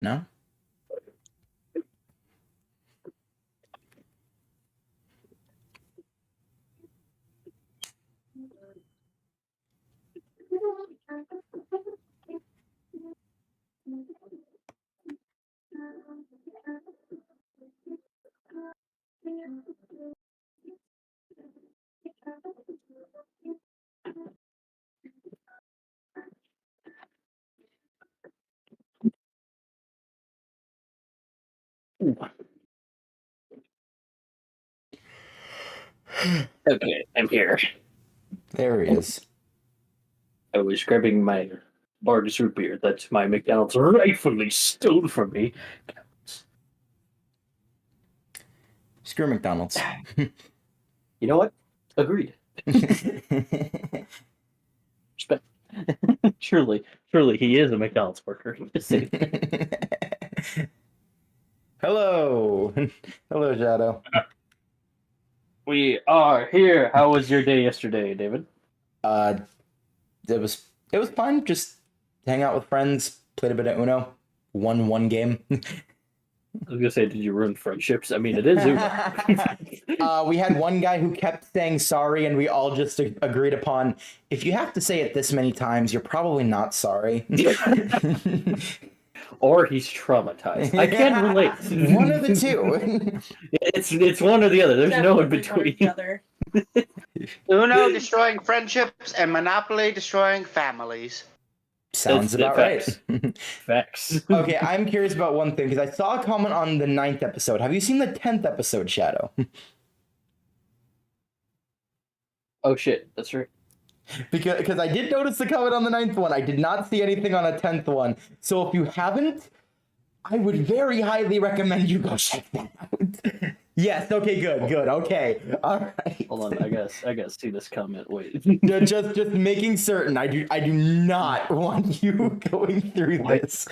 No? Okay, I'm here. There he is. I was grabbing my Barnes root beer that my McDonald's rightfully stole from me. Screw McDonald's. You know what? Agreed. Respect. surely he is a McDonald's worker. Hello. Hello, Shadow. We are here. How was your day yesterday, David? It was fun. Just hang out with friends, played a bit of Uno, won one game. I was gonna say, did you ruin friendships? I mean, it is Uno. We had one guy who kept saying sorry, and we all just agreed upon, if you have to say it this many times, you're probably not sorry. Or he's traumatized. I can relate. One of the two. It's one or the other. There's no in Definitely one or between. the other. Uno destroying friendships and Monopoly destroying families. Sounds about facts. right. Facts. Okay, I'm curious about one thing, because I saw a comment on the 9th episode. Have you seen the 10th episode, Shadow? Oh shit, that's right. Because I did notice the comment on the 9th one. I did not see anything on a 10th one. So if you haven't, I would very highly recommend you go check that out. Yes, okay, good, okay. All right. Hold on, I guess see this comment. Wait. just making certain. I do not want you going through this.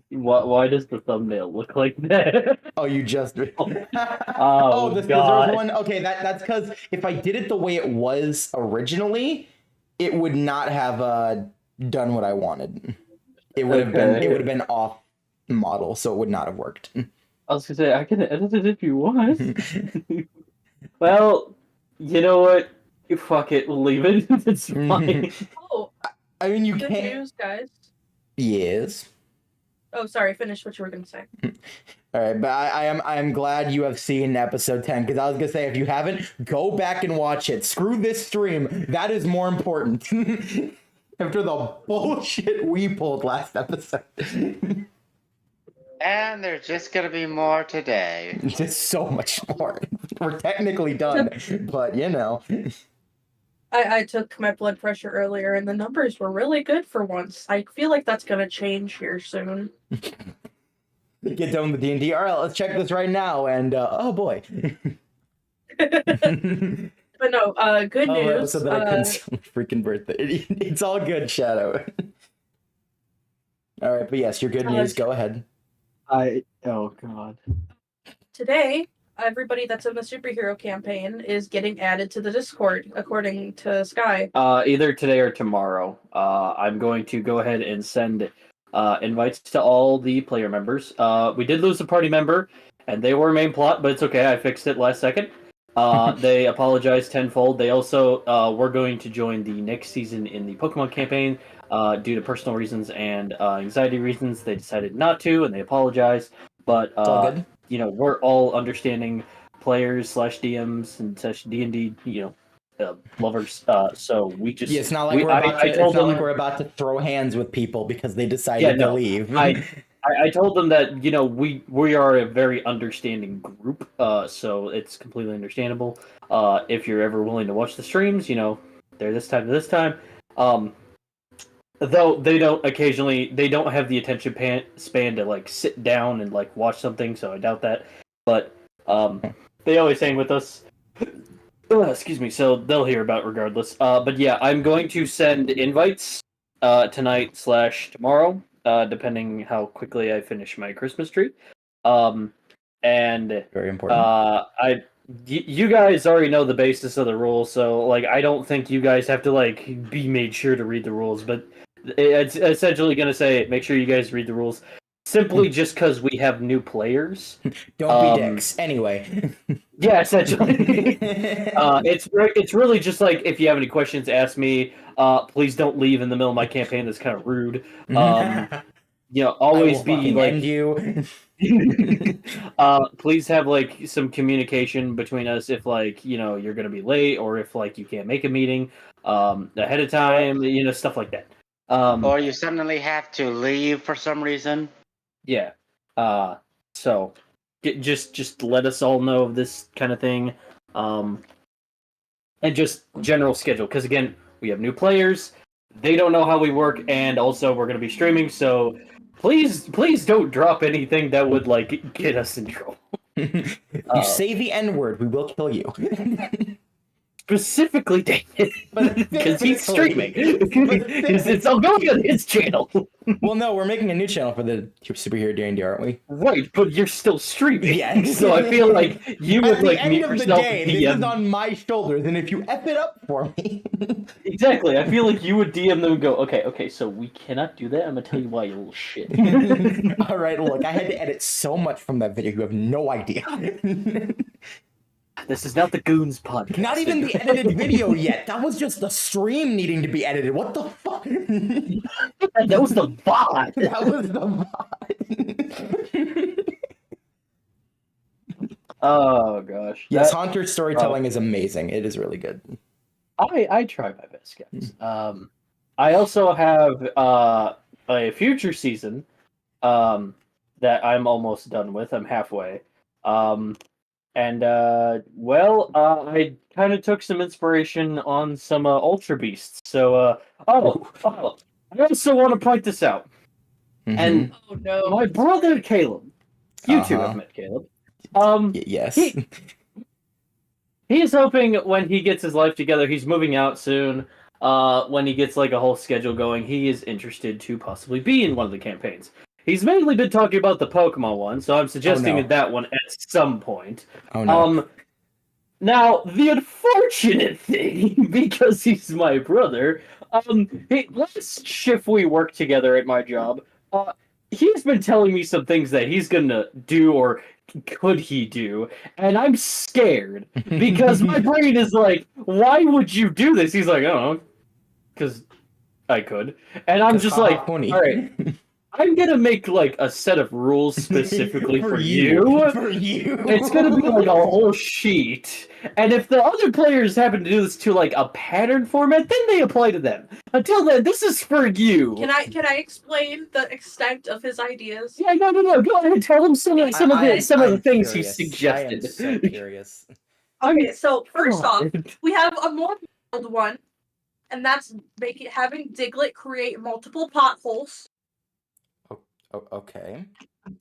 Why does the thumbnail look like that? Oh, you just Oh, this God. one. Okay, that's because if I did it the way it was originally, it would not have done what I wanted. It would have been off model, so it would not have worked. I was gonna say I can edit it if you want. Well, you know what? Fuck it, we'll leave it. It's fine. Oh, I mean, you good can't. news, guys. Yes. Oh, sorry. Finish what you were going to say. All right, but I am glad you have seen episode 10, because I was gonna say, if you haven't, go back and watch it. Screw this stream. That is more important. After the bullshit we pulled last episode. And there's just gonna be more today. Just so much more. We're technically done, but you know. I took my blood pressure earlier, and the numbers were really good for once. I feel like that's going to change here soon. Get done with D&D. All right, let's check this right now. And oh boy. But no, good news. So that I couldn't see my freaking birthday. It's all good, Shadow. All right, but yes, your good news. Go ahead. Oh god. Today, everybody that's in the superhero campaign is getting added to the Discord, according to Sky. Either today or tomorrow. I'm going to go ahead and send invites to all the player members. We did lose a party member, and they were main plot, but it's okay. I fixed it last second. They apologized tenfold. They also were going to join the next season in the Pokemon campaign. Due to personal reasons and anxiety reasons, they decided not to, and they apologized. But It's all good. you know, we're all understanding players / DMs and such D&D, lovers. So we just Yeah, it's not like we're about to throw hands with people because they decided to leave. I told them that we are a very understanding group, so it's completely understandable. If you're ever willing to watch the streams, they're this time to this time. Though they don't have the attention span to like sit down and like watch something, so I doubt that. But they always hang with us. Excuse me, so they'll hear about it regardless. But yeah, I'm going to send invites tonight / tomorrow, depending how quickly I finish my Christmas tree. And very important. You guys already know the basis of the rules, so like I don't think you guys have to like be made sure to read the rules, but it's essentially going to say make sure you guys read the rules. simply just because we have new players. Don't be dicks. Anyway. Yeah, essentially. It's really just like, if you have any questions, ask me. Please don't leave in the middle of my campaign. That's kind of rude. Always be like. End you. Please have like some communication between us if like you're gonna be late, or if like you can't make a meeting ahead of time. Stuff like that. Or you suddenly have to leave for some reason. Yeah. So just let us all know of this kind of thing. And just general schedule, because again, we have new players. They don't know how we work, and also we're gonna be streaming, so please don't drop anything that would like get us in trouble. If you say the N-word, we will kill you. Specifically David, because he's streaming. It's all going on his channel. Well, no, we're making a new channel for the Superhero D&D, aren't we? Right, but you're still streaming. Yeah. So I feel like you would like at the meet end of the yourself. day, this is on my shoulders, and if you F it up for me... Exactly, I feel like you would DM them and go, okay, so we cannot do that. I'm gonna tell you why, you little shit. Alright, look, I had to edit so much from that video, you have no idea. This is not the Goons podcast. Not even the edited video yet. That was just the stream needing to be edited. What the fuck? That was the VOD. That was the VOD. Oh gosh. Yes, Haunter's storytelling is amazing. It is really good. I try my best, guys. I also have a future season that I'm almost done with. I'm halfway. I kind of took some inspiration on some Ultra Beasts. So, I also want to point this out. Mm-hmm. And Oh no. my brother Caleb, you two have met Caleb. Yes. He is hoping when he gets his life together, he's moving out soon. When he gets like a whole schedule going, he is interested to possibly be in one of the campaigns. He's mainly been talking about the Pokemon one, so I'm suggesting that one at some point. Oh no. Now, the unfortunate thing, because he's my brother, last shift we worked together at my job, he's been telling me some things that he's gonna do, or could he do, and I'm scared, because my brain is like, why would you do this? He's like, I don't know, because I could. And I'm just like, funny. All right. I'm gonna make like a set of rules specifically for you. For you. It's gonna be like a whole sheet, and if the other players happen to do this to like a pattern format, then they apply to them. Until then, this is for you. Can I explain the extent of his ideas? Yeah, no. Go ahead and tell them some of the things he curious. suggested. I am so curious. Okay, so first off, God. we have a more mild one, and that's having Diglett create multiple potholes. Oh, okay.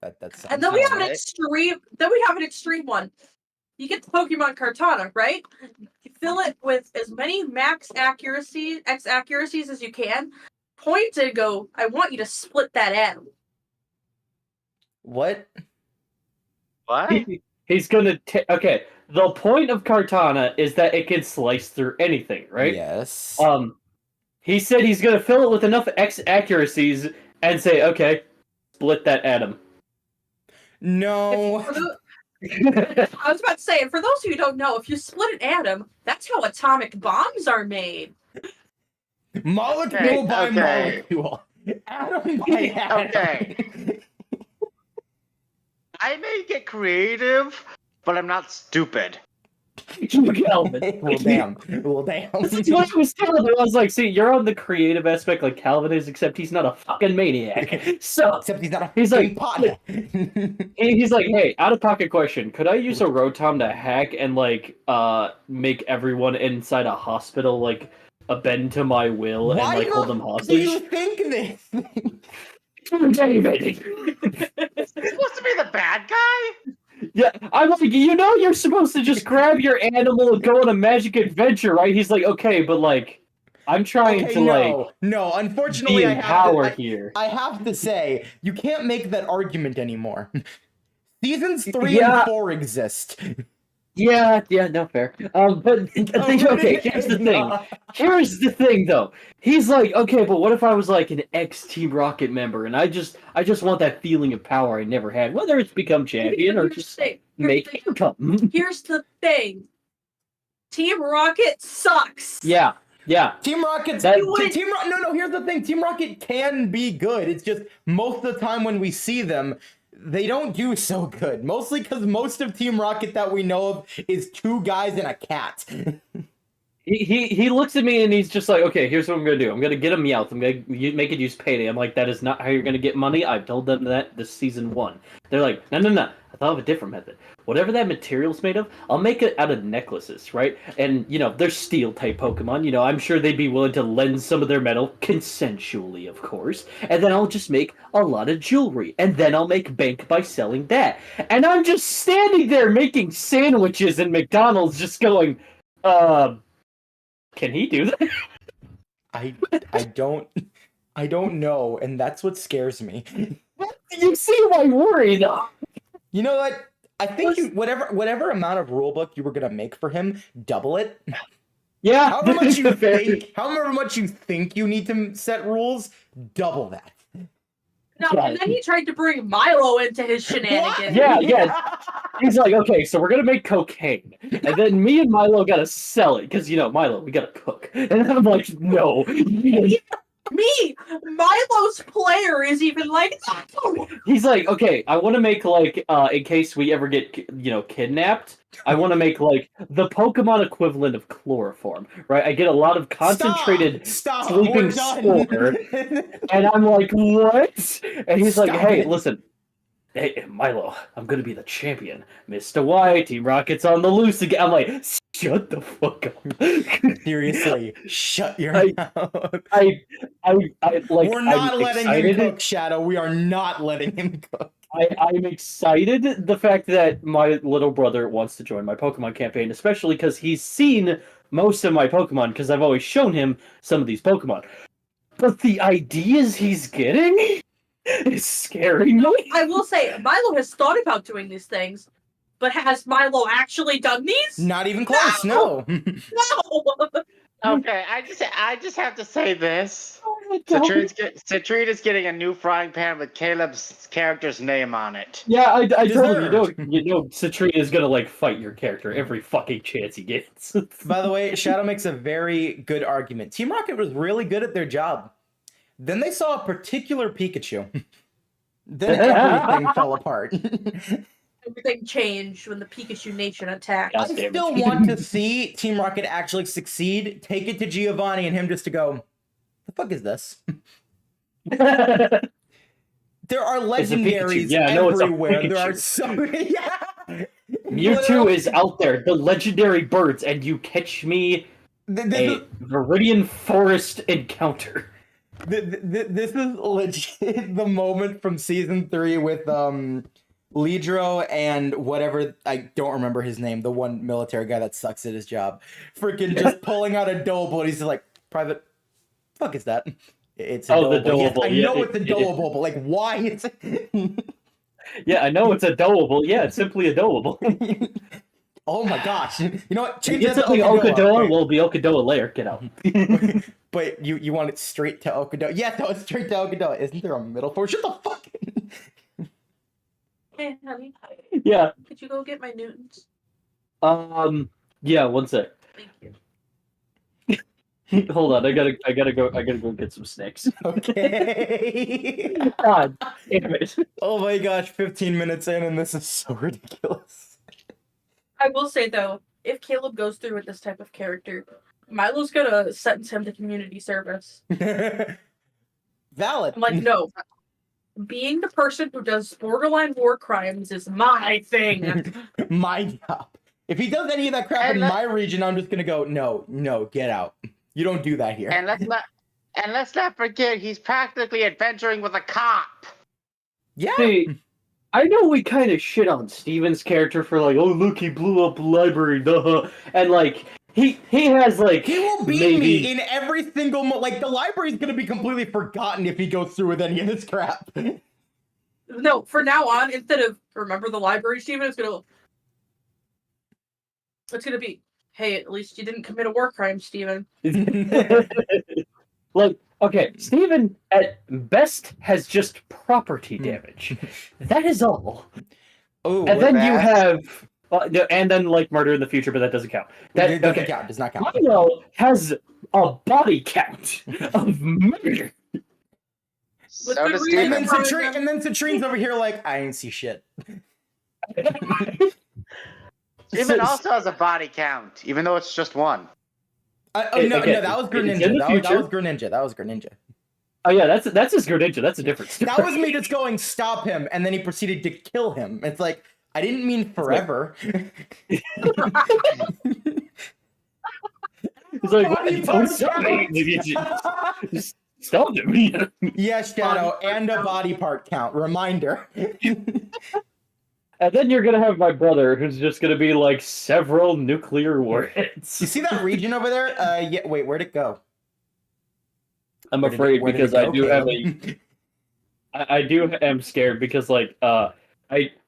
That sounds. And then we have an alright. extreme. Then we have an extreme one. You get the Pokemon Kartana, right? You fill it with as many X accuracies as you can. Point and go. I want you to split that atom. What? What? He's gonna okay. The point of Kartana is that it can slice through anything, right? Yes. He said he's gonna fill it with enough X accuracies and say, okay, split that atom. No. I was about to say, and for those of you who don't know, if you split an atom, that's how atomic bombs are made. Molecule by Okay. molecule. Atom by atom. Okay. I may get creative, but I'm not stupid. Calvin. Well, damn. Well, damn. This is what I was telling him. I was like, see, you're on the creative aspect like Calvin is, except he's not a fucking maniac. So Except he's not a He's like, pot. he's like, hey, out of pocket question. Could I use a Rotom to hack and like make everyone inside a hospital like a bend to my will and like hold them do you hostage? think this? David. Is he supposed to be the bad guy? Yeah, I'm like, you're supposed to just grab your animal and go on a magic adventure, right? He's like, okay, but like, I'm trying to like no. Unfortunately, be I in have power to, here. I have to say, you can't make that argument anymore. Seasons 3 Yeah. and 4 exist. Yeah, no fair. But okay, here's the thing. Here's the thing, though. He's like, okay, but what if I was like an ex-Team Rocket member, and I just want that feeling of power I never had, whether it's become champion or just make income. Here's the thing. Team Rocket sucks. Yeah. Team Rocket's That- no. Here's the thing. Team Rocket can be good. It's just most of the time when we see them, they don't do so good. Mostly because most of Team Rocket that we know of is 2 guys and a cat. He looks at me and he's just like, okay, here's what I'm gonna do. I'm gonna get a Meowth. I'm gonna make it use payday. I'm like, that is not how you're gonna get money. I've told them that this season 1. They're like, no. I thought of a different method. Whatever that material's made of, I'll make it out of necklaces, right? And they're steel type Pokemon. I'm sure they'd be willing to lend some of their metal consensually, of course. And then I'll just make a lot of jewelry, and then I'll make bank by selling that. And I'm just standing there making sandwiches in McDonald's, just going, can he do that? I don't know, and that's what scares me. You see my worry, though. You know what? I think whatever amount of rulebook you were gonna make for him, double it. Yeah. However much you think you need to set rules, double that. No, and then he tried to bring Milo into his shenanigans. Yeah. He's like, okay, so we're gonna make cocaine, and then me and Milo gotta sell it because Milo, we gotta cook. And I'm like, no. Me, Milo's player is even like, no. He's like, okay, I want to make like, in case we ever get kidnapped, I want to make like the Pokemon equivalent of chloroform, right? I get a lot of concentrated sleeping spore, and I'm like, what? And he's like, hey, listen. Hey, Milo, I'm gonna be the champion. Mr. White, Team Rocket's on the loose again. I'm like, shut the fuck up. Seriously, shut your mouth. We're not letting him cook, Shadow. We are not letting him cook. I'm excited the fact that my little brother wants to join my Pokemon campaign, especially because he's seen most of my Pokemon, because I've always shown him some of these Pokemon. But the ideas he's getting is scaring me. I will say, Milo has thought about doing these things, but has Milo actually done these? Not even close, no. No! Okay, I just have to say this. Oh Citrine is getting a new frying pan with Caleb's character's name on it. Yeah, I told you, Citrine is gonna like fight your character every fucking chance he gets. By the way, Shadow makes a very good argument. Team Rocket was really good at their job. Then they saw a particular Pikachu. Then everything fell apart. Everything changed when the Pikachu Nation attacked. I still want to see Team Rocket actually succeed, take it to Giovanni and him just to go, the fuck is this? There are legendaries everywhere. There are so many. Mewtwo is out there, the legendary birds, and you catch me a Viridian Forest encounter. This is legit the moment from season 3 with Lidro and whatever, I don't remember his name, the one military guy that sucks at his job. Freaking just pulling out a Double, and he's just like, Private, fuck is that? It's a the Double. Double. Yes, I know it's a Double, but like, why is it? Yeah, I know it's a Double. Yeah, it's simply a Double. Oh my gosh. You know what? Change Get that to something Okadoa. will be Okadoa layer. Get out. But you want it straight to Okadoa. Yeah, no, it's straight to Okadoa. Isn't there a middle for? Shut the fuck. Hey, honey. Yeah. Could you go get my Newtons? Yeah, one sec. Thank you. Hold on, I gotta go get some snacks. Okay. God damn it. Oh my gosh, 15 minutes in and this is so ridiculous. I will say though, if Caleb goes through with this type of character, Milo's gonna sentence him to community service. Valid. I'm like, no. Being the person who does borderline war crimes is my thing. My job. If he does any of that crap in my region, I'm just gonna go, no, get out. You don't do that here. And let's not forget, he's practically adventuring with a cop. Yeah. Hey, I know we kind of shit on Steven's character for like, oh look, he blew up the library, duh. And like, he has like, he will beat me in every single like the library's gonna be completely forgotten if he goes through with any of this crap. No, for now on, instead of remember the library, Steven is gonna It's gonna be, hey, at least you didn't commit a war crime, Steven. Like, okay, Steven at best has just property damage. That is all. Oh, And then you best. have, and then like murder in the future, but that doesn't count. it doesn't count. Does not count. Milo has a body count of murder. So good does reason. And Steven. then Citrine's over here like, I ain't see shit. Steven also has a body count, even though it's just one. No, Okay, that was in the Greninja. That future- was Greninja. That was Greninja. Oh yeah, that's his Greninja. That's a different story. That was me just going, stop him, and then he proceeded to kill him. It's like, I didn't mean forever. He's like, Body don't part stop me. count. Maybe you just stop him. Yes, Shadow, and a body part count. Reminder. And then you're gonna have my brother, who's just gonna be like several nuclear warheads. You see that region over there? Yeah. Wait, where'd it go? I'm Where did afraid where did because it I go, do have Caleb? I am scared because like I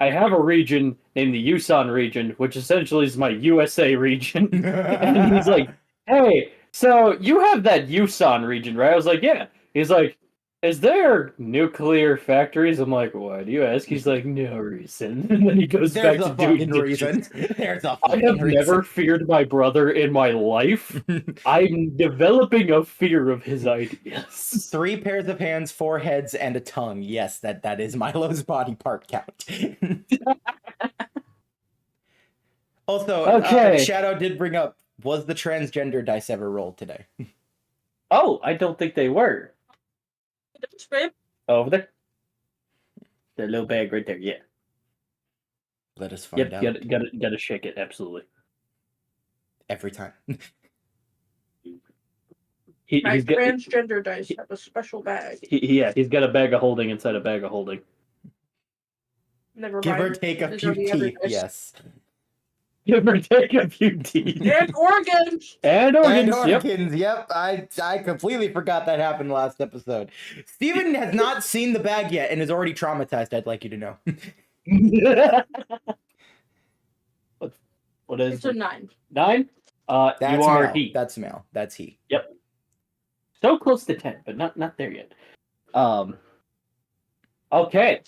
have a region named the Yusan region, which essentially is my USA region. And he's like, hey, so you have that Yusan region, right? I was like, yeah. He's like, is there nuclear factories? I'm like, why do you ask? He's like, no reason. And then he goes There's back a to doing fucking dishes. reason. There's a I fucking have reason. never feared my brother in my life. I'm developing a fear of his ideas. 3 pairs of hands, 4 heads, and a tongue. Yes, that is Milo's body part count. Also, Okay. Shadow did bring up, was the transgender dice ever rolled today? Oh, I don't think they were. Over there. The little bag right there, yeah. Let us find out. Gotta shake it, absolutely. Every time. He's got, Transgender dice have a special bag. he's got a bag of holding inside a bag of holding. Never Give or mind. take a These few are the other teeth, dice. yes. Give or take a few teeth. And organs! And organs, And yep. organs, yep. I completely forgot that happened last episode. Steven has not seen the bag yet and is already traumatized, I'd like you to know. What is It's a 9. 9? That's you are male. he. That's male. That's he. Yep. So close to 10, but not there yet. Okay.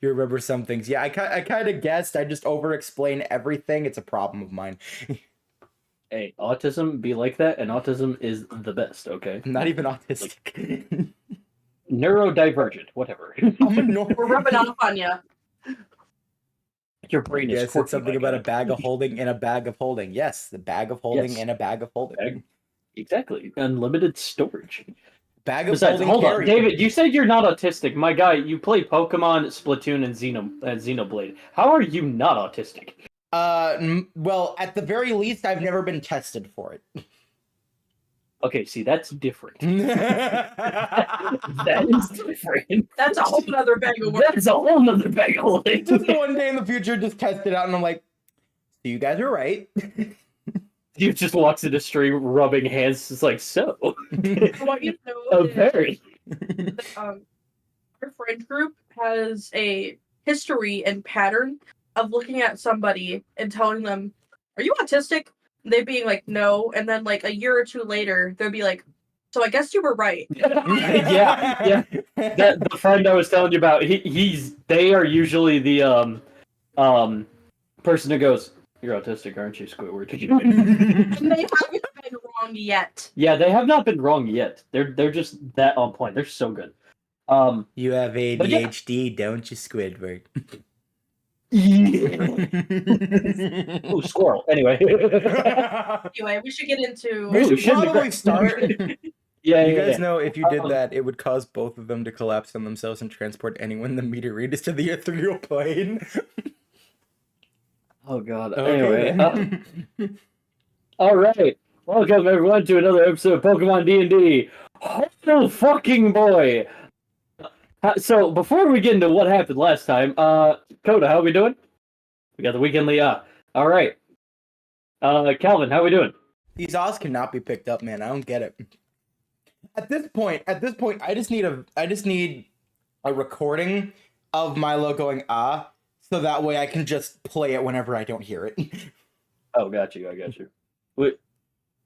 You remember some things. Yeah, I kind of guessed. I just over-explain everything. It's a problem of mine. Hey, autism be like that, and autism is the best, okay? I'm not even autistic. Neurodivergent, whatever. I'm a normal. We're rubbing off on you. Your brain is Yes, quirky, it's something my about a guy. bag of holding in a bag of holding. Yes, the bag of holding Yes. in a bag of holding. Bag. Exactly. Unlimited storage. Bag of Besides, holding hold on, carry. David. You said you're not autistic, my guy. You play Pokemon, Splatoon, and Xenoblade. How are you not autistic? Well, at the very least, I've never been tested for it. Okay, see, that's different. That That is different. That's a whole other bag of work. That's a whole nother bag of holding. Just one day in the future, just test it out, and I'm like, so you guys are right. He just walks in the street rubbing hands. It's like, so. I want you to know that, Very. our friend group has a history and pattern of looking at somebody and telling them, "Are you autistic?" They being like, "No," and then like a year or two later, they'll be like, "So I guess you were right." yeah. That the friend I was telling you about, they are usually the person who goes, "You're autistic, aren't you, Squidward?" And they haven't been wrong yet. Yeah, they have not been wrong yet. They're just that on point. They're so good. You have But yeah. ADHD, don't you, Squidward? Oh, squirrel. Anyway. Anyway, we should get into. We should shouldn't have probably gra- start. Yeah, You yeah, guys yeah. know if you did Um, that, it would cause both of them to collapse on themselves and transport anyone in the meteoritis to the ethereal plane. Oh god. Okay, Anyway. then. All right. Welcome everyone to another episode of Pokemon D&D. Oh fucking boy. So before we get into what happened last time, Coda, how we doing? We got the weekendly. All right. Calvin, how we doing? These Oz cannot be picked up, man. I don't get it. At this point, I just need a recording of Milo going so that way I can just play it whenever I don't hear it. Oh, got you. I got you.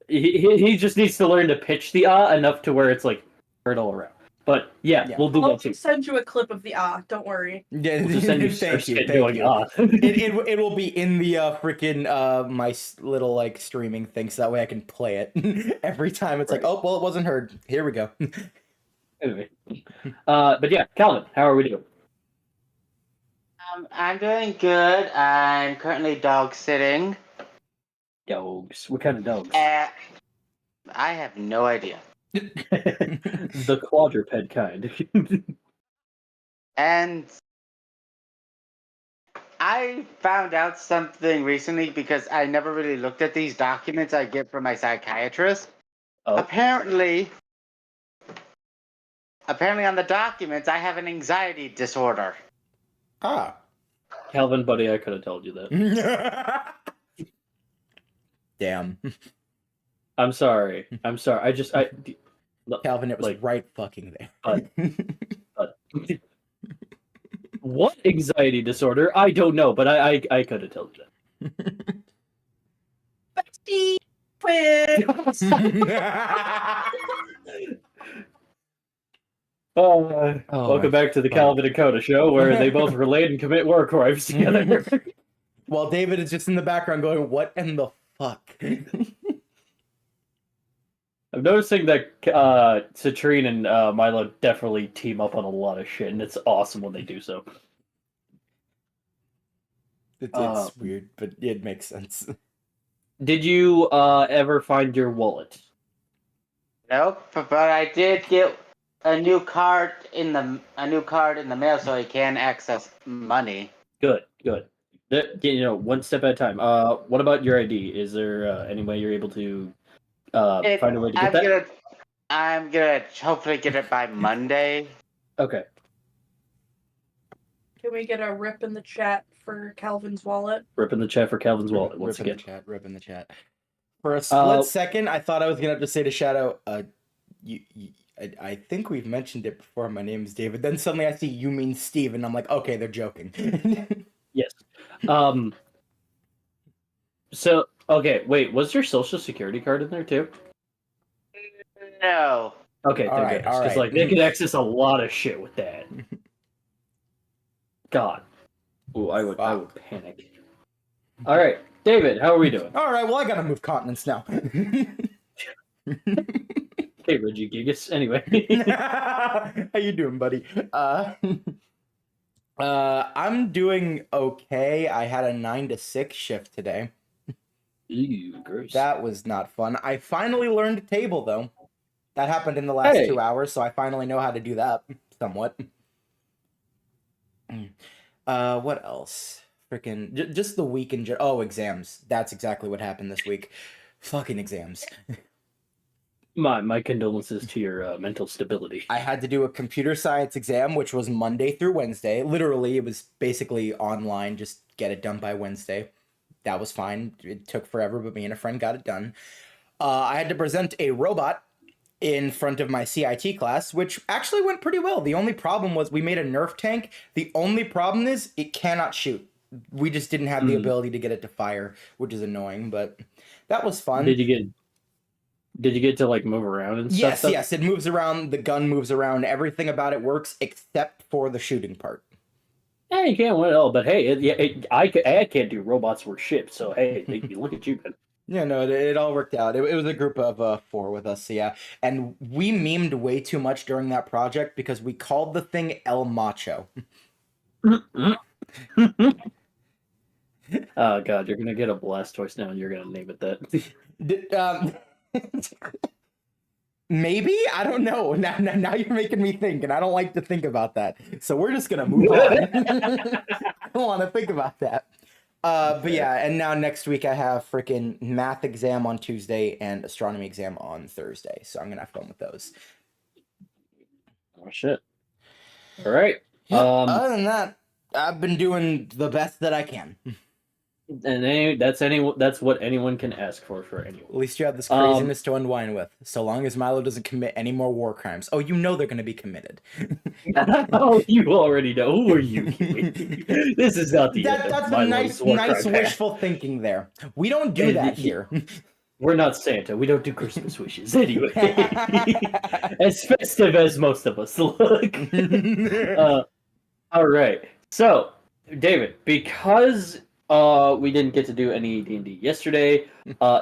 He just needs to learn to pitch the enough to where it's like heard all around. But yeah, Yeah. we'll do I'll that too. send you a clip of the don't worry. Yeah, We'll just send you thank you, Sirskit thank going you. ah. It will be in the freaking my little like streaming thing, so that way I can play it every time. It's like, Right. oh well, it wasn't heard. Here we go. Anyway, but yeah, Calvin, how are we doing? I'm doing good. I'm currently dog sitting. Dogs. What kind of dogs? I have no idea. The quadruped kind. And I found out something recently because I never really looked at these documents I get from my psychiatrist. Oh, Apparently on the documents I have an anxiety disorder. Ah. Calvin, buddy, I could have told you that. Damn. I'm sorry. I Calvin, it was Like- right fucking there. what anxiety disorder? I don't know, but I could have told you Bestie twin. that. Welcome back to the Calvin and Coda show, where they both relate and commit war crimes together. While David is just in the background going, what in the fuck? I'm noticing that Citrine and Milo definitely team up on a lot of shit, and it's awesome when they do so. It's weird, but it makes sense. Did you ever find your wallet? Nope, but I did get a new card in the mail, so I can access money. Good. One step at a time. What about your ID? Is there any way you're able to find a way to get that? I'm gonna hopefully get it by Monday. Okay. Can we get a rip in the chat for Calvin's wallet? Rip in the chat for Calvin's wallet once Rip in again. the chat. For a split second, I thought I was gonna have to say to Shadow, I think we've mentioned it before. My name is David. Then suddenly I see you mean Steve, and I'm like, okay, they're joking. Yes. So okay, wait. Was your social security card in there too? No. Okay, All right, all because right. like they could access a lot of shit with that. God. Ooh, I would panic. All right, David, how are we doing? All right, well, I gotta move continents now. Hey, Reggie Gigas. Anyway. How you doing, buddy? I'm doing okay. I had a 9 to 6 shift today. Ew, gross. That was not fun. I finally learned a table, though. That happened in the last 2 hours, so I finally know how to do that, somewhat. What else? Freaking just the week in exams. That's exactly what happened this week. Fucking exams. My condolences to your mental stability. I had to do a computer science exam, which was Monday through Wednesday. Literally, it was basically online, just get it done by Wednesday. That was fine. It took forever, but me and a friend got it done. I had to present a robot in front of my CIT class, which actually went pretty well. The only problem was we made a Nerf tank. The only problem is it cannot shoot. We just didn't have the ability to get it to fire, which is annoying, but that was fun. Did you get to like move around and stuff? Yes, it moves around, the gun moves around, everything about it works except for the shooting part. Yeah, you can't win it all, but hey, I can't do robots worth shit, so hey, look at you, man. Yeah, no, it all worked out. It was a group of 4 with us, yeah. And we memed way too much during that project because we called the thing El Macho. Oh god, you're gonna get a Blastoise now and you're gonna name it that. Maybe? I don't know. Now you're making me think, and I don't like to think about that. So we're just gonna move on. I don't want to think about that. But yeah, and now next week I have freaking math exam on Tuesday and astronomy exam on Thursday. So I'm gonna have fun with those. Oh shit. All right. Other than that, I've been doing the best that I can. And that's what anyone can ask for anyone. At least you have this craziness to unwind with. So long as Milo doesn't commit any more war crimes. Oh, you know they're going to be committed. Oh, you already know. Who are you? this is not the end of That's a Milo's Warcry nice path. wishful thinking there. We don't do that here. We're not Santa. We don't do Christmas wishes anyway. As festive as most of us look. All right. So, David, because we didn't get to do any D&D yesterday,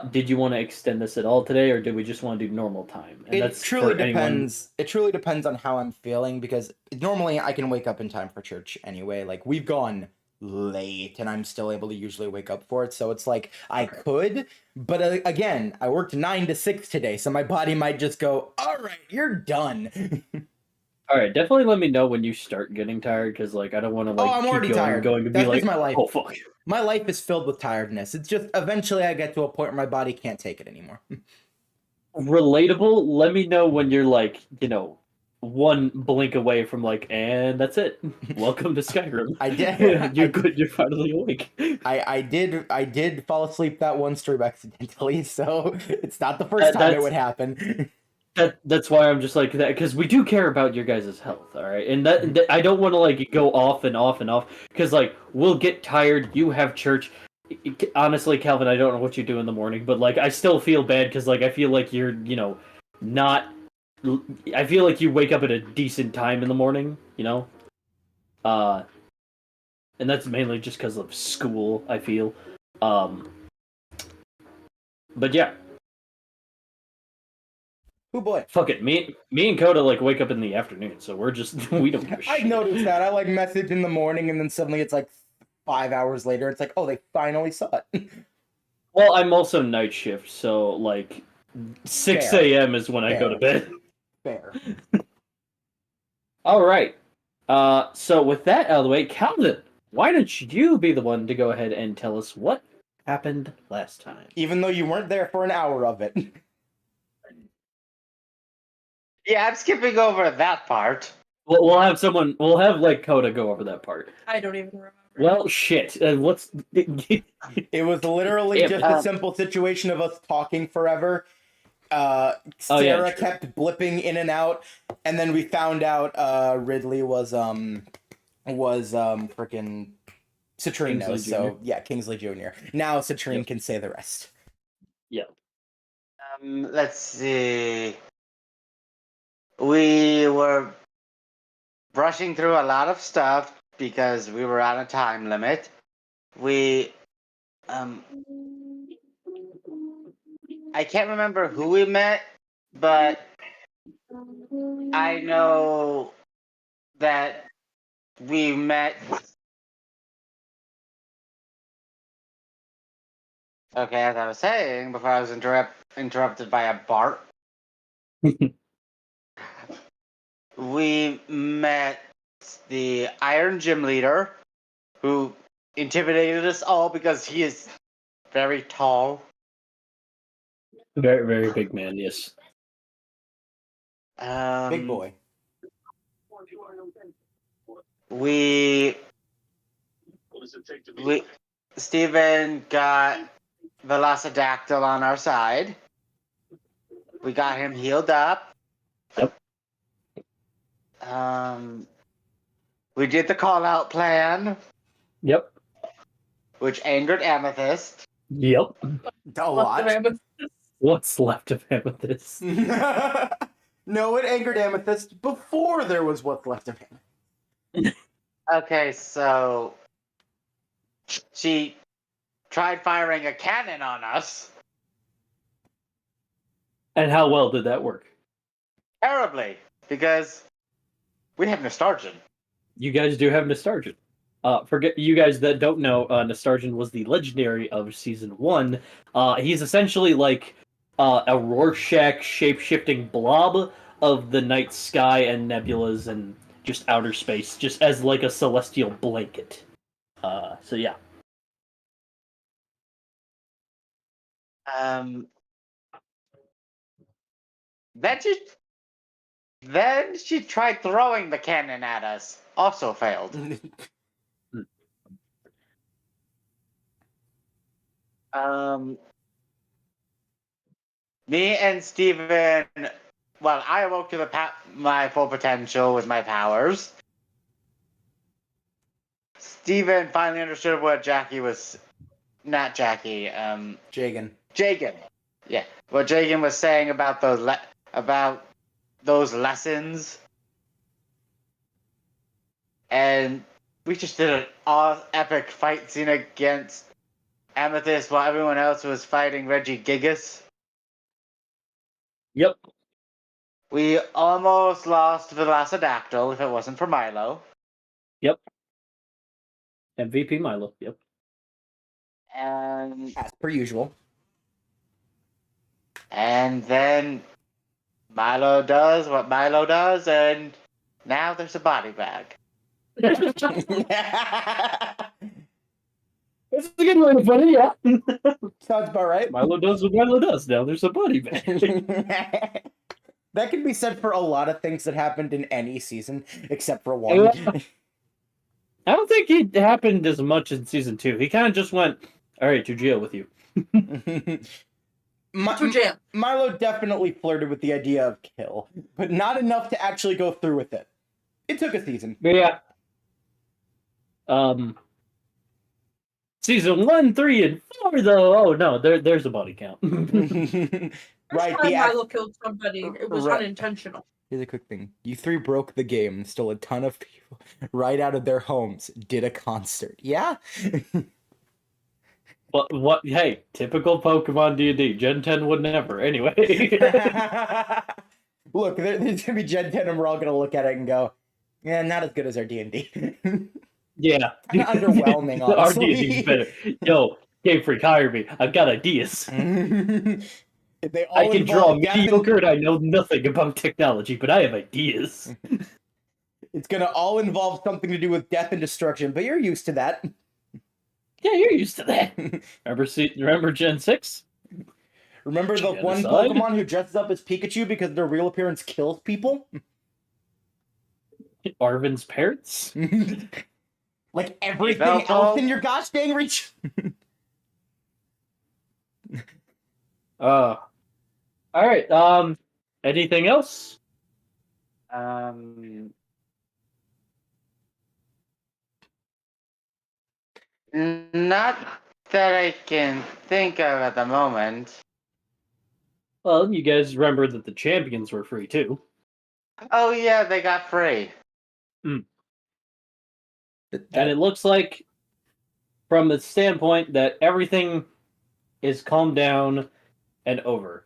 did you want to extend this at all today, or did we just want to do normal time? And It truly depends. It truly depends on how I'm feeling, because normally I can wake up in time for church anyway. Like, we've gone late and I'm still able to usually wake up for it, so it's like I could, but again, I worked 9 to 6 today, so my body might just go, all right, you're done. All right, definitely let me know when you start getting tired, because like I don't want to like I'm keep already going, tired. going to be That's like, just my life. oh fuck. My life is filled with tiredness. It's just eventually I get to a point where my body can't take it anymore. Relatable. Let me know when you're like, one blink away from like, and that's it. Welcome to Skyrim. I did. You're good. You're finally awake. I did fall asleep that one stream accidentally, so it's not the first time it would happen. That's why I'm just like that, because we do care about your guys' health, all right? And that I don't want to like go off and off and off, because like we'll get tired. You have church. Honestly, Calvin, I don't know what you do in the morning, but like I still feel bad because like I feel like you're not. I feel like you wake up at a decent time in the morning, and that's mainly just because of school. I feel, but yeah. Oh boy. Fuck it. Me and Coda like wake up in the afternoon, so we're just we don't give a I shit. noticed that. I like message in the morning and then suddenly it's like 5 hours later. It's like, oh, they finally saw it. Well, I'm also night shift, so like 6 Fair. a.m. is when I go to bed. Fair. All right. So with that out of the way, Calvin, why don't you be the one to go ahead and tell us what happened last time? Even though you weren't there for an hour of it. Yeah, I'm skipping over that part. We'll have like Coda go over that part. I don't even remember. Well, shit. What's It was literally Yeah, just a simple situation of us talking forever. Sarah true. kept blipping in and out, and then we found out Ridley was freaking Citrine Kingsley knows. Jr. So yeah, Kingsley Jr. Now Citrine can say the rest. Yeah. Let's see. We were brushing through a lot of stuff because we were on a time limit. I can't remember who we met, but I know that we met. Okay, as I was saying before I was interrupted by a bark. We met the Iron Gym Leader, who intimidated us all because he is very tall. Very, very big man, yes. Big boy. Steven got Velocidactyl on our side. We got him healed up. Yep. We did the call-out plan. Yep. Which angered Amethyst. Yep. A lot. What's left of Amethyst? No, it angered Amethyst before there was what's left of him. Okay, so she tried firing a cannon on us. And how well did that work? Terribly, because we have Nostargian. You guys do have Nostargian. Forget you guys that don't know, Nostargian was the legendary of season 1. He's essentially like a Rorschach shape-shifting blob of the night sky and nebulas and just outer space, just as like a celestial blanket. So yeah. Then she tried throwing the cannon at us. Also failed. Me and Steven, well, I awoke to my full potential with my powers. Steven finally understood what Jackie was. Not Jackie. Jagan. Jagan. Yeah, what Jagan was saying about those lessons, and we just did an epic fight scene against Amethyst while everyone else was fighting Reggie Gigas. Yep. We almost lost Velociraptor if it wasn't for Milo. Yep. MVP Milo. Yep. And As per usual. then Milo does what Milo does, and now there's a body bag. That's a good way to put it, yeah. Sounds about right. Milo does what Milo does. Now there's a body bag. That can be said for a lot of things that happened in any season, except for one. I don't think it happened as much in season 2. He kind of just went, all right, to jail with you. To jail. Milo definitely flirted with the idea of kill, but not enough to actually go through with it. It took a season. But yeah. Season 1, 3, and 4, though. Oh no, there's a body count. Right, First time Milo killed somebody, it was Right. unintentional. Here's a quick thing. You three broke the game, stole a ton of people right out of their homes, did a concert. Yeah? What? Hey, typical Pokemon D&D. Gen 10 would never. Anyway. Look, there's going to be Gen 10 and we're all going to look at it and go, yeah, not as good as our D&D. Yeah. Kinda underwhelming, Our honestly. D&D's better. Yo, Game Freak, hire me. I've got ideas. They all I can draw involve death mediocre and I know nothing about technology, but I have ideas. It's going to all involve something to do with death and destruction, but you're used to that. Yeah, you're used to that. Remember Gen 6? Remember the one Genocide? Pokemon who dresses up as Pikachu because their real appearance kills people? Arvin's parents? Like everything Veltal. else in your gosh dang reach. Alright, anything else? Not that I can think of at the moment. Well, you guys remember that the champions were free too. Oh yeah, they got free. And it looks like, from the standpoint, that everything is calmed down and over.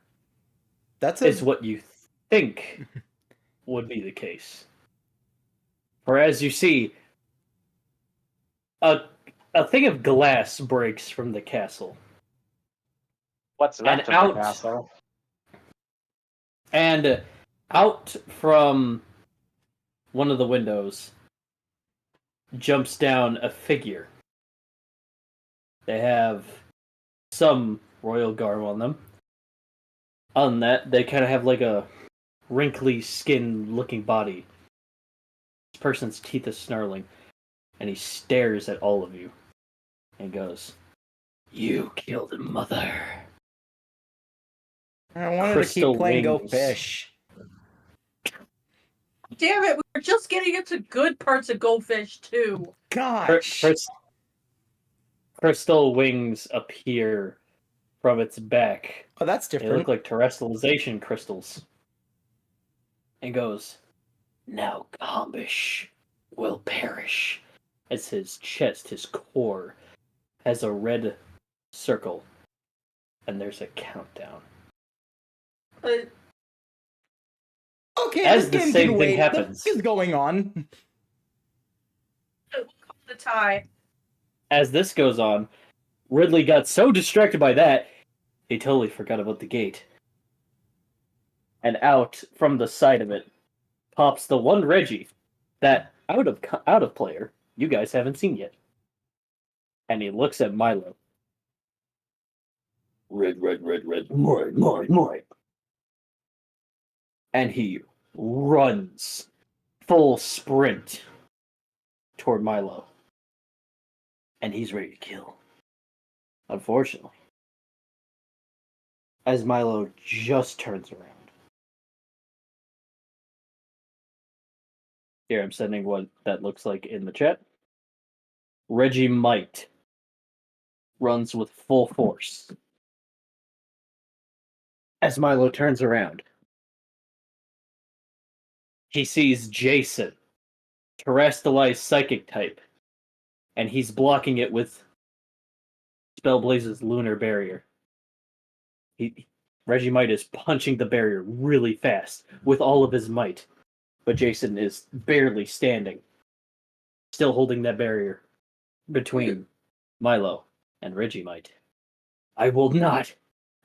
That's Is what you think would be the case. For as you see, a thing of glass breaks from the castle. What's left And of out- the castle? And out from one of the windows jumps down a figure. They have some royal garb on them. On that, they kind of have like a wrinkly skin looking body. This person's teeth are snarling, and he stares at all of you and goes, "You killed mother." I wanted Crystal to keep playing Go wings. Fish. Damn it, we were just getting into good parts of Go Fish too. Gosh. Crystal wings appear from its back. Oh, that's They different. look like terrestrialization crystals. And goes, "Now Kombish will perish." As his chest, his core, has a red circle. And there's a countdown. But Okay, As this the game same can thing wait. happens. This is going on. the tie. As this goes on, Ridley got so distracted by that, he totally forgot about the gate. And out from the side of it pops the one Reggie that out of player you guys haven't seen yet. And he looks at Milo. Red, mine. And he runs full sprint toward Milo. And he's ready to kill. Unfortunately. As Milo just turns around. Here, I'm sending what that looks like in the chat. Reggie Might runs with full force. As Milo turns around, he sees Jason, Terrestrialized Psychic type, and he's blocking it with Spellblaze's Lunar Barrier. Reggie Might is punching the barrier really fast with all of his might, but Jason is barely standing, still holding that barrier between Milo and Reggie Might. I will not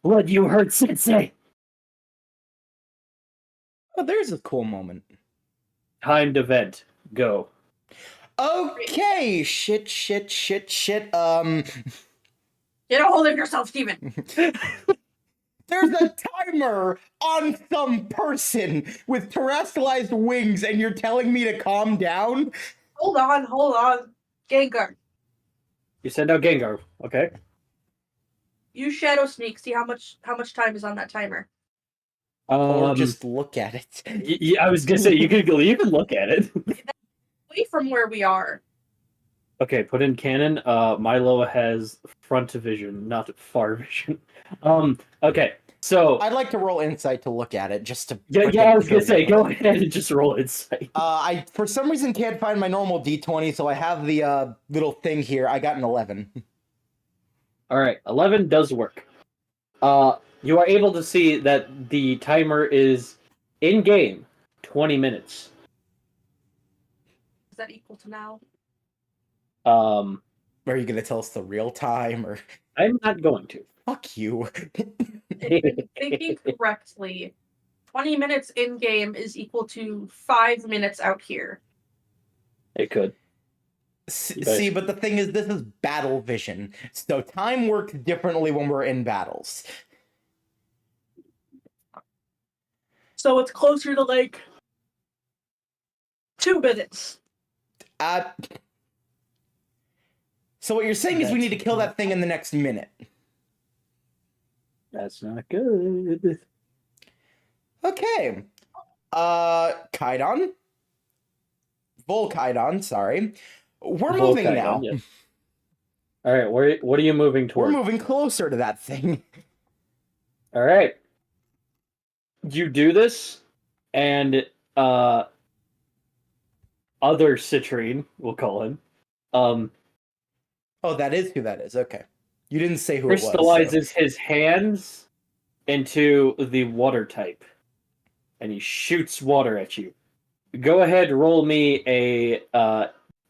let you hurt Sensei! Oh, there's a cool moment. Timed event. Go. Okay, shit. Get a hold of yourself, Steven. There's a timer on some person with terrestrialized wings, and you're telling me to calm down? Hold on. Gengar. You send out Gengar, okay? Use Shadow Sneak. See how much time is on that timer. Or just look at it. I was gonna say you can look at it. Away from where we are. Okay, put in canon. Milo has front vision, not far vision. Okay, so I'd like to roll insight to look at it, just to. yeah. I was gonna say, go ahead and just roll insight. I for some reason can't find my normal D20, so I have the little thing here. I got an 11. All right, 11 does work. You are able to see that the timer is in game 20 minutes. Is that equal to now? Are you gonna tell us the real time, or? I'm not going to. Fuck you. If I'm thinking correctly, 20 minutes in game is equal to 5 minutes out here. It could. See, but the thing is, this is battle vision, so time works differently when we're in battles. So it's closer to like 2 minutes. So what you're saying is we need to kill that thing in the next minute. That's not good. Okay. Kaidon? Volkaidon, sorry. We're moving now. Yeah. All right, what are you moving We're toward? moving closer to that thing. All right. You do this, and other Citrine, we'll call him, Oh, that is who that is. Okay. You didn't say who it was. crystallizes his hands into the water type, and he shoots water at you. Go ahead, roll me a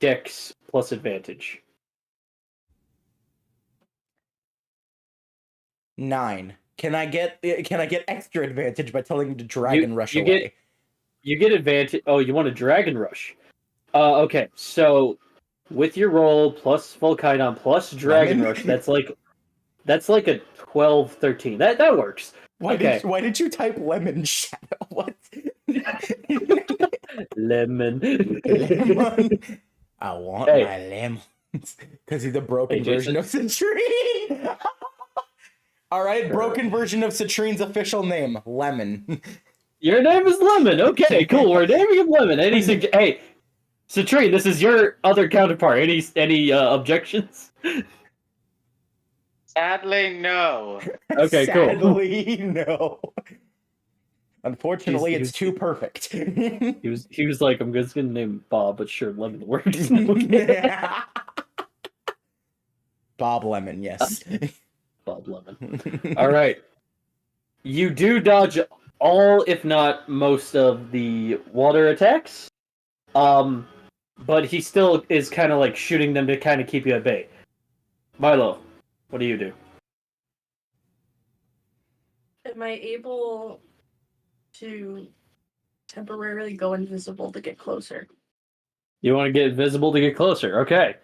Dex plus advantage. 9. Can I get extra advantage by telling him to Dragon Rush away? You get advantage. Oh, you want a Dragon Rush? Okay. So with your roll plus Volkaidon plus Dragon Rush, that's like a 12, 13. That works. Why Okay. why did you type lemon shadow? What? Lemon. Lemon. I want Hey. my lemons. Because he's a broken Hey, version of Citrine. All right, Sure. broken version of Citrine's official name, Lemon. Your name is Lemon. Okay, cool. We're naming him Lemon. Hey, Citrine, this is your other counterpart. Any objections? Sadly, no. Okay, cool. Sadly, no. Unfortunately, He's- it's too perfect. He was like, I'm just gonna name him Bob, but sure, Lemon works. Okay. Bob Lemon, yes. Bob Lemon. All right. You do dodge all, if not most, of the water attacks. But he still is kind of like shooting them to kind of keep you at bay. Milo, what do you do? Am I able to temporarily go invisible to get closer? You want to get visible to get closer. Okay.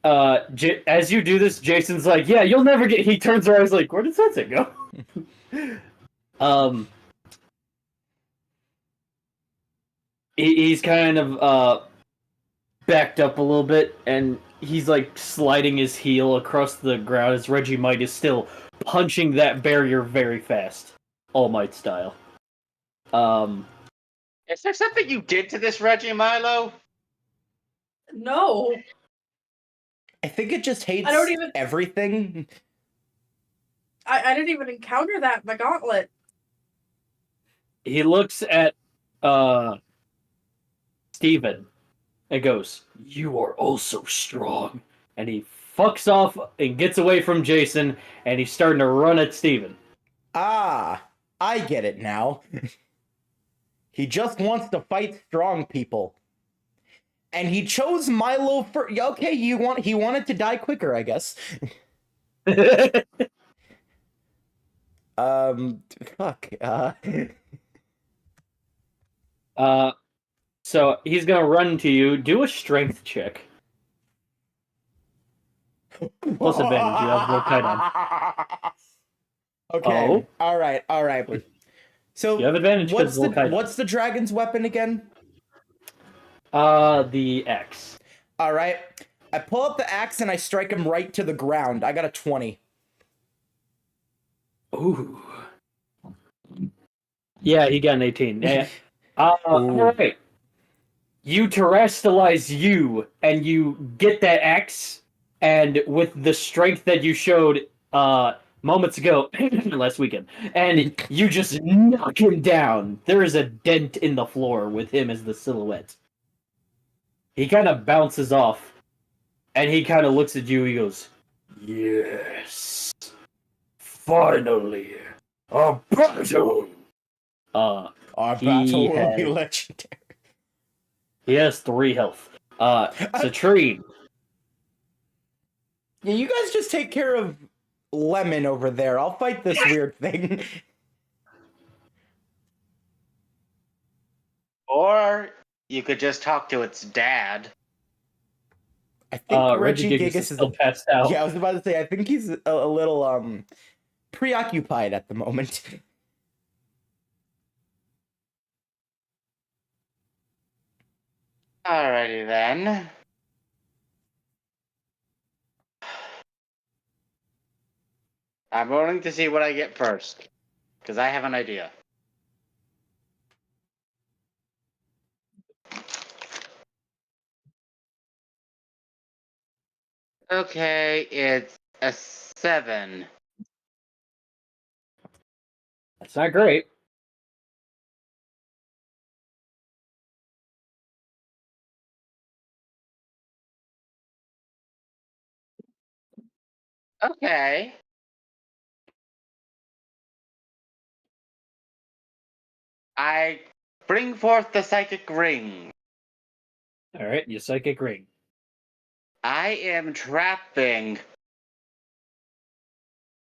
As you do this, Jason's like, yeah, you'll never get... He turns around, he's like, where did Sensei go? He's kind of backed up a little bit, and he's like sliding his heel across the ground as Reggie Might is still punching that barrier very fast, All Might style. Is there something you did to this Reggie Milo? No. I think it just hates I don't even- everything. I didn't even encounter that in the gauntlet. He looks at Steven and goes, "You are also strong." And he fucks off and gets away from Jason, and he's starting to run at Steven. Ah, I get it now. He just wants to fight strong people. And he chose Milo for okay, he wanted to die quicker, I guess. Fuck. So he's gonna run to you. Do a strength check. Plus advantage, you have more kite on. Okay. Oh. All right. So You have advantage because what's the dragon's weapon again? The X. All right. I pull up the axe and I strike him right to the ground. I got a 20. Ooh. Yeah, he got an 18. Yeah. All right. You terrestrialize you, and you get that X, and with the strength that you showed moments ago, last weekend, and you just knock him down. There is a dent in the floor with him as the silhouette. He kind of bounces off, and he kind of looks at you. He goes, "Yes, finally, a battle." Our He battle will be has- legendary. He has 3 health. Citrine. Yeah, you guys just take care of Lemon over there. I'll fight this weird thing. Or you could just talk to its dad. I think Reggie Gigas is still passed out. Yeah, I was about to say I think he's a little preoccupied at the moment. Alrighty then. I'm rolling to see what I get first, because I have an idea. Okay, it's a 7. That's not great. Okay. I bring forth the psychic ring. All right, you psychic ring. I am trapping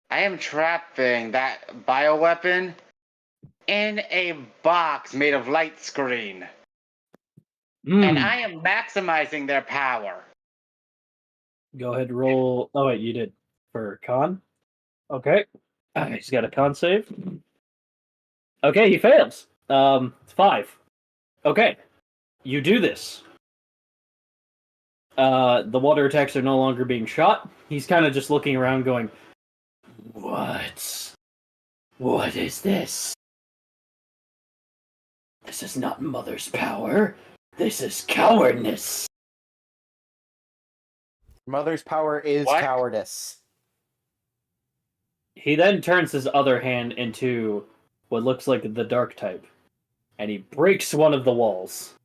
that bioweapon in a box made of light screen. And I am maximizing their power. Go ahead, roll. Oh wait, you did for con. Okay, he's got a con save. Okay, he fails. It's 5. Okay, you do this. The water attacks are no longer being shot. He's kind of just looking around, going, "What? What is this? This is not Mother's power. This is cowardness." Mother's power is What? cowardice. He then turns his other hand into what looks like the dark type, and he breaks one of the walls.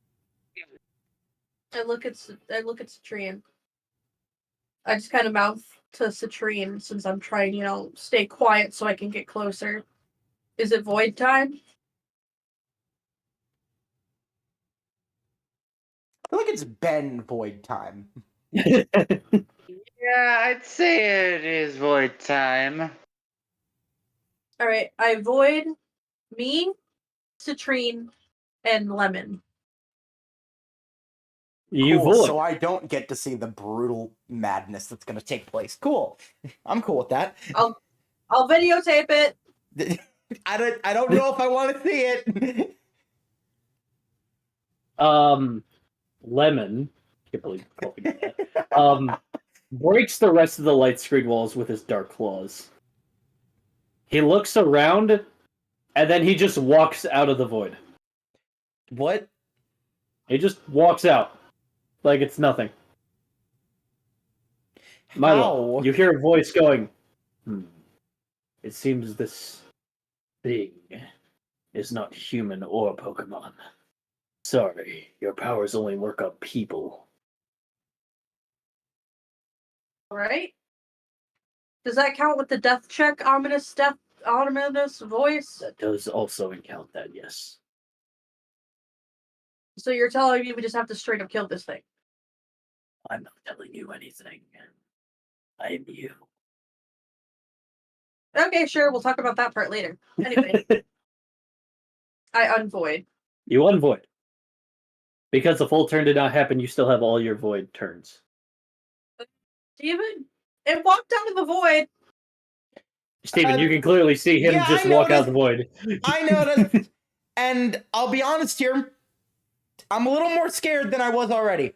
I look at Citrine. I just kind of mouth to Citrine since I'm trying, stay quiet so I can get closer. Is it void time? I feel like it's been void time. Yeah, I'd say it is void time. Alright, I void me, Citrine, and Lemon. You Cool, void. so I don't get to see the brutal madness that's going to take place. Cool. I'm cool with that. I'll videotape it. I don't know if I want to see it. Lemon, I can't believe you called me that. Breaks the rest of the light screen walls with his dark claws. He looks around, and then he just walks out of the void. What? He just walks out. like it's nothing. Milo, How? you hear a voice going, It seems this thing is not human or Pokemon. Sorry, your powers only work on people. Right? Does that count with the death check? Ominous voice? That does also count that, yes. So you're telling me we just have to straight up kill this thing? I'm not telling you anything. I am you. Okay, sure. We'll talk about that part later. Anyway, I unvoid. You unvoid. Because the full turn did not happen, you still have all your void turns. Steven, it walked out of the void. Steven, you can clearly see him yeah, just I walk out noticed. the void. I noticed. And I'll be honest here, I'm a little more scared than I was already.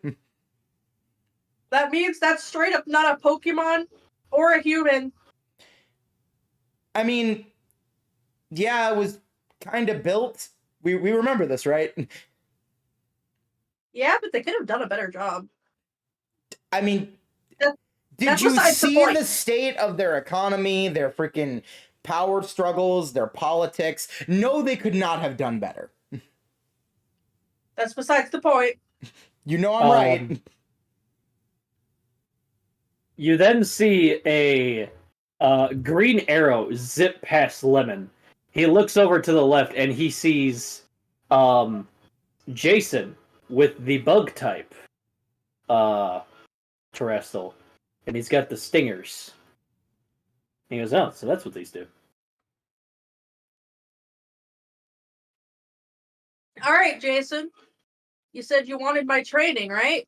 That means that's straight up not a Pokemon or a human. I mean, yeah, it was kind of built. We remember this, right? Yeah, but they could have done a better job. I mean, That- did that's you besides the see point. the state of their economy, their freaking power struggles, their politics? No, they could not have done better. That's besides the point. You know I'm right. You then see a green arrow zip past Lemon. He looks over to the left and he sees Jason with the bug type Terrestrial. And he's got the stingers. He goes, oh, so that's what these do. All right, Jason. You said you wanted my training, right?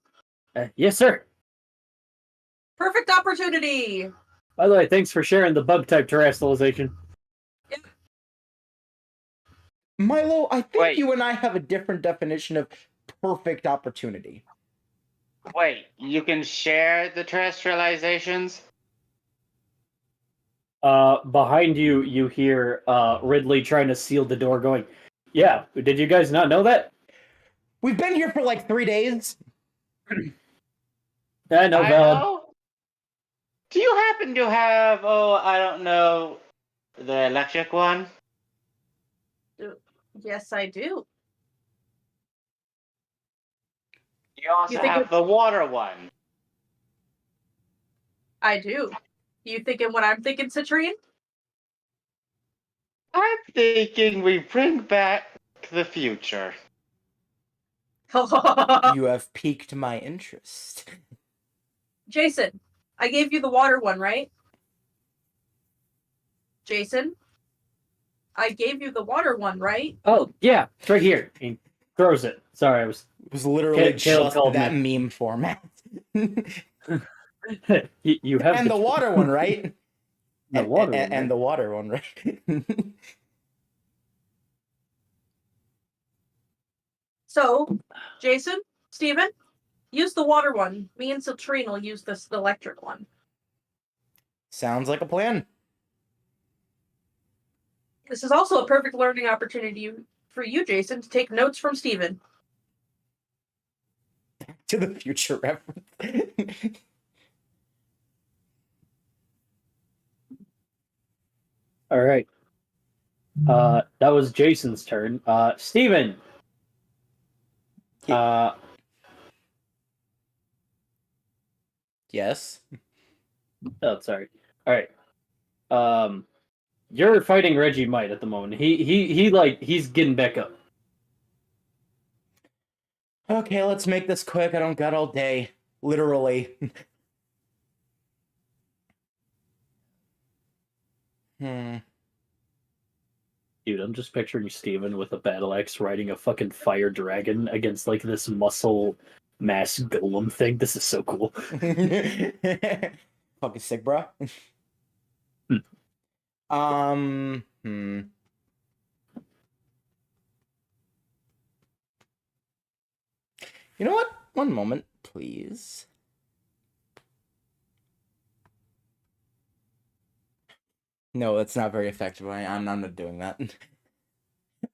Yes, sir. Perfect opportunity. By the way, thanks for sharing the bug type terrestrialization. Milo, I think Wait. you and I have a different definition of perfect opportunity. Wait, you can share the terrestrializations? Behind you, you hear Ridley trying to seal the door going, yeah, did you guys not know that? We've been here for like 3 days. Yeah, no, I valid. know. Do you happen to have, I don't know, the electric one? Yes, I do. You also You think have the water one. I do. You thinking what I'm thinking, Citrine? I'm thinking we bring back the future. You have piqued my interest. Jason, I gave you the water one, right? Jason, I gave you the water one, right? Oh, yeah, it's right here. He throws it. Sorry, I was... It was literally Caleb just told that me. meme format. you have And the water one, right? The water one, and right? the water one, right? So, Jason, Steven, use the water one. Me and Citrine will use the electric one. Sounds like a plan. This is also a perfect learning opportunity for you, Jason, to take notes from Steven. To the future reference. All right. That was Jason's turn. Steven. Yes. Oh, sorry. All right. You're fighting Reggie Might at the moment. He's getting back up. Okay, let's make this quick. I don't got all day. Literally. Dude, I'm just picturing Steven with a battle axe riding a fucking fire dragon against like this muscle mass golem thing. This is so cool. Fucking sick, bro. You know what? One moment, please. No, that's not very effective. I'm not doing that.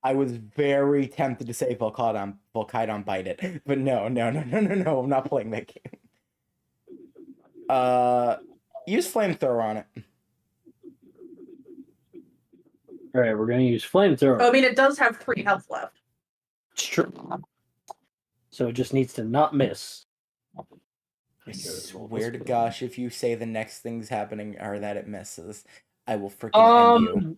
I was very tempted to say Volkidon bite it, but no, I'm not playing that game. Use flamethrower on it. All right, we're gonna use flamethrower. Oh, I mean, it does have 3 health left. It's true. So it just needs to not miss. I swear to gosh, if you say the next thing's happening or that it misses, I will freaking end you.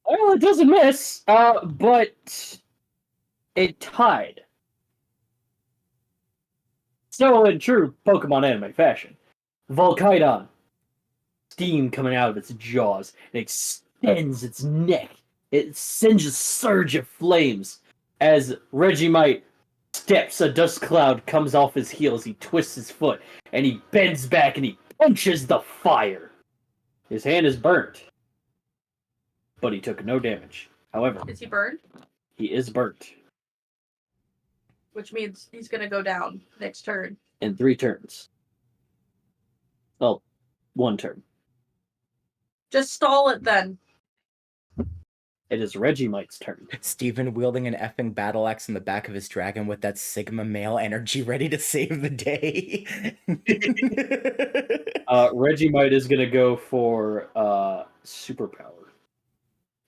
Well, it doesn't miss, but it tied. So in true Pokemon anime fashion, Volkidon, steam coming out of its jaws, it extends its neck. It sends a surge of flames as Regimite steps. A dust cloud comes off his heels. He twists his foot and he bends back and he punches the fire. His hand is burnt, but he took no damage. However, Is he burned? he is burnt Which means he's gonna go down next turn. in 3 turns. Well, 1 turn. Just stall it then. It is Regimite's turn. Steven wielding an effing battle axe in the back of his dragon with that Sigma male energy ready to save the day. Regimite is going to go for superpower.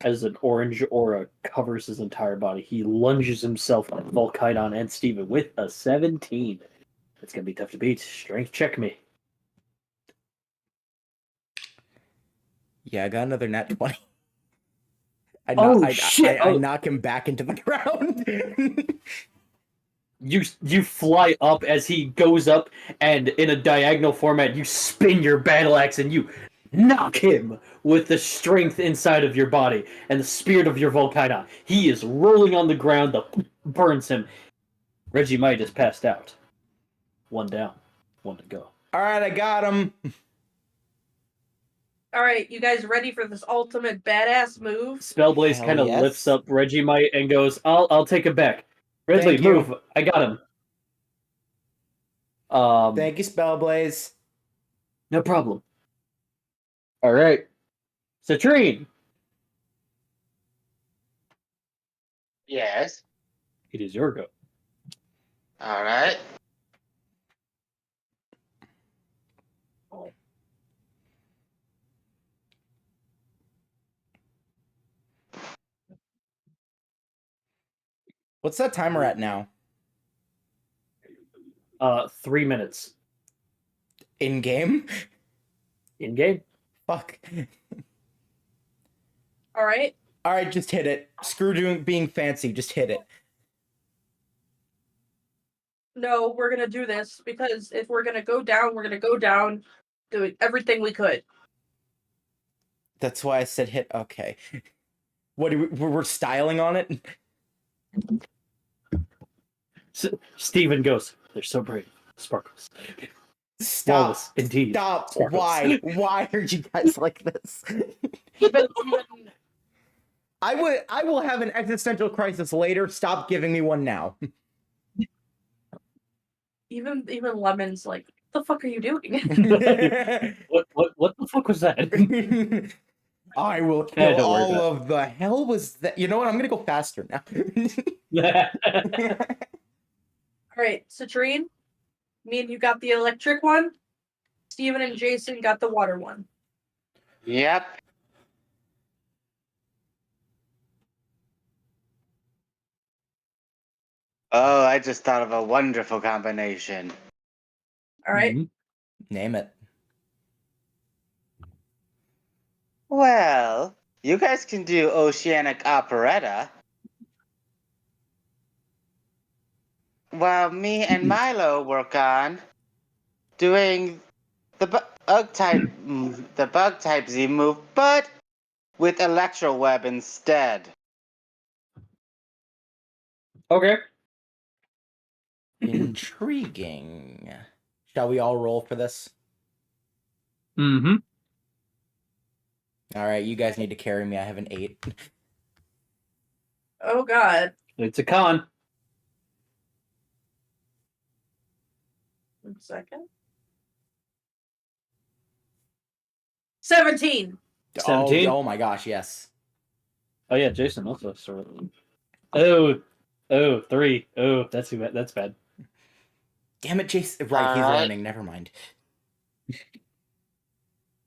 As an orange aura covers his entire body, he lunges himself at Volkidon and Steven with a 17. It's going to be tough to beat. Strength check me. Yeah, I got another nat 20. I knock him back into the ground. You fly up as he goes up, and in a diagonal format, you spin your battle axe and you knock him with the strength inside of your body and the spirit of your Volkidon. He is rolling on the ground. The burns him. Regimite is passed out. 1 down. 1 to go. All right, I got him. All right, you guys ready for this ultimate badass move? Spellblaze Hell kind of yes. lifts up Regimite and goes, I'll take it back. Ridley, Thank you. move. I got him. Thank you, Spellblaze. No problem. All right. Citrine. Yes. It is your go. All right. What's that timer at now? 3 minutes. In game? In game. Fuck. All right. All right, just hit it. Screw being fancy. Just hit it. No, we're gonna do this because if we're gonna go down doing everything we could. That's why I said hit. Okay. What we're styling on it? Steven goes, they're so brave. Sparkles. Stop. Flawless, indeed. Stop. Sparkles. Why? Why are you guys like this? Even I will have an existential crisis later. Stop giving me one now. even Lemon's like, what the fuck are you doing? What the fuck was that? I will Yeah, kill don't worry all about of the hell was that? You know what? I'm gonna go faster now. All right, Citrine, me and you got the electric one. Steven and Jason got the water one. Yep. Oh, I just thought of a wonderful combination. All right. Mhm. Name it. Well, you guys can do Oceanic Operetta, while me and Milo work on doing the bug type Z move, but with Electro Web instead. Okay. Intriguing. Shall we all roll for this? Mm-hmm. All right, you guys need to carry me. I have an 8. Oh God. It's a con. 1 second. 17. 17? Oh my gosh, yes. Oh yeah, Jason also. So Oh, 3. Oh, that's bad. Damn it, Jason. Right, he's learning. Never mind.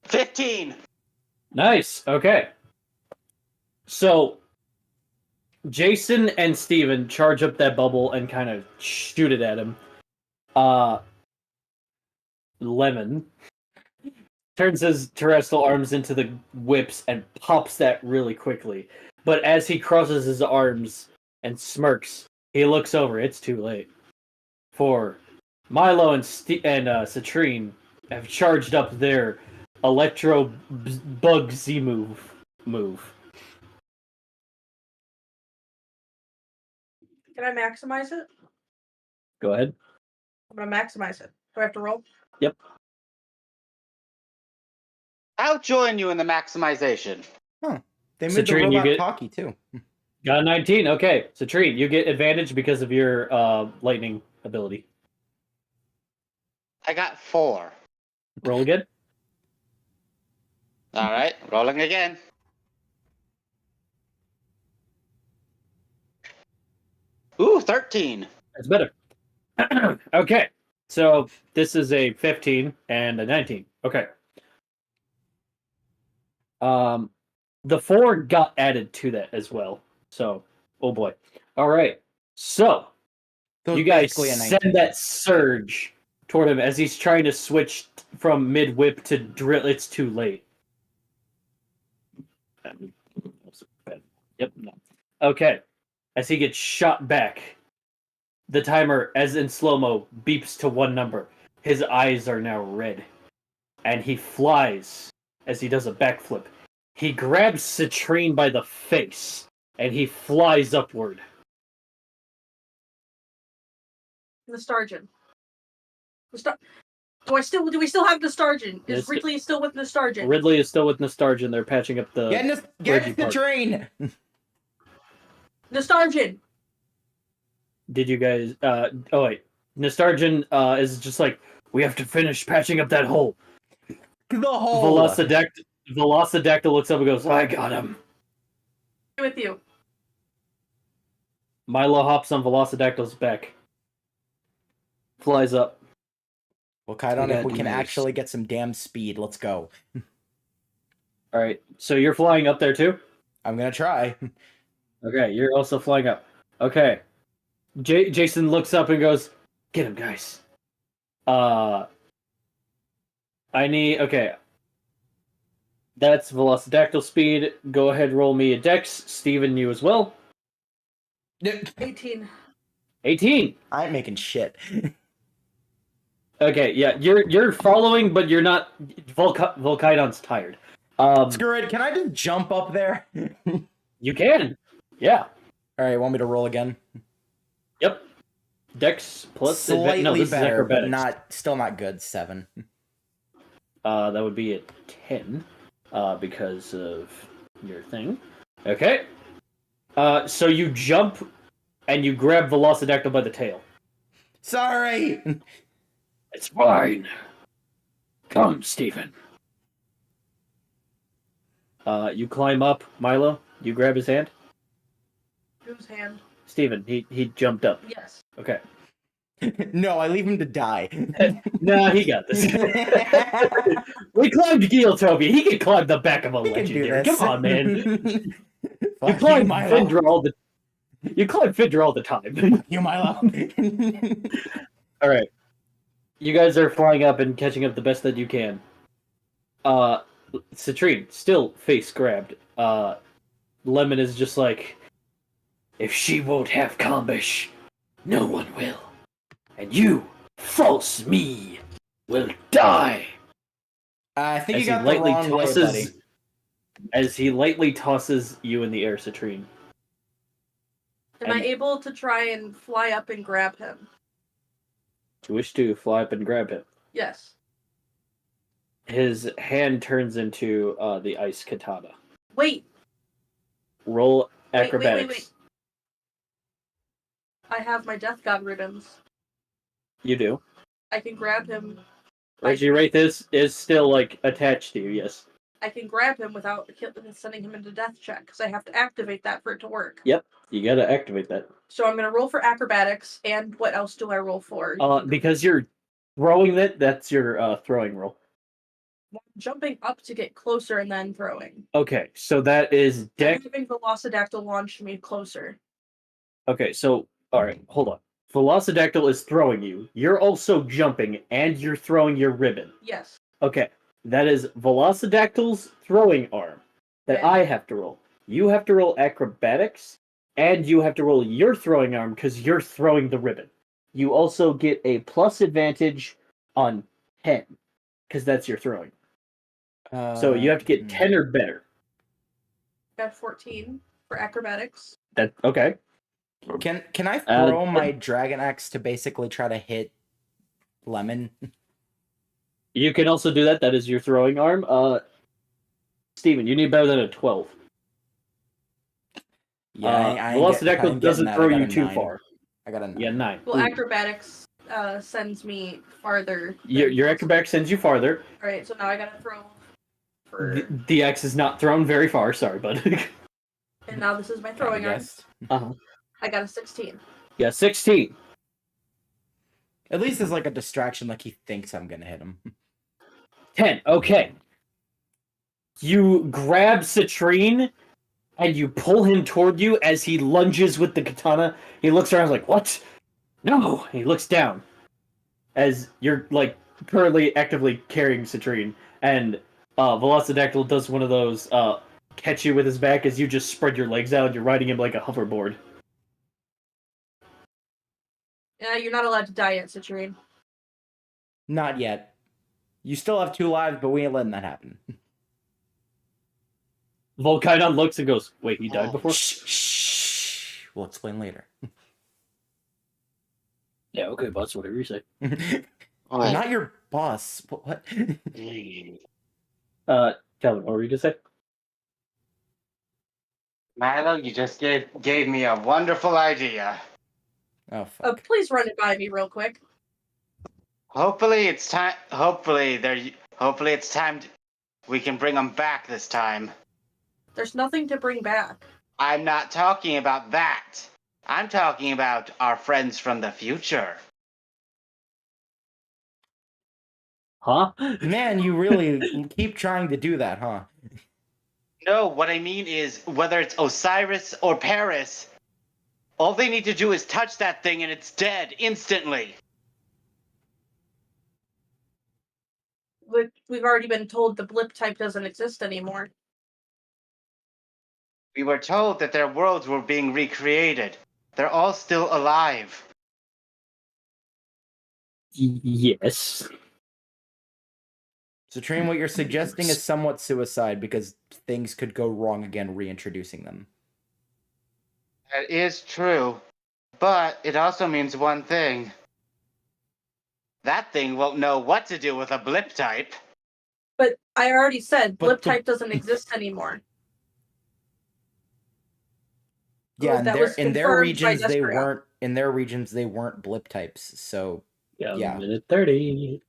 15. Nice. Okay. So Jason and Steven charge up that bubble and kind of shoot it at him. Lemon turns his terrestrial arms into the whips and pops that really quickly. But as he crosses his arms and smirks, he looks over. It's too late. For Milo and Citrine have charged up their Electro Bug Z move. Can I maximize it? Go ahead. I'm gonna maximize it. Do I have to roll? Yep. I'll join you in the maximization. Huh. They made the Citrine, you robot get- talkie, too. Got a 19. Okay. Citrine, you get advantage because of your lightning ability. I got 4. Roll again. All right, rolling again. Ooh, 13. That's better. Okay. So this is a 15 and a 19. Okay. The 4 got added to that as well. So, oh boy. All right. So So you guys basically a 19. send that surge toward him as he's trying to switch from mid whip to drill. It's too late. Yep. No. Okay. As he gets shot back, the timer, as in slow-mo, beeps to 1 number. His eyes are now red. And he flies as he does a backflip. He grabs Citrine by the face, and he flies upward. Nostargin. Do we still have Nostargin? Is Yes. Ridley still with Nostargin? Ridley is still with Nostargin. They're patching up the... Get the part. train! Nostargin! Did you guys... oh, wait. Nostargin is just like, we have to finish patching up that hole. The hole! Velocidactyl looks up and goes, I got him. With you. Milo hops on Velocidactyl's back. Flies up. Well, Kaidon, if gotta we do can this. actually get some damn speed, let's go. Alright, so you're flying up there too? I'm gonna try. Okay, you're also flying up. Okay. Jason looks up and goes, get him, guys. Okay. That's Velocidactyl speed. Go ahead, roll me a dex. Steven, you as well. 18. 18. I ain't making shit. Okay, yeah, you're following, but you're not. Volkaidon's tired. Screw it, can I just jump up there? You can. Yeah. Alright, want me to roll again? Yep. Dex plus Slightly no, this better, is but acrobatics. still not good. 7. That would be a 10, because of your thing. Okay. So you jump and you grab Velocidactyl by the tail. Sorry! It's fine. Come, Steven. You climb up, Milo. You grab his hand. Whose hand? Steven, he jumped up. Yes. Okay. No, I leave him to die. Nah, he got this. We climbed Geotopia. He can climb the back of a He can do legendary. this. Come on, man. You Fuck climb Milo. Findra all the. You climb Findra all the time. You, Milo. All right. You guys are flying up and catching up the best that you can. Citrine, still face grabbed. Lemon is just like, if she won't have Kombish, no one will. And you, false me, will die. I think As you he got the lightly wrong way, buddy. As he lightly tosses you in the air, Citrine. Am I And- able to try and fly up and grab him? You wish to fly up and grab him. Yes. His hand turns into the ice katana. Wait. Roll Wait, acrobatics. wait. I have my Death God ribbons. You do. I can grab him. Reggie Wraith is still like attached to you. Yes. I can grab him without sending him into death check because I have to activate that for it to work. Yep, you gotta activate that. So I'm gonna roll for acrobatics, and what else do I roll for? Because you're throwing it, that's your throwing roll. Jumping up to get closer and then throwing. Okay, so that is I'm having Velocidactyl launch me closer. Okay, so alright, hold on. Velocidactyl is throwing you. You're also jumping, and you're throwing your ribbon. Yes. Okay, that is Velocidactyl's throwing arm that Okay. I have to roll. You have to roll acrobatics, and you have to roll your throwing arm because you're throwing the ribbon. You also get a plus advantage on 10 because that's your throwing. So you have to get 10 or better. Got 14 for acrobatics. That okay. Can I throw my Dragon Axe to basically try to hit Lemon? You can also do that. That is your throwing arm. Steven, you need better than a 12. Yeah, Velocidactyl doesn't throw you too 9. far. I got a 9. Yeah, 9. Well, acrobatics sends me farther. Your acrobatics sends you farther. Alright, so now I gotta throw for... The axe is not thrown very far, sorry, bud. And now this is my throwing arm. Uh-huh. I got a 16. Yeah, 16. At least it's like a distraction, like he thinks I'm gonna hit him. 10. Okay. You grab Citrine and you pull him toward you as he lunges with the katana. He looks around like, what? No! He looks down as you're like currently actively carrying Citrine, and Velocidactyl does one of those catch you with his back as you just spread your legs out. You're riding him like a hoverboard. Yeah, you're not allowed to die yet, Citrine. Not yet. You still have 2 lives, but we ain't letting that happen. Volkaion looks and goes, wait, he died before? Shh. We'll explain later. Yeah, okay, boss, whatever you say. What? Not your boss. What? Tell him, what were you gonna say? Milo, you just gave me a wonderful idea. Oh, fuck. Please run it by me real quick. Hopefully it's time. Hopefully it's time. We can bring them back this time. There's nothing to bring back. I'm not talking about that. I'm talking about our friends from the future. Huh? Man, you really keep trying to do that, huh? No, what I mean is, whether it's Osiris or Paris, all they need to do is touch that thing and it's dead instantly. We've already been told the blip type doesn't exist anymore. We were told that their worlds were being recreated. They're all still alive. Yes. So, Train, what you're suggesting is somewhat suicide because things could go wrong again reintroducing them. That is true. But it also means one thing. That thing won't know what to do with a blip type. But I already said But blip the- type doesn't exist anymore. Yeah, that was in their confirmed by regions they Despero. weren't in their regions they weren't blip types. So Yeah. Minute 30.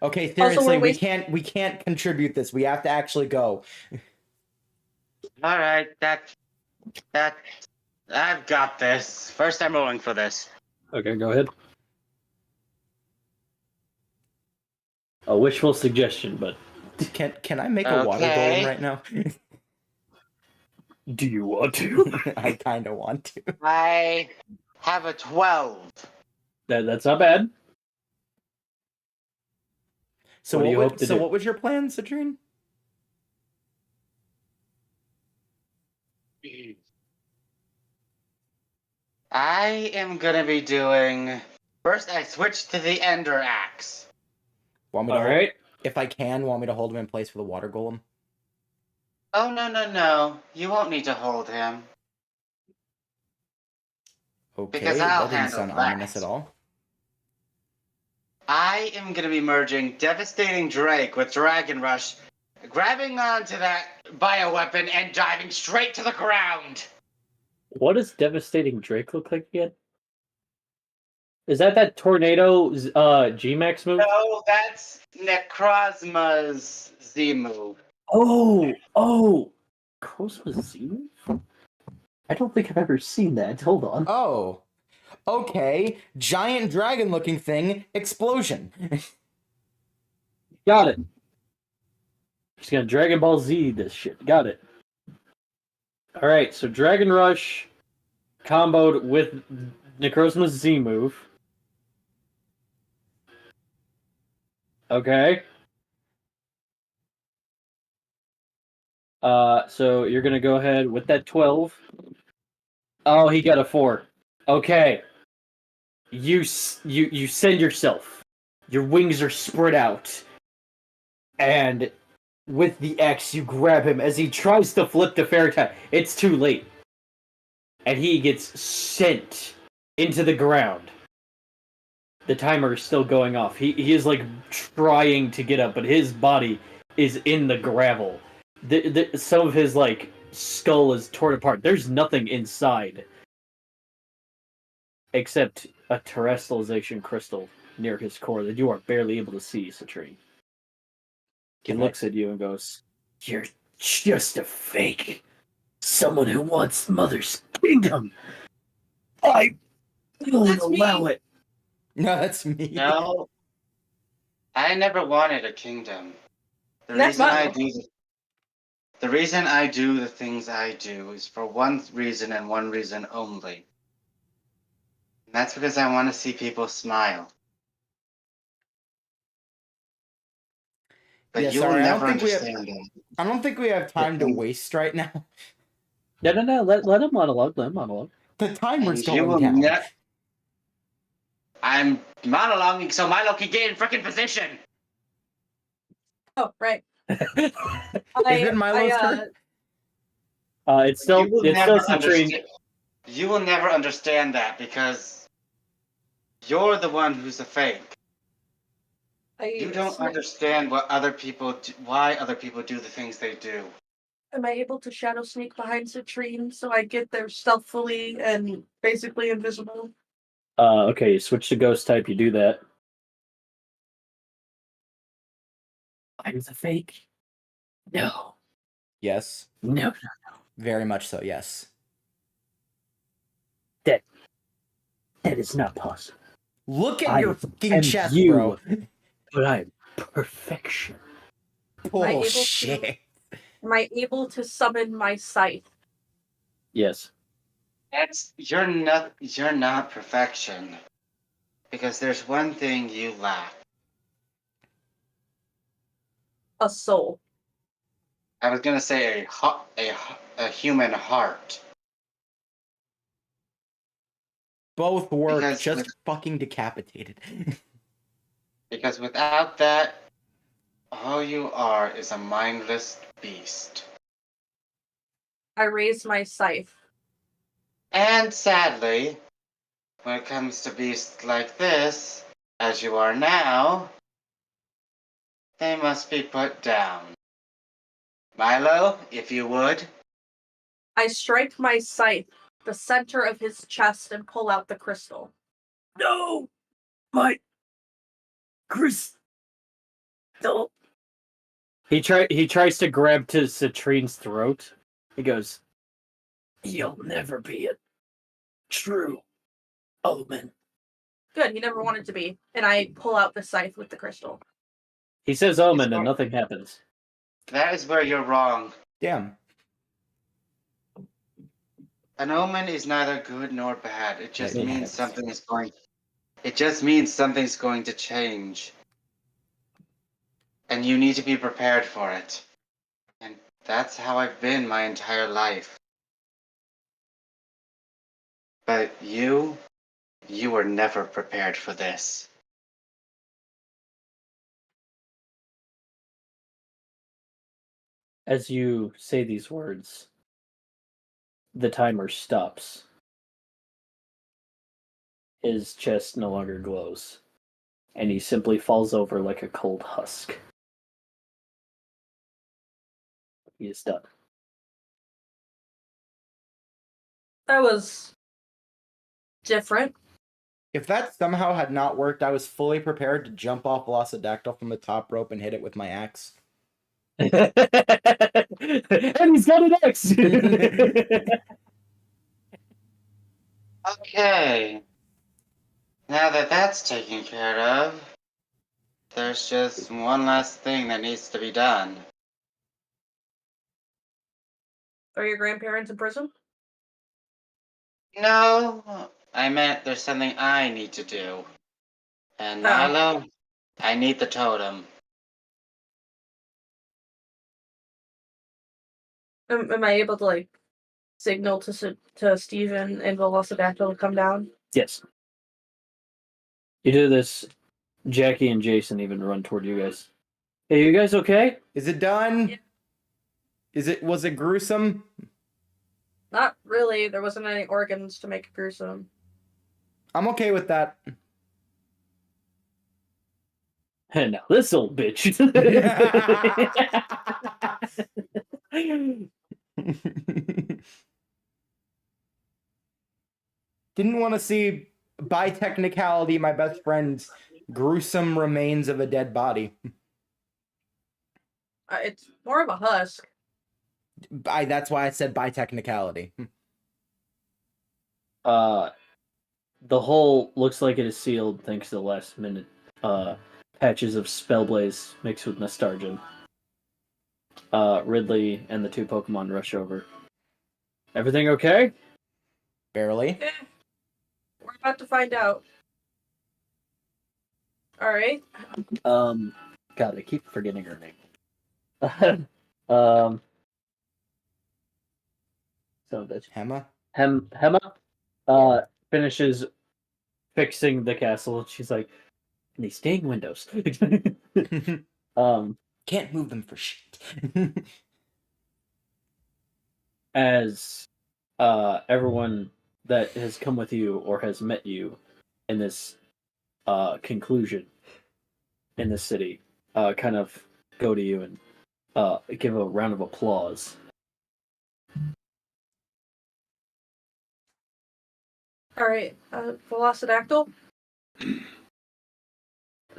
okay, Also, seriously, we're we can't contribute this. We have to actually go. All right, that I've got this. First, I'm rolling for this. Okay, go ahead. A wishful suggestion, but Can I make a water Okay. golem right now? do you want to? I kind of want to. I have a 12. That's not bad. So What do you what hope to so do? what was your plan, Citrine? I am gonna be doing. First, I switch to the Ender Axe. Want me to All hold- right. If I can, want me to hold him in place for the water golem? Oh, no. You won't need to hold him. Okay, Because I'll that didn't handle sound that. ominous at all. I am gonna be merging Devastating Drake with Dragon Rush, grabbing onto that bioweapon and diving straight to the ground. What does Devastating Drake look like again? Is that tornado G-Max move? No, that's Necrozma's Z move. Oh, Cosmos Z? I don't think I've ever seen that. Hold on. Oh. Okay. Giant dragon looking thing. Explosion. Got it. Just gonna Dragon Ball Z this shit. Got it. Alright, so Dragon Rush comboed with Necrozma's Z move. Okay. So you're gonna go ahead with that 12. Oh, he got a 4. Okay. You send yourself. Your wings are spread out. And with the X, you grab him as he tries to flip to Fairy Time. It's too late. And he gets sent into the ground. The timer is still going off. He is like trying to get up, but his body is in the gravel. Some of his like skull is torn apart. There's nothing inside except a terrestrialization crystal near his core that you are barely able to see, Citrine. He looks at you and goes, "You're just a fake. Someone who wants Mother's kingdom. I won't That's allow me. it." No, that's me. No, I never wanted a kingdom. The That's reason I Milo. do the reason I do the things I do is for one reason and one reason only. And that's because I want to see people smile. But Yeah, you will sorry, never understand that. I don't think we have time to waste right now. No. Let him monologue. Let him monologue. The timer's And you going will down. I'm monologuing so Milo can get in freaking position. Oh, right. Is it Milo's turn? It's still You will Citrine. understand. You will never understand that because you're the one who's a fake. You don't understand what other people do, why other people do the things they do. Am I able to shadow sneak behind Citrine so I get there stealthily and basically invisible? Okay, you switch to ghost type, you do that. I'm the fake. No. Yes. No. Very much so, yes. That is not possible. Look at I your fucking am chest, you. bro. But I'm perfection. Bullshit. Am I able to summon my scythe? Yes. You're not perfection. Because there's one thing you lack. A soul. I was gonna say a human heart. Both work, Because just fucking decapitated. Because without that, all you are is a mindless beast. I raise my scythe. And sadly, when it comes to beasts like this, as you are now, they must be put down. Milo, if you would. I strike my scythe, the center of his chest, and pull out the crystal. No! My crystal. He tries to grab to Citrine's throat. He goes, "You'll never be a true omen." Good, he never wanted to be. And I pull out the scythe with the crystal. He says omen and nothing happens. That is where you're wrong. Damn. An omen is neither good nor bad. It just It means is. something is going. It just means something's going to change. And you need to be prepared for it. And that's how I've been my entire life. But you were never prepared for this. As you say these words, the timer stops. His chest no longer glows, and he simply falls over like a cold husk. He is done. That was different. If that somehow had not worked, I was fully prepared to jump off Velociraptor from the top rope and hit it with my axe. And he's got an X! Okay. Now that that's taken care of, there's just one last thing that needs to be done. Are your grandparents in prison? No, I meant there's something I need to do. And Oh. Milo, I need the totem. Am I able to like signal to Steven and Velociraptor to come down? Yes. You do this. Jackie and Jason even run toward you guys. Hey, you guys okay? Is it done? Yeah. Was it gruesome? Not really. There wasn't any organs to make it gruesome. I'm okay with that. And now this old bitch. Didn't want to see, by technicality, my best friend's gruesome remains of a dead body. It's more of a husk. That's why I said by technicality. The hole looks like it is sealed thanks to the last minute patches of Spellblaze mixed with Nostalgia. Ridley and the two Pokemon rush over. Everything okay? Barely. Eh, we're about to find out. Alright. God, I keep forgetting her name. So bitch. Hema? Hema finishes fixing the castle. She's like, these dang windows. Can't move them for shit. As everyone that has come with you or has met you in this conclusion in the city kind of go to you and give a round of applause. Alright, Velociraptor.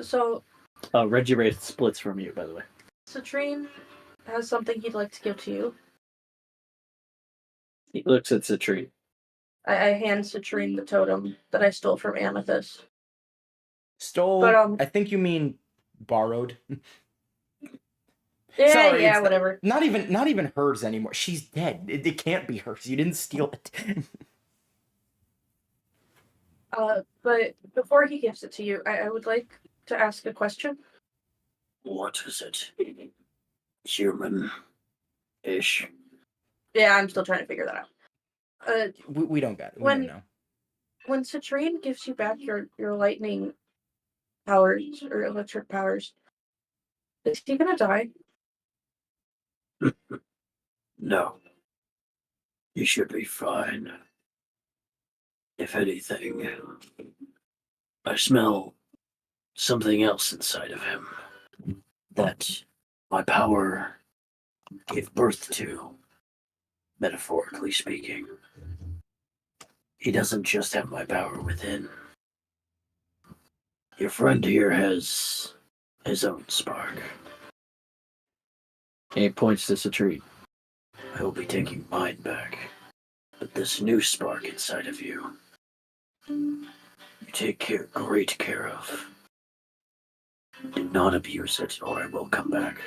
So, Reggie Wraith splits from you, by the way. Citrine has something he'd like to give to you. He looks at Citrine. I hand Citrine the totem that I stole from Amethyst. Stole? But, I think you mean borrowed. Yeah, Sorry, yeah, it's whatever. Not even hers anymore. She's dead. It can't be hers. You didn't steal it. But before he gives it to you, I would like to ask a question. What is it? Human-ish. Yeah, I'm still trying to figure that out. We don't got it. We When- don't know. When Citrine gives you back your lightning powers or electric powers, is he gonna die? No. He should be fine. If anything, I smell something else inside of him that my power gave birth to, metaphorically speaking. He doesn't just have my power within. Your friend here has his own spark. And he points to Citrine. I will be taking mine back. But this new spark inside of you, you take great care of. Do not abuse it, or I will come back.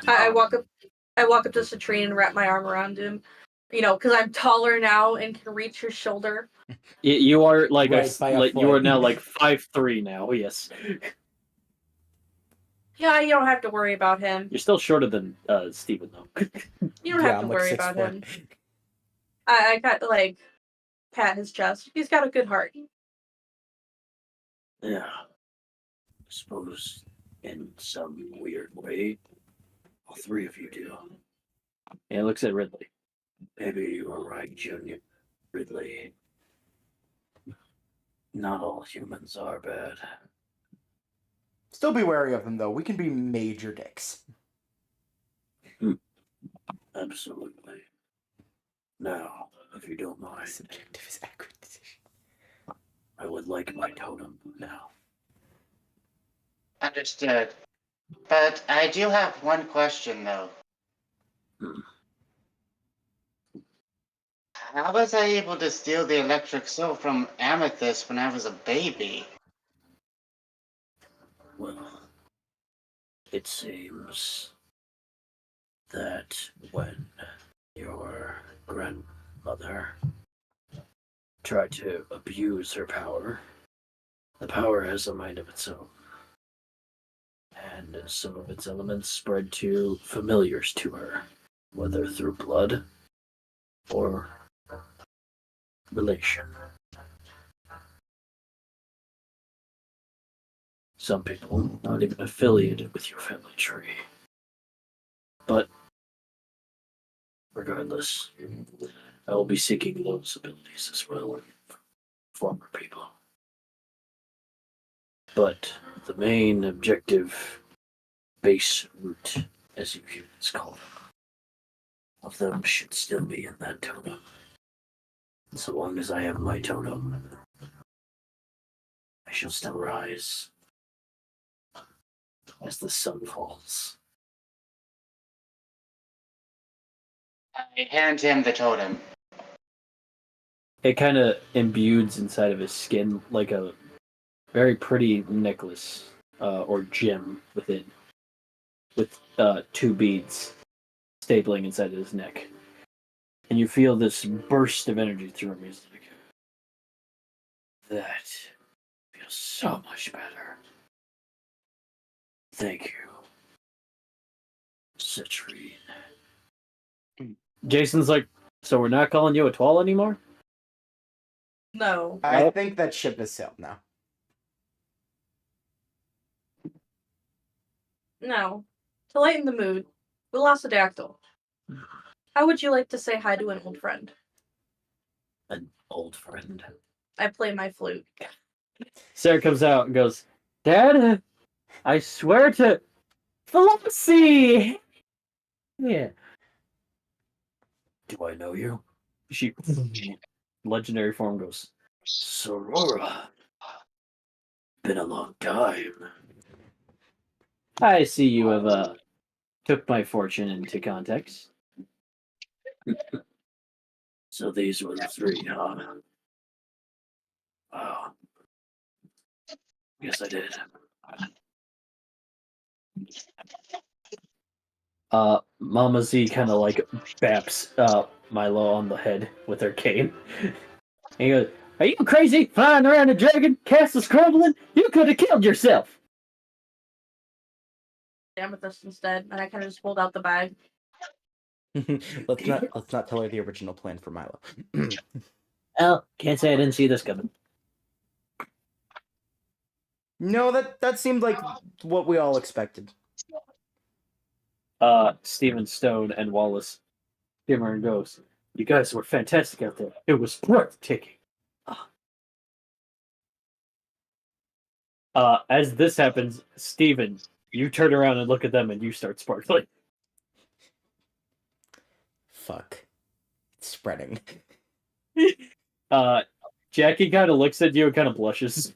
I walk up to Citrine and wrap my arm around him. You know, because I'm taller now and can reach his shoulder. You are like Right, by a you are foot. now like 5'3" now. Yes, Yeah, you don't have to worry about him. you're still shorter than Steven though. You don't Yeah, have to I'm like worry 6 about foot. him. I got to like pat his chest. He's got a good heart. Yeah, I suppose in some weird way, all three of you do. And he looks at Ridley. Maybe you were right, Junior. Ridley. Not all humans are bad. Still be wary of them, though. We can be major dicks. Absolutely. Now, if you don't mind, Subjective is accurate decision. I would like my totem now. Understood. But I do have one question, though. How was I able to steal the electric soul from Amethyst when I was a baby? Well, it seems that when your grandmother tried to abuse her power, the power has a mind of its own. And some of its elements spread to familiars to her, whether through blood or relation. Some people not even affiliated with your family tree. But regardless, I will be seeking those abilities as well from former people. But the main objective, base root, as you humans call them, of them should still be in that totem. So long as I have my totem, I shall still rise as the sun falls. I hand him the totem. It kind of imbues inside of his skin like a very pretty necklace or gem within, with two beads stapling inside of his neck. And you feel this burst of energy through him. He's like, that feels so much better. Thank you, Citrine. Jason's like, so we're not calling you a twal anymore? No. I think that ship has sailed now. No. To lighten the mood, Velociraptor. How would you like to say hi to an old friend? An old friend. I play my flute. Sarah comes out and goes, Dad, I swear to Velocity! Yeah. Do I know you? She legendary form goes, Sorora. Been a long time. I see you have took my fortune into context. So these were the three, huh? Wow. Yes, I did. Mama Z kind of like baps Milo on the head with her cane. And he goes, are you crazy? Flying around a dragon? Castle's crumbling? You could have killed yourself! Amethyst instead, and I kind of just pulled out the bag. let's not tell her the original plan for Milo. Oh, can't say I didn't see this coming. No, that seemed like what we all expected. Stephen Stone and Wallace Dimmer and goes, you guys were fantastic out there. It was breathtaking. As this happens, Stephen, you turn around and look at them and you start sparkling. Fuck. It's spreading. Jackie kind of looks at you and kind of blushes.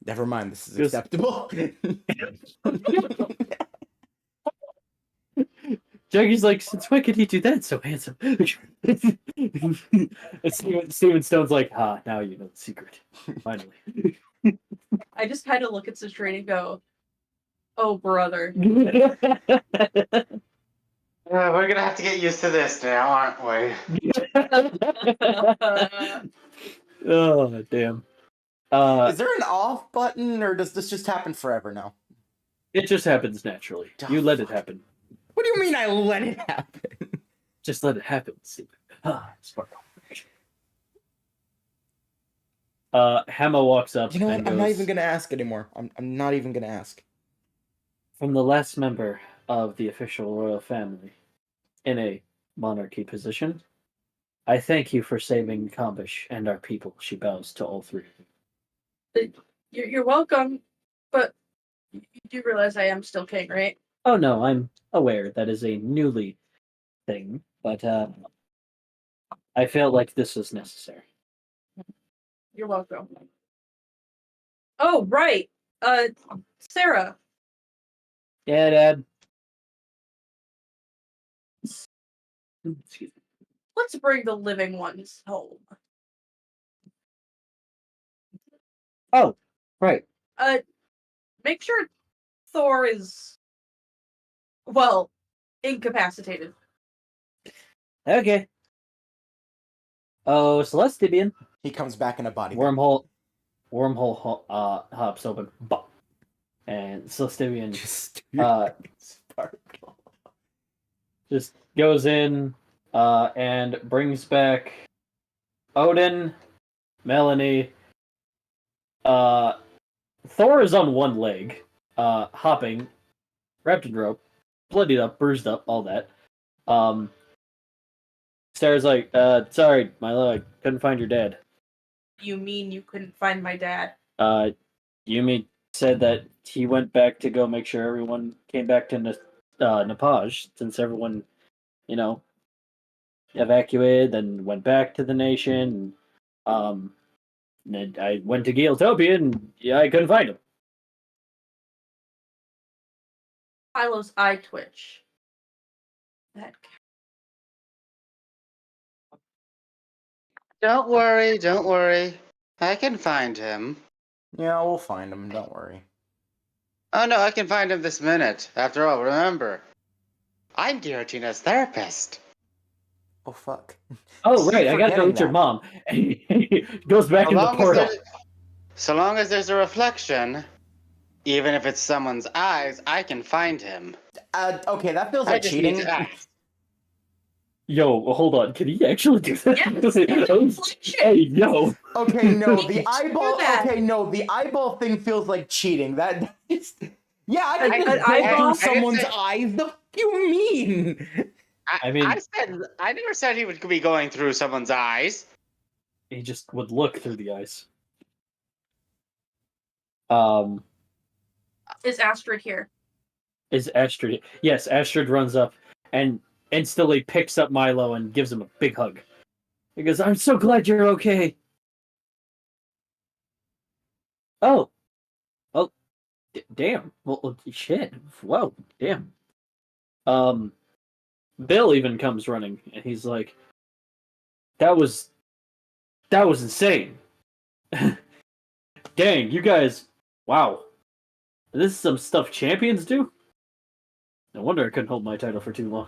Never mind, this is Just- acceptable. Jackie's like, since when could he do that so handsome? And Steven Stone's like, now you know the secret. Finally. I just kind of look at Citrine and go, oh, brother. We're gonna have to get used to this now, aren't we? Oh, damn. Is there an off button, or does this just happen forever now? It just happens naturally. You let it happen. What do you mean I let it happen? Just let it happen, Steven. Sparkle. Hema walks up You know what? and I'm goes, not even gonna ask anymore. I'm not even gonna ask. from the last member of the official royal family in a monarchy position, I thank you for saving Kombish and our people. She bows to all three. You're welcome, but you do realize I am still king, right? Oh no, I'm aware that is a newly thing, but I felt like this was necessary. You're welcome. Oh, right. Sarah, Yeah, Dad. Excuse me. let's bring the living ones home. Oh, right. Make sure Thor is, well, incapacitated. Okay. Oh, Celestibian. He comes back in a body. Wormhole hops open. Bop. And Celestibian Just sparkle. Just goes in and brings back Odin, Melanie. Thor is on one leg, hopping, wrapped in rope, bloodied up, bruised up, all that. Sarah's like, sorry, Milo, I couldn't find your dad. You mean you couldn't find my dad? Yumi said that he went back to go make sure everyone came back to Nepal, since everyone, evacuated, then went back to the nation. And I went to Geotopia, and yeah, I couldn't find him. Milo's eye twitch. That Don't worry. I can find him. Yeah, we'll find him. Don't worry. Oh no, I can find him this minute. After all, remember, I'm Giratina's therapist. Oh fuck. Oh, right, I gotta go Forgetting with your that. mom. He goes back in the portal. So long as there's a reflection, even if it's someone's eyes, I can find him. Okay, that feels I like just cheating. need to ask. Yo, hold on, can he actually do that? Yes, Hey, yo. Okay, no, He the can do eyeball. that. Okay, no, the eyeball thing feels like cheating. That is, yeah, I An can just go eyeball? through someone's I didn't say- eyes. The fuck you mean? I mean- I never said he would be going through someone's eyes. He just would look through the eyes. is Astrid here? Is Astrid? Yes, Astrid runs up and instantly picks up Milo and gives him a big hug. He goes, "I'm so glad you're okay." Oh, damn. Well, shit. Whoa, damn. Bill even comes running and he's like, "That was insane." Dang, you guys! Wow, this is some stuff champions do. No wonder I couldn't hold my title for too long.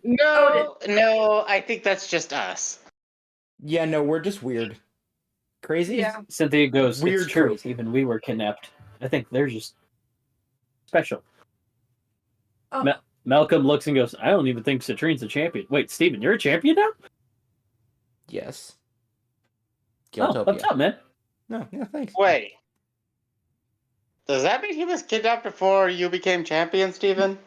No, I think that's just us. Yeah, no, we're just weird, crazy. Yeah. Cynthia goes, Weird "It's true. crazy. Even we were kidnapped. I think they're just special." Oh. Malcolm looks and goes, "I don't even think Citrine's a champion." Wait, Steven, you're a champion now? Yes. Oh, what's up, man? No, yeah, thanks. Wait. Does that mean he was kidnapped before you became champion, Steven?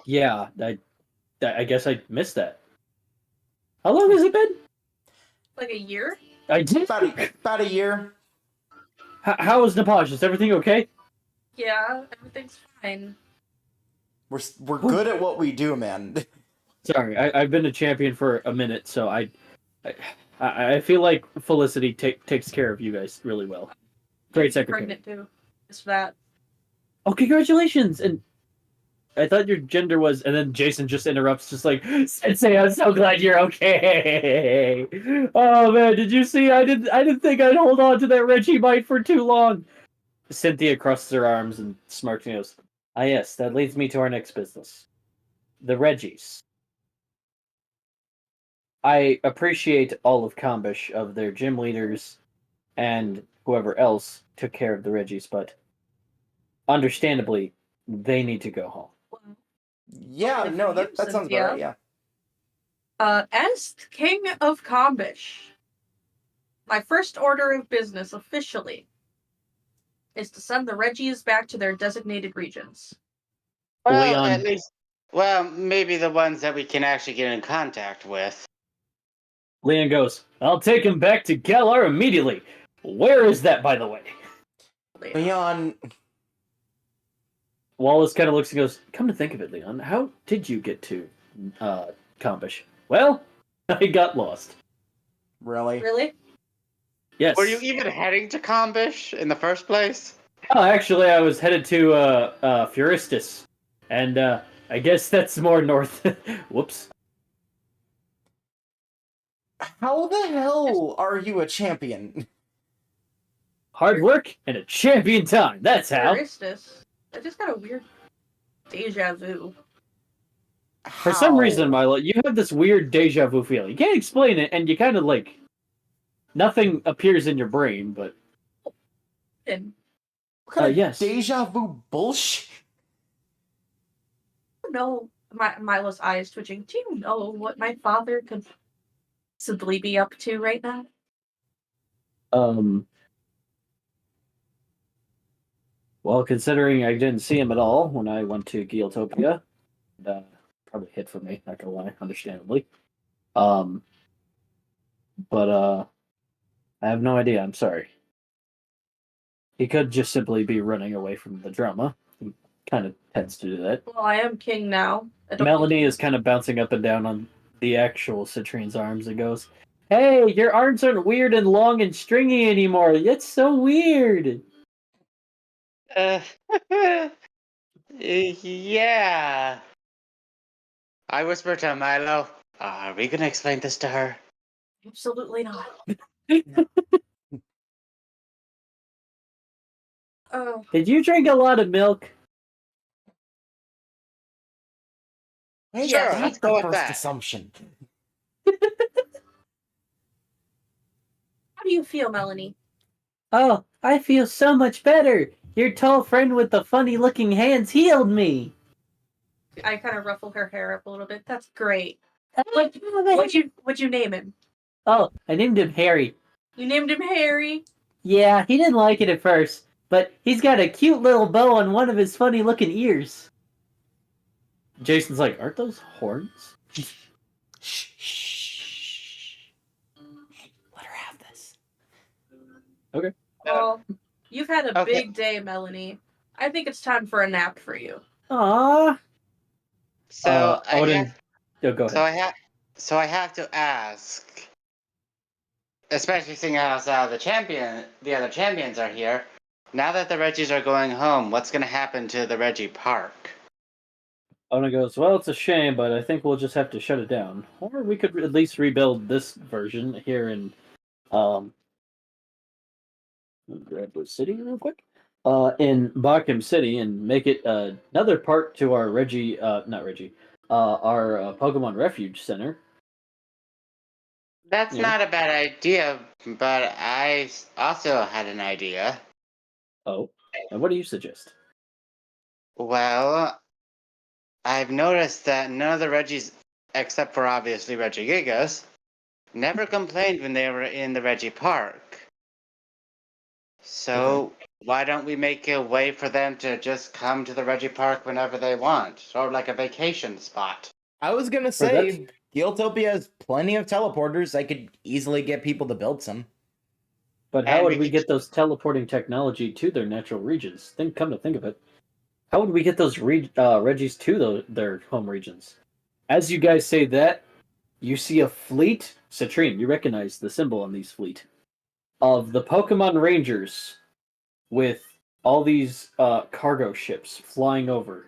Yeah, I guess I missed that. How long has it been? Like a year? I did. About a year. How is Nepal? Is everything okay? Yeah, everything's fine. We're good at what we do, man. Sorry, I've been a champion for a minute, so I feel like Felicity takes care of you guys really well. Great secretary. Pregnant too. Just that. Oh, congratulations! And I thought your gender was, and then Jason just interrupts, just like, "Sensei, I'm so glad you're okay." Oh man, did you see? I didn't think I'd hold on to that Reggie bite for too long. Cynthia crosses her arms and smirks and goes, "Ah yes, that leads me to our next business. The Reggies. I appreciate all of Kombish, of their gym leaders, and whoever else took care of the Reggies, but understandably, they need to go home." Yeah, Good no, for that you, sounds Cynthia. about right. Yeah. As King of Kombish, my first order of business officially is to send the Reggies back to their designated regions. Well, Leon. at least, maybe the ones that we can actually get in contact with. Leon goes, "I'll take him back to Galar immediately. Where is that, by the way?" Leon, Wallace kind of looks and goes, "Come to think of it, Leon, how did you get to Kombish?" "Well, I got lost." really? Really? Yes. Were you even heading to Kombish in the first place? Oh, actually, I was headed to Furistis, and I guess that's more north. Whoops. How the hell are you a champion? Hard work and a champion time. That's how. Aristus. I just got a weird deja vu. For some reason, How? Milo, you have this weird deja vu feeling. You can't explain it, and you kind of like nothing appears in your brain, but And What kind of yes. deja vu bullshit? I don't know. Milo's eyes twitching. Do you know what my father could possibly be up to right now? Well, considering I didn't see him at all when I went to Geotopia, probably hit for me. Not gonna lie, understandably. But I have no idea. I'm sorry. He could just simply be running away from the drama. He kind of tends to do that. Well, I am king now. I don't Melanie is kind of bouncing up and down on the actual Citrine's arms and goes, "Hey, your arms aren't weird and long and stringy anymore. It's so weird." Yeah. I whispered to Milo, are we gonna explain this to her? Absolutely not. Oh, Did you drink a lot of milk? Hey, Sure, that's let's the go with first that. assumption. how do you feel, Melanie? Oh, I feel so much better. Your tall friend with the funny-looking hands healed me. I kind of ruffle her hair up a little bit. That's great. What? What'd you name him? Oh, I named him Harry. You named him Harry. Yeah, he didn't like it at first, but he's got a cute little bow on one of his funny-looking ears. Jason's like, aren't those horns? Shh, shh. Hey, let her have this. Okay. Well, you've had a Okay. big day, Melanie. I think it's time for a nap for you. Aww. So I Odin. have, Oh, go ahead. so I have to ask, especially seeing as the other champions are here. Now that the Reggies are going home, what's gonna happen to the Reggie Park? Odin goes, well, it's a shame, but I think we'll just have to shut it down. Or we could at least rebuild this version here in Redwood City real quick. In Bakum City and make it another part to our our Pokemon Refuge Center. That's Yeah. not a bad idea, but I also had an idea. Oh, and what do you suggest? Well, I've noticed that none of the Reggies, except for obviously Regigigas, never complained when they were in the Reggie Park. So why don't we make a way for them to just come to the Reggie Park whenever they want, sort of like a vacation spot? I was gonna say, Geotopia has plenty of teleporters. I could easily get people to build some. But how And would we we could- get those teleporting technology to their natural regions? Come to think of it, how would we get those Reggies to their home regions? As you guys say that, you see a fleet. Citrine, you recognize the symbol on these fleet of the Pokemon Rangers with all these cargo ships flying over.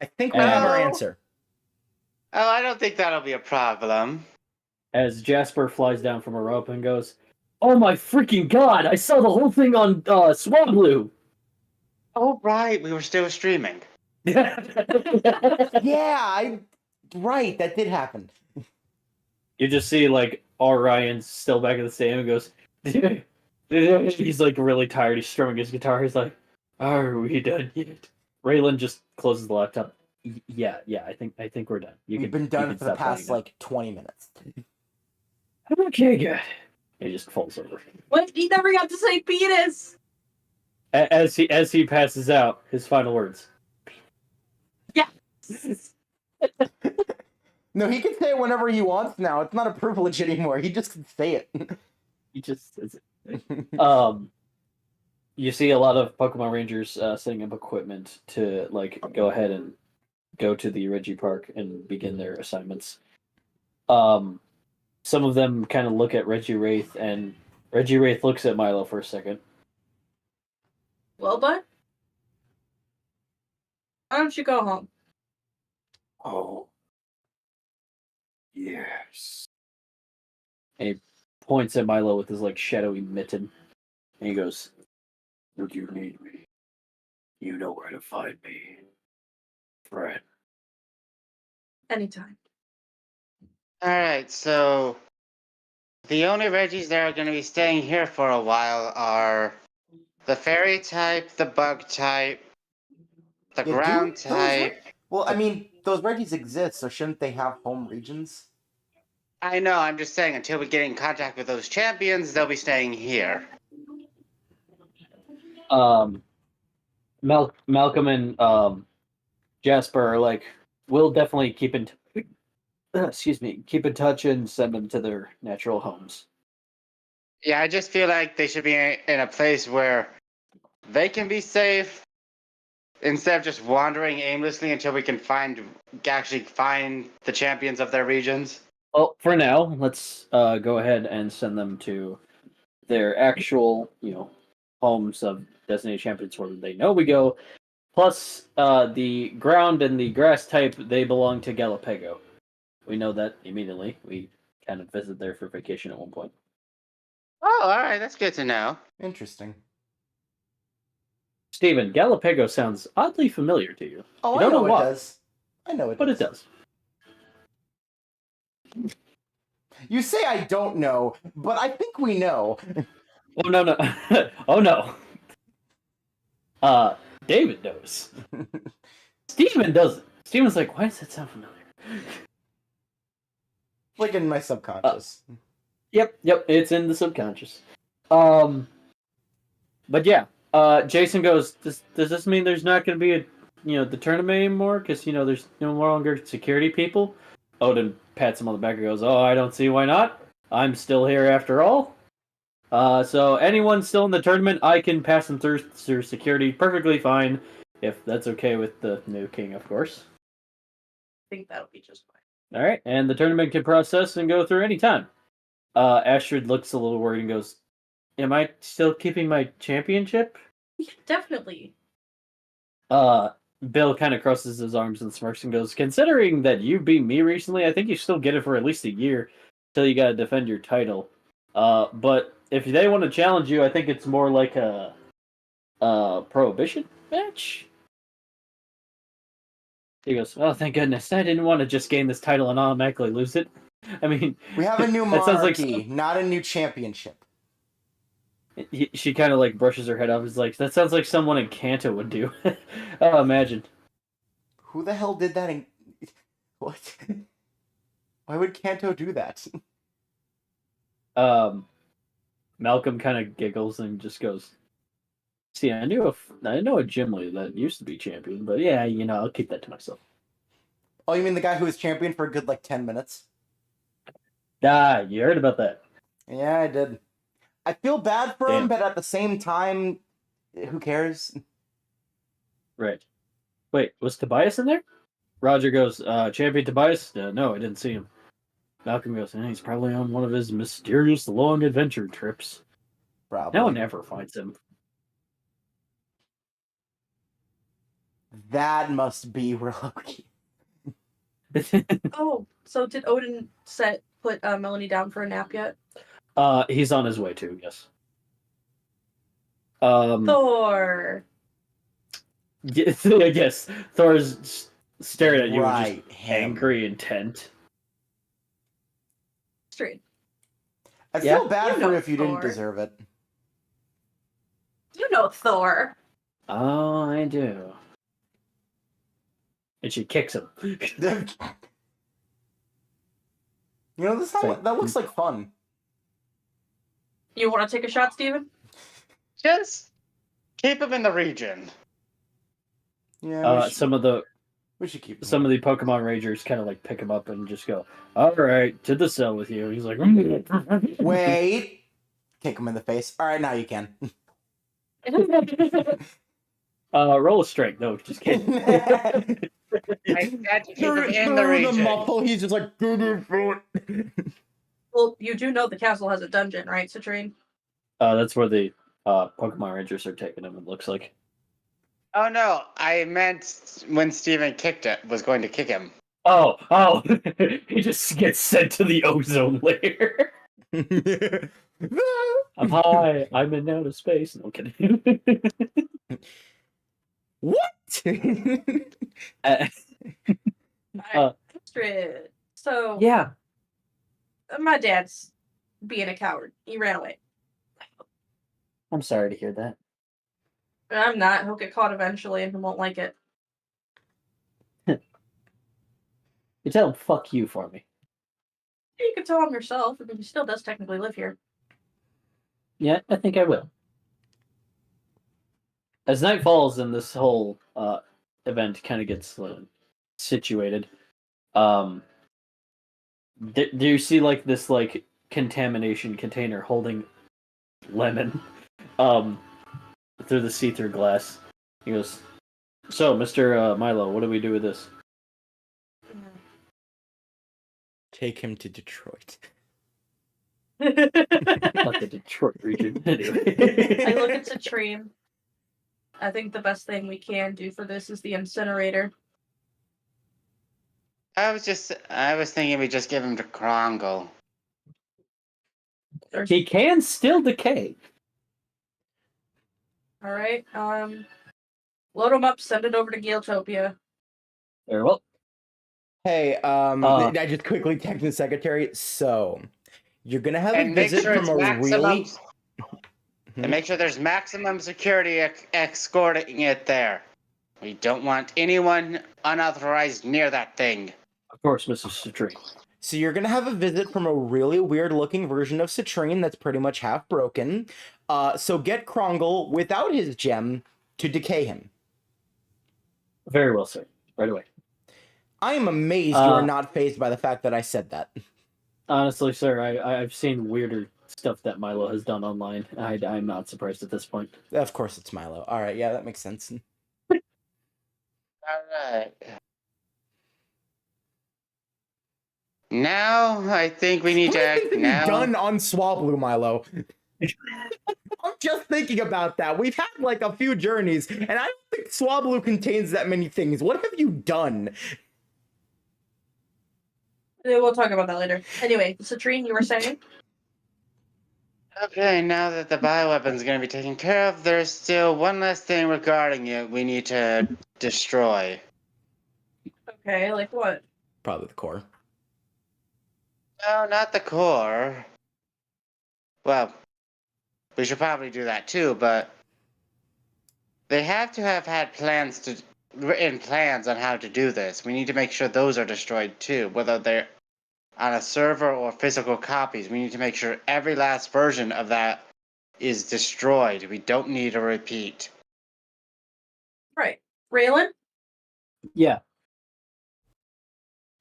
I think we have our Oh. answer. Oh, I don't think that'll be a problem. As Jasper flies down from a rope and goes, "Oh my freaking god! I saw the whole thing on Swablu." Oh, right, we were still streaming. Right, that did happen. You just see like Orion's still back at the stadium and goes, he's like really tired. He's strumming his guitar. He's like, "Are we done yet?" Raylan just closes the laptop. Yeah. I think we're done. We've been done for the past like 20 minutes. Okay, good. He just falls over. What? He never got to say penis. As he passes out, his final words. No, he can say it whenever he wants now. It's not a privilege anymore. He just can say it. He just says it. You see a lot of Pokemon Rangers setting up equipment to like go ahead and go to the Reggie Park and begin their assignments. Some of them kind of look at Reggie Wraith and Reggie Wraith looks at Milo for a second. Well, bud, why don't you go home? Oh. Yes. And he points at Milo with his like shadowy mitten. And he goes, Would you need me? You know where to find me. Friend. Anytime. Alright, so the only Reggies that are going to be staying here for a while are the fairy type, the bug type, the Yeah, ground those type. Well, I mean, those Reggies exist, so shouldn't they have home regions? I know, I'm just saying, until we get in contact with those champions, they'll be staying here. Malcolm and Jasper are like, we'll definitely keep in keep in touch and send them to their natural homes. Yeah, I just feel like they should be in a place where they can be safe instead of just wandering aimlessly until we can actually find the champions of their regions. Well, for now, let's go ahead and send them to their actual, homes of designated champions where they know we go. Plus, the ground and the grass type, they belong to Galapego. We know that immediately. We kind of visited there for vacation at one point. Oh, alright, that's good to know. Interesting. Steven, Galapego sounds oddly familiar to you. Oh, You I don't know know it why, does. I know it but does. it does. You say I don't know, but I think we know. Oh, no. Oh, no. David knows. Steven doesn't. Steven's like, why does that sound familiar? Like in my subconscious. Yep, it's in the subconscious. But yeah, Jason goes, does this mean there's not going to be the tournament anymore? Because, there's no longer security people? Odin pats him on the back and goes, oh, I don't see why not. I'm still here after all. So anyone still in the tournament, I can pass them through security perfectly fine, if that's okay with the new king, of course. I think that'll be just fine. All right, and the tournament can process and go through any time. Astrid looks a little worried and goes, am I still keeping my championship? Yeah, definitely. Bill kind of crosses his arms and smirks and goes, considering that you beat me recently, I think you still get it for at least a year till you gotta defend your title. But if they want to challenge you, I think it's more like a prohibition match. He goes, oh, thank goodness. I didn't want to just gain this title and automatically lose it. I mean... We have a new that sounds like monarchy, not a new championship. She kind of like brushes her head off. Is like, that sounds like someone in Kanto would do. Oh, imagine. Who the hell did that in... What? Why would Kanto do that? Malcolm kind of giggles and just goes, see, I know a gym leader that used to be champion, but yeah, I'll keep that to myself. Oh, you mean the guy who was champion for a good, 10 minutes? Ah, you heard about that. Yeah, I did. I feel bad for him, Damn. but at the same time, who cares? Right. Wait, was Tobias in there? Roger goes, champion Tobias? No, I didn't see him. Malcolm goes, he's probably on one of his mysterious long adventure trips. Probably. No one ever finds him. That must be where Loki. Oh, so did Odin put Melanie down for a nap yet? He's on his way too, yes. Thor. Yes, Thor's staring at you Right, with just him. angry intent. Straight. I Yeah. feel bad You for know you if you didn't Thor. deserve it. You know Thor. Oh, I do. And she kicks him. This that looks like fun. You want to take a shot, Steven? Just keep them in the region. Yeah, we should keep him. some of the Pokemon Rangers kind of like pick him up and just go, all right, to the cell with you. He's like, Wait. Kick him in the face. All right, now you can. roll a strength. No, just kidding. I said to keep them in the region. muffle, he's just like... Well, you do know the castle has a dungeon, right, Citrine? That's where the Pokemon Rangers are taking him. It looks like. Oh no, I meant when Steven was going to kick him. Oh! He just gets sent to the ozone layer. I'm high. I'm in outer space. No kidding. What? Astrid. So Yeah. my dad's being a coward. He ran away. I'm sorry to hear that. I'm not. He'll get caught eventually and he won't like it. You tell him fuck you for me. You can tell him yourself. I mean, he still does technically live here. Yeah, I think I will. As night falls and this whole event kind of gets situated, do you see like this like contamination container holding lemon through the see-through glass? He goes, "So, Mr. Milo, what do we do with this?" Take him to Detroit. Not the Detroit region, anyway. I look at Citrine. I think the best thing we can do for this is the incinerator. I was thinking we just give him to Krongle. He can still decay. All right. Load him up. Send it over to Galetopia. Very well. Hey, I just quickly text the secretary. So, you're gonna have a visit from a really. And make sure there's maximum security escorting it there. We don't want anyone unauthorized near that thing. Of course, Mrs. Citrine. So you're gonna have a visit from a really weird-looking version of Citrine that's pretty much half broken. So get Krongle without his gem to decay him. Very well, sir. Right away. I am amazed you are not fazed by the fact that I said that. Honestly, sir, I've seen weirder stuff that Milo has done online. I'm not surprised at this point. Of course it's Milo. All right, yeah, that makes sense. All right. Now I think we need to act now. Done on Swablu, Milo. I'm just thinking about that. We've had like a few journeys, and I don't think Swablu contains that many things. What have you done? We'll talk about that later. Anyway, Citrine, you were saying? Okay, now that the bioweapon's going to be taken care of, there's still one last thing regarding it we need to destroy. Okay, like what? Probably the core. No, not the core. Well, we should probably do that too, but they have to have had written plans on how to do this. We need to make sure those are destroyed too, whether they're on a server or physical copies. We need to make sure every last version of that is destroyed. We don't need a repeat. Right. Raylan, Yeah.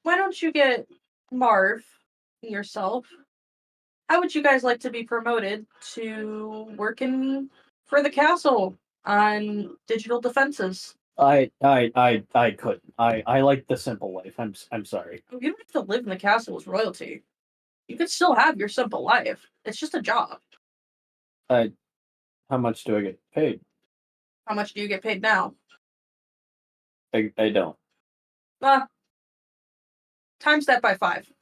why don't you get Marv yourself? How would you guys like to be promoted to working for the castle on digital defenses? I couldn't. I like the simple life. I'm sorry. You don't have to live in the castle as royalty. You could still have your simple life. It's just a job. How much do I get paid? How much do you get paid now? I don't. Times that by 5.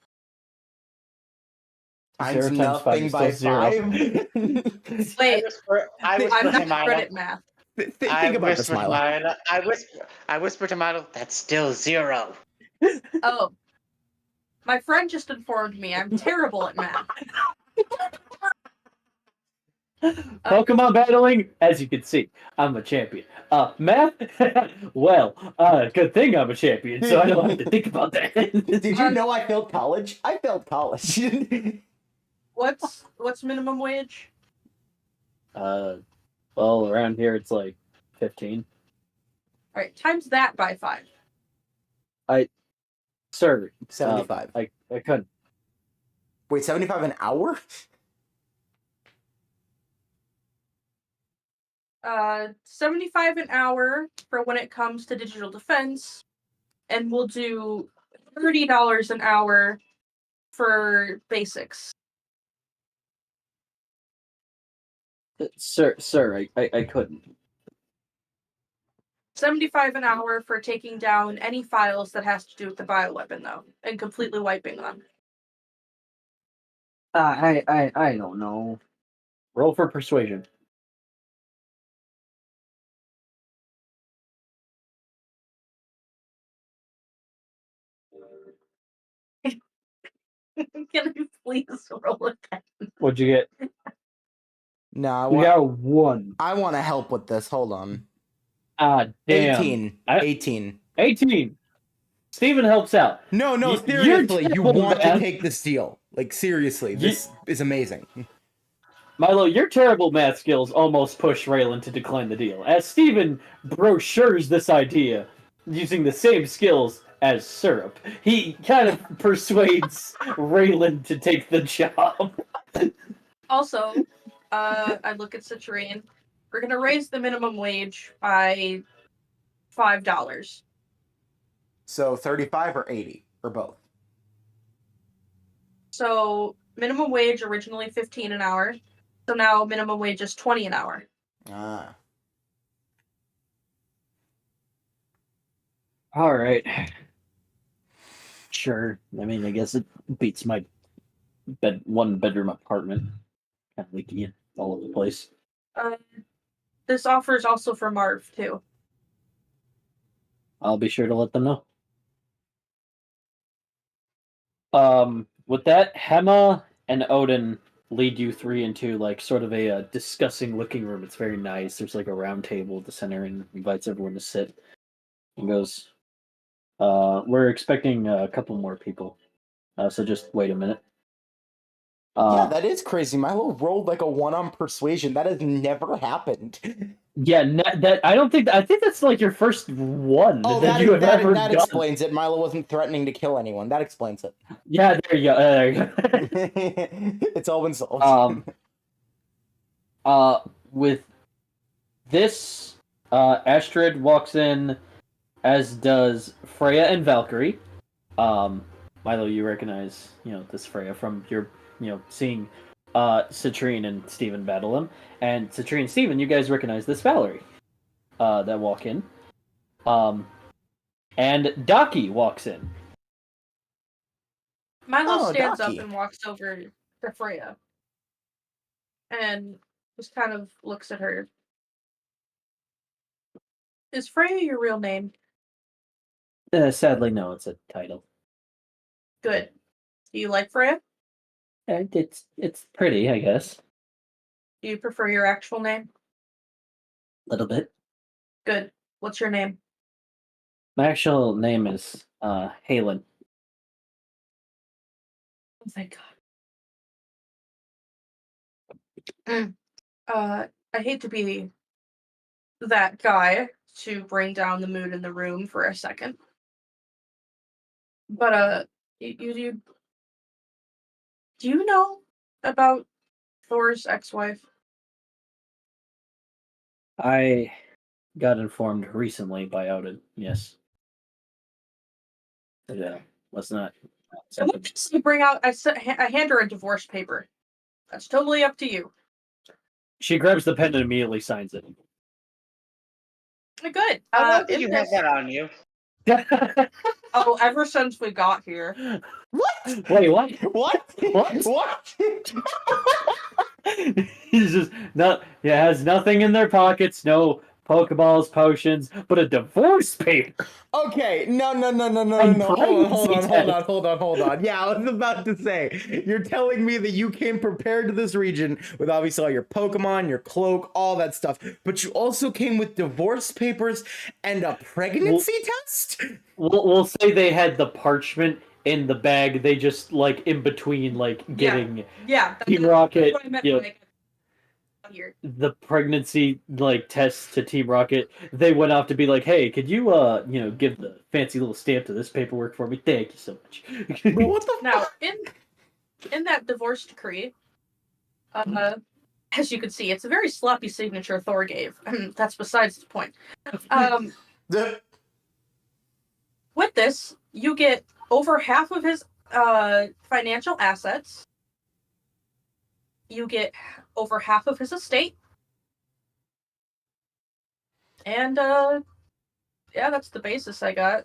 Times 0 times nothing 5 by is still 5. Wait, I whisper I'm to not Milo. good at math. Think about this, Milo. I whisper to Milo, that's still 0. Oh. My friend just informed me I'm terrible at math. Pokemon battling, as you can see, I'm a champion. Math, well, good thing I'm a champion, so I don't have to think about that. Did you know I failed college? I failed college. What's minimum wage? Well, around here it's like 15. Alright, times that by 5. Sir, 75. I couldn't. Wait, 75 an hour? 75 an hour for when it comes to digital defense, and we'll do $30 an hour for basics. Sir, I couldn't. 75 an hour for taking down any files that has to do with the bioweapon, though, and completely wiping them. I don't know. Roll for persuasion. Can I please roll again? What'd you get? No, You got a 1. I want to help with this. Hold on. Ah, damn. 18. I- 18. 18. Steven helps out. No, You're seriously, you terrible, want to man. take this deal. Like, seriously, this is amazing. Milo, your terrible math skills almost push Raylan to decline the deal, as Steven brochures this idea using the same skills as Syrup. He kind of persuades Raylan to take the job. Also, I look at Citrine. We're gonna raise the minimum wage by $5. So 35 or 80, or both? So minimum wage originally 15 an hour. So now minimum wage is 20 an hour. Ah. All right. Sure. I mean, I guess it beats my one-bedroom apartment. Kind of leaky all over the place. This offer is also for Marv, too. I'll be sure to let them know. With that, Hema and Odin lead you 3 into like sort of a discussing looking room. It's very nice. There's like a round table at the center and invites everyone to sit. And goes, we're expecting a couple more people. So just wait a minute. Yeah, that is crazy. Milo rolled like a 1 on persuasion. That has never happened. Yeah, that I think that's like your first one that you have ever done. Explains it. Milo wasn't threatening to kill anyone. That explains it. Yeah, there you go. There you go. It's all been solved. With this, Astrid walks in, as does Freya and Valkyrie. Milo, you recognize, this Freya from your, seeing Citrine and Steven battle him. And Citrine and Steven, you guys recognize this Valerie that walk in. And Daki walks in. Milo stands Daki. up and walks over to Freya. And just kind of looks at her. Is Freya your real name? Sadly, no, it's a title. Good. Do you like Freya? It's pretty, I guess. Do you prefer your actual name? Little bit. Good. What's your name? My actual name is Halen. Oh, thank God. I hate to be that guy to bring down the mood in the room for a second. But do you know about Thor's ex-wife? I got informed recently by Odin. Yes. Yeah, was not. So what does he bring out? I hand her a divorce paper. That's totally up to you. She grabs the pen and immediately signs it. Good. How long did you have that on you? Oh, ever since we got here. What? Wait, what? What? What? He's just not. It has nothing in their pockets. No Pokeballs, potions, but a divorce paper. Okay, no. And Hold on. Yeah, I was about to say, you're telling me that you came prepared to this region with obviously all your Pokemon, your cloak, all that stuff, but you also came with divorce papers and a pregnancy test? We'll say they had the parchment in the bag. They just in between getting Team Rocket. That's what I meant by here. The pregnancy test to Team Rocket. They went off to be like, hey, could you give the fancy little stamp to this paperwork for me? Thank you so much. Bro, what the Now, in that divorce decree, as you can see, it's a very sloppy signature Thor gave. That's besides the point. With this, you get over half of his financial assets. You get over half of his estate, And yeah, that's the basis I got.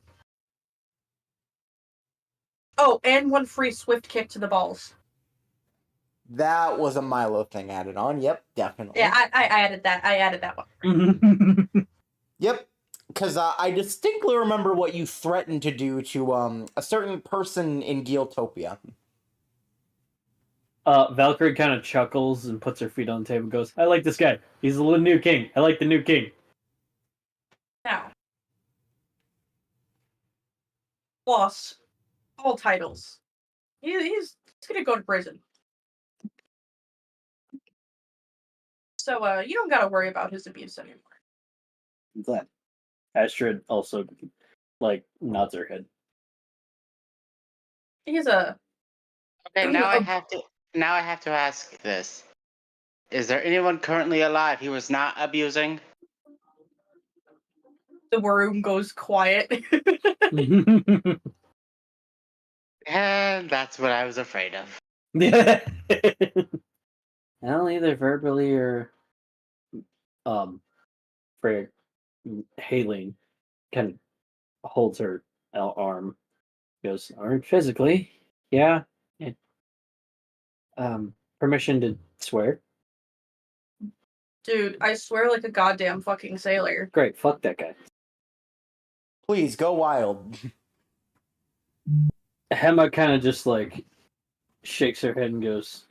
Oh, and one free swift kick to the balls. That was a Milo thing added on. Yep, definitely. Yeah, I added that. I added that one. Yep, because I distinctly remember what you threatened to do to a certain person in Geotopia. Valkyrie kind of chuckles and puts her feet on the table and goes, I like this guy. He's the new king. I like the new king. Now, lost all titles. He's gonna go to prison. So you don't gotta worry about his abuse anymore. I'm glad. Astrid also, like, nods her head. He's a Okay, now I have to ask this. Is there anyone currently alive he was not abusing? the room goes quiet. And that's what I was afraid of. Well, either verbally or Freya Haling kind of holds her arm. Goes, or physically, yeah. It, permission to swear. Dude, I swear like a goddamn fucking sailor. Great, fuck that guy. Please go wild. Hema kind of just like shakes her head and goes,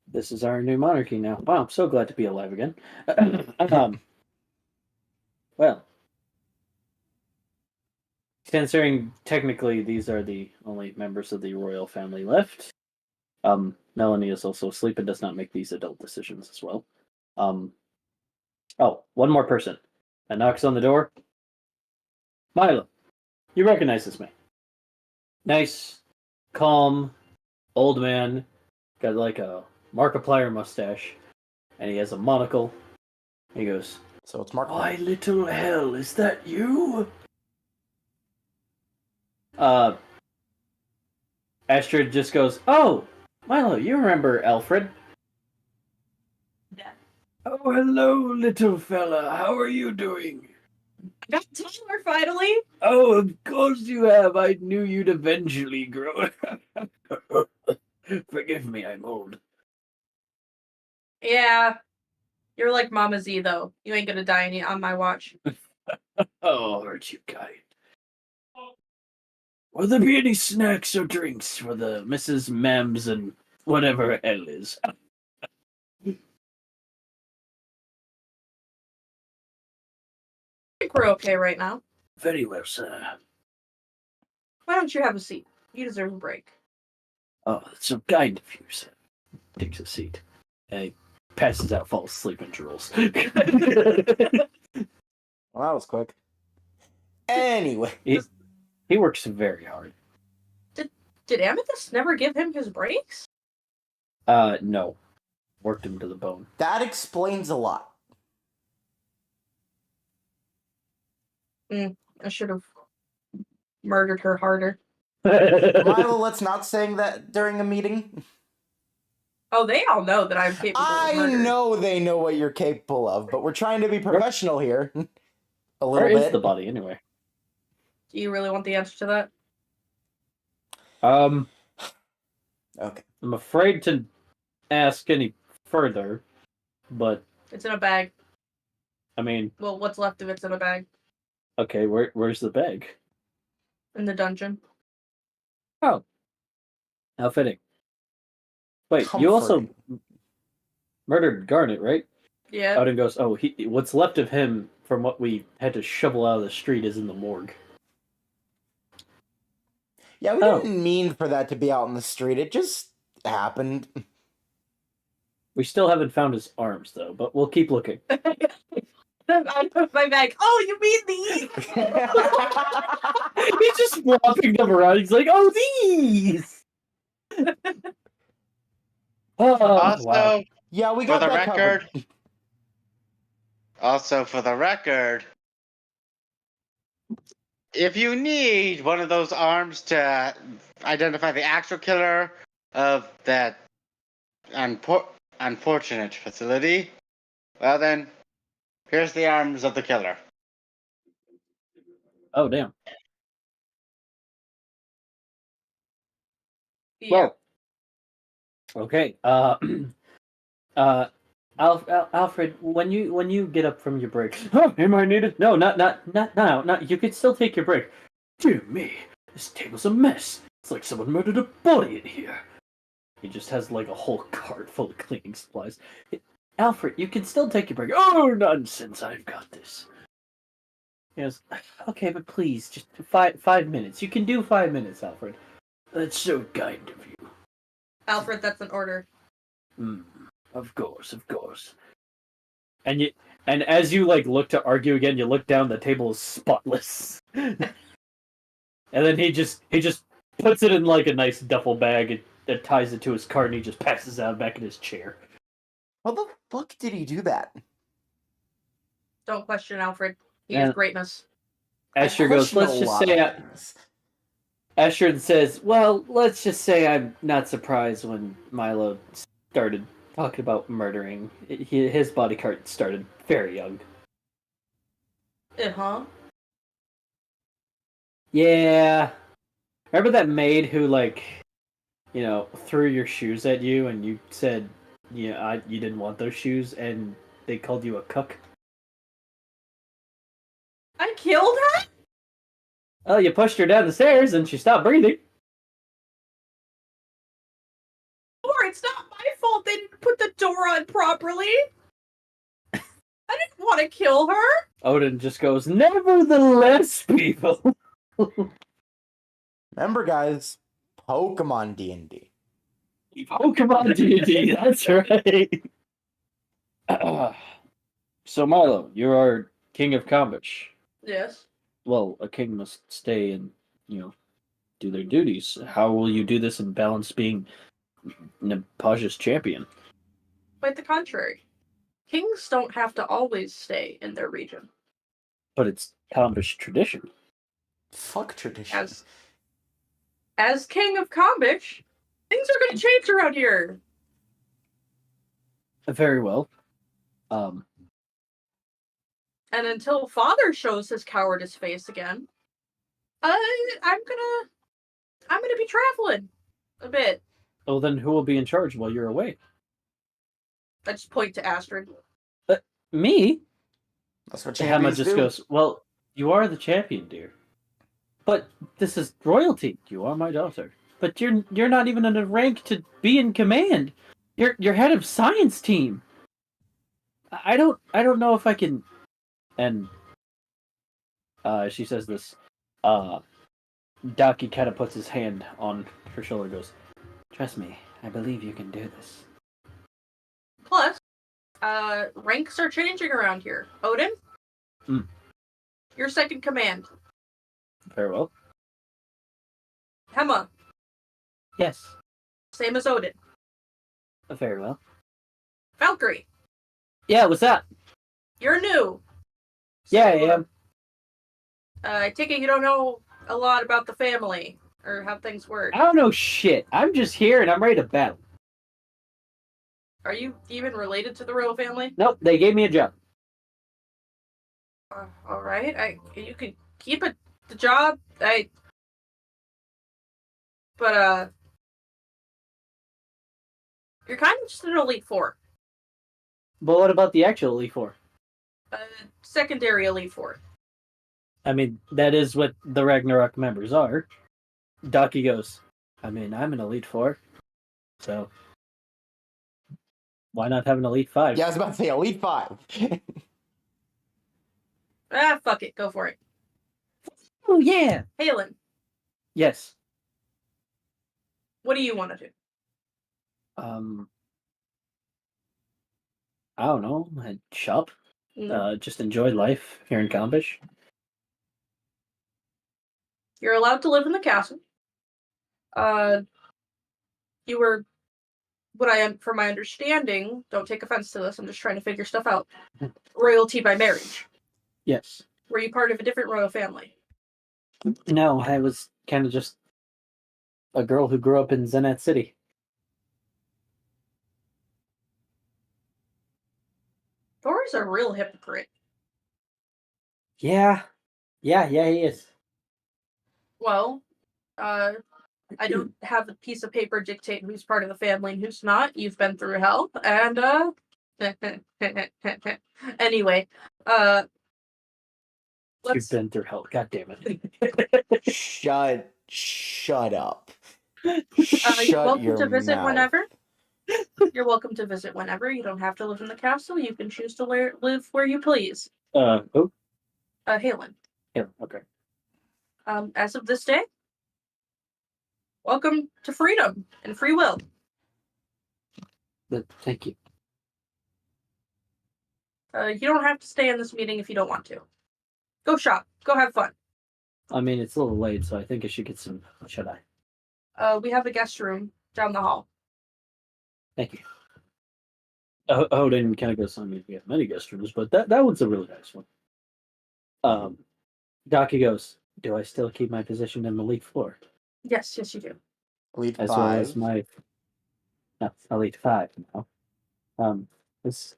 "This is our new monarchy now. Wow, I'm so glad to be alive again." Well, considering technically these are the only members of the royal family left, Melanie is also asleep and does not make these adult decisions as well. Oh, one more person. That knocks on the door. Milo, you recognize this man. Nice, calm, old man. Got like a Markiplier mustache. And he has a monocle. He goes, So it's Mark. Why, little hell, is that you? Astrid just goes, Oh, Milo, you remember Alfred? Yeah. Oh, hello, little fella. How are you doing? I got taller finally. Oh, of course you have. I knew you'd eventually grow. Forgive me, I'm old. Yeah. You're like Mama Z though. You ain't gonna die on my watch. Oh, aren't you kind? Will there be any snacks or drinks for the Mrs. Mems and whatever hell is? I think we're okay right now. Very well, sir. Why don't you have a seat? You deserve a break. Oh, that's so kind of you, sir. Takes a seat. And he passes out, falls asleep, and drools. Well, that was quick. Anyway. He works very hard. Did Amethyst never give him his breaks? No. Worked him to the bone. That explains a lot. I should have murdered her harder. Milo, let's not saying that during a meeting. Oh, they all know that I'm capable of I murder. know they know what you're capable of, but we're trying to be professional here. A little Where is bit. the body, anyway? Do you really want the answer to that? Okay. I'm afraid to ask any further, but, It's in a bag. I mean, Well, what's left of it's in a bag. okay, where's the bag? In the dungeon. Oh. How fitting. Wait, you also Comforting. murdered Garnet, right? Yeah. Odin goes, oh, what's left of him from what we had to shovel out of the street is in the morgue. Yeah, we Oh. didn't mean for that to be out in the street. It just happened. We still haven't found his arms, though, but we'll keep looking. I put my bag. Oh, you mean these? He's just walking them around. He's like, oh, these! Oh, Also, wow. Yeah, we for got the that record, covered. if you need one of those arms to identify the actual killer of that unfortunate facility, well then, Here's the arms of the killer. Oh, damn. Yeah. Well, okay. Alfred, when you get up from your break, am I needed? No, not now. Not you could still take your break. Dear me, this table's a mess. It's like someone murdered a body in here. He just has like a whole cart full of cleaning supplies. Alfred, you can still take your break. Oh, nonsense! I've got this. He goes, okay, but please, just 5 minutes. You can do 5 minutes, Alfred. That's so kind of you. Alfred, that's an order. Of course. And as you like look to argue again, you look down. The table is spotless. And then he just puts it in like a nice duffel bag and ties it to his cart, and he just passes out back in his chair. How the fuck did he do that? Don't question Alfred. He Yeah. is greatness. Asher goes, question a let's just lot say. of things. Asher says, well, let's just say I'm not surprised when Milo started talking about murdering. His body cart started very young. Uh-huh. Yeah. Remember that maid who, like, threw your shoes at you and you said, you didn't want those shoes and they called you a cook? I killed her? Oh, you pushed her down the stairs and she stopped breathing. Or it's not my fault they didn't put the door on properly. I didn't want to kill her. Odin just goes, nevertheless, people. Remember, guys, Pokemon DND. Pokemon DND, that's right. So, Milo, you're our king of Kombish. Yes. Well, a king must stay and, do their duties. How will you do this and balance being Nepaj's champion? Quite the contrary. Kings don't have to always stay in their region. But it's Kombish tradition. Fuck tradition. As king of Kombish, things are going to change around here. Very well. And until father shows his cowardice face again, I'm gonna be traveling a bit. Well, then who will be in charge while you're away? I just point to Astrid. Me? That's what Hamma champions just do. goes, well, you are the champion, dear. But this is royalty. You are my daughter. But you're not even in a rank to be in command. You're head of science team. I don't know if I can. And she says this. Daki kind of puts his hand on her shoulder and goes, trust me, I believe you can do this. Plus, ranks are changing around here. Odin? Your second command. Very well. Hema, Yes. same as Odin. Very well. Valkyrie, Yeah, what's that? you're new. Yeah, I am. I take it you don't know a lot about the family or how things work. I don't know shit. I'm just here and I'm ready to battle. Are you even related to the royal family? Nope, they gave me a job. All right. You can keep it the job. But you're kind of just an Elite Four. But what about the actual Elite Four? Secondary Elite Four. I mean, that is what the Ragnarok members are. Daki goes, I mean, I'm an Elite Four. So, why not have an Elite Five? Yeah, I was about to say Elite 5. Fuck it. Go for it. Oh, yeah. Halen, Yes. what do you want to do? I don't know. I'd shop. No. Just enjoy life here in Kombish. You're allowed to live in the castle. You were, from my understanding, don't take offense to this, I'm just trying to figure stuff out. Royalty by marriage. Yes. Were you part of a different royal family? No, I was kind of just a girl who grew up in Zenat City. Thor's a real hypocrite. Yeah, he is. Well, I don't have a piece of paper dictating who's part of the family and who's not. You've been through hell, and anyway, You've let's. been through hell. God damn it. Shut up. You're Shut welcome your to visit mouth. whenever. You're welcome to visit whenever. You don't have to live in the castle. You can choose to live where you please. Who? Halen. Yeah, okay. As of this day, welcome to freedom and free will. Thank you. You don't have to stay in this meeting if you don't want to. Go shop. Go have fun. I mean, it's a little late, so I think I should get some shut-eye. We have a guest room down the hall. Thank you. Odin kind of goes, I mean, we have many guest rooms, but that one's a really nice one. Docky goes, do I still keep my position in the Elite Four? Yes, you do. Elite As 5. well as my... No, Elite 5 now. This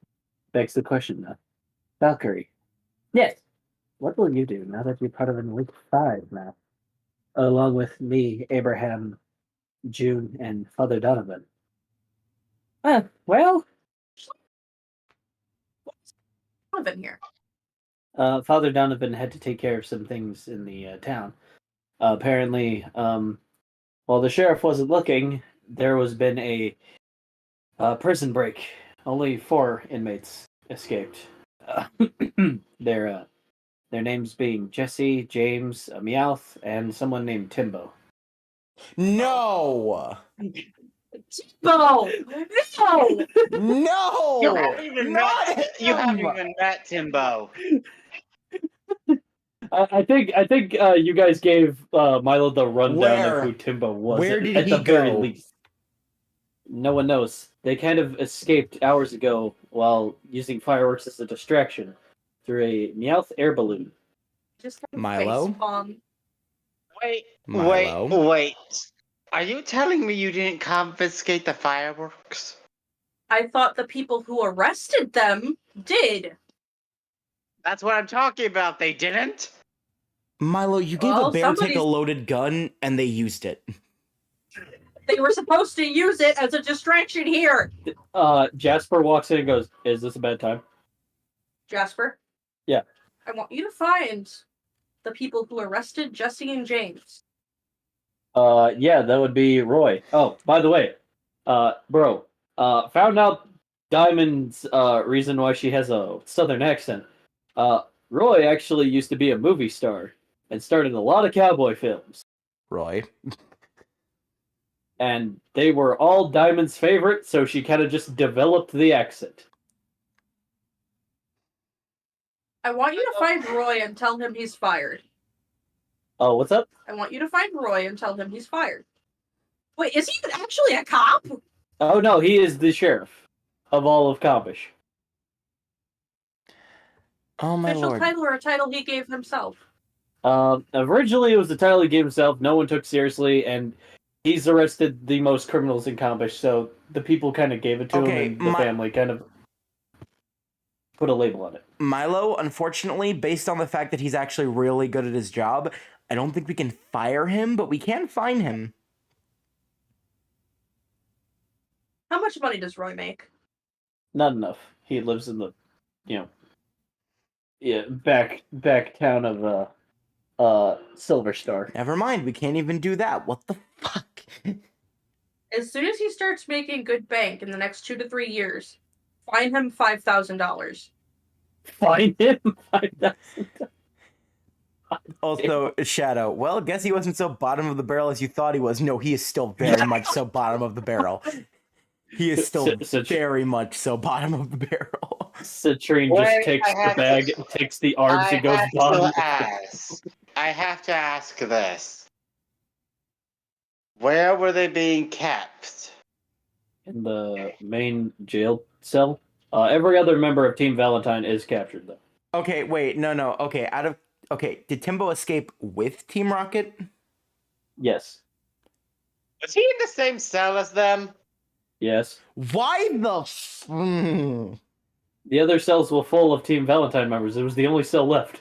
begs the question, Valkyrie. Yes. What will you do now that you're part of an Elite 5 now? Along with me, Abraham, June, and Father Donovan. Well... Donovan here. Father Donovan had to take care of some things in the town. Apparently, while the sheriff wasn't looking, there was been a prison break. Only 4 inmates escaped. Their names being Jesse, James, Meowth, and someone named Timbo. No! No! No! No! You haven't even Not met Timbo. I think you guys gave Milo the rundown Where? of who Timbo was. Where did at he the very go? least. No one knows. They kind of escaped hours ago while using fireworks as a distraction through a Meowth air balloon. Just kind of Milo? facepalm. Milo? Wait. Are you telling me you didn't confiscate the fireworks? I thought the people who arrested them did. That's what I'm talking about. They didn't? Milo, you gave a Well, bear tick a somebody's- loaded gun and they used it. They were supposed to use it as a distraction here. Jasper walks in and goes, "Is this a bad time?" Jasper? Yeah. I want you to find the people who arrested Jesse and James. Yeah, that would be Roy. Oh, by the way, bro, found out Diamond's reason why she has a southern accent. Roy actually used to be a movie star and starred in a lot of cowboy films. Roy. And they were all Diamond's favorite, so she kind of just developed the accent. I want you to find Roy and tell him he's fired. Oh, what's up? I want you to find Roy and tell him he's fired. Wait, is he actually a cop? Oh no, he is the sheriff of all of Kombish. Oh my Official lord. title or a title he gave himself? Originally, it was the title he gave himself. No one took seriously, and he's arrested the most criminals in Kombish, so the people kind of gave it to Okay, him, and the family kind of put a label on it. Milo, unfortunately, based on the fact that he's actually really good at his job, I don't think we can fire him, but we can fine him. How much money does Roy make? Not enough. He lives in the, back town of Silver Star. Never mind, we can't even do that. What the fuck? As soon as he starts making good bank in the next 2 to 3 years, fine him $5,000. Find him. Also, Shadow, well, guess he wasn't so bottom of the barrel as you thought he was. No, he is still very much so bottom of the barrel. He is still very much so bottom of the barrel. Citrine just takes the bag, takes the arms, and goes bottom. I have to ask this. Where were they being kept? In the main jail cell. Every other member of Team Valentine is captured, though. Okay, wait, no. Okay, did Timbo escape with Team Rocket? Yes. Was he in the same cell as them? Yes. Why the The other cells were full of Team Valentine members. It was the only cell left.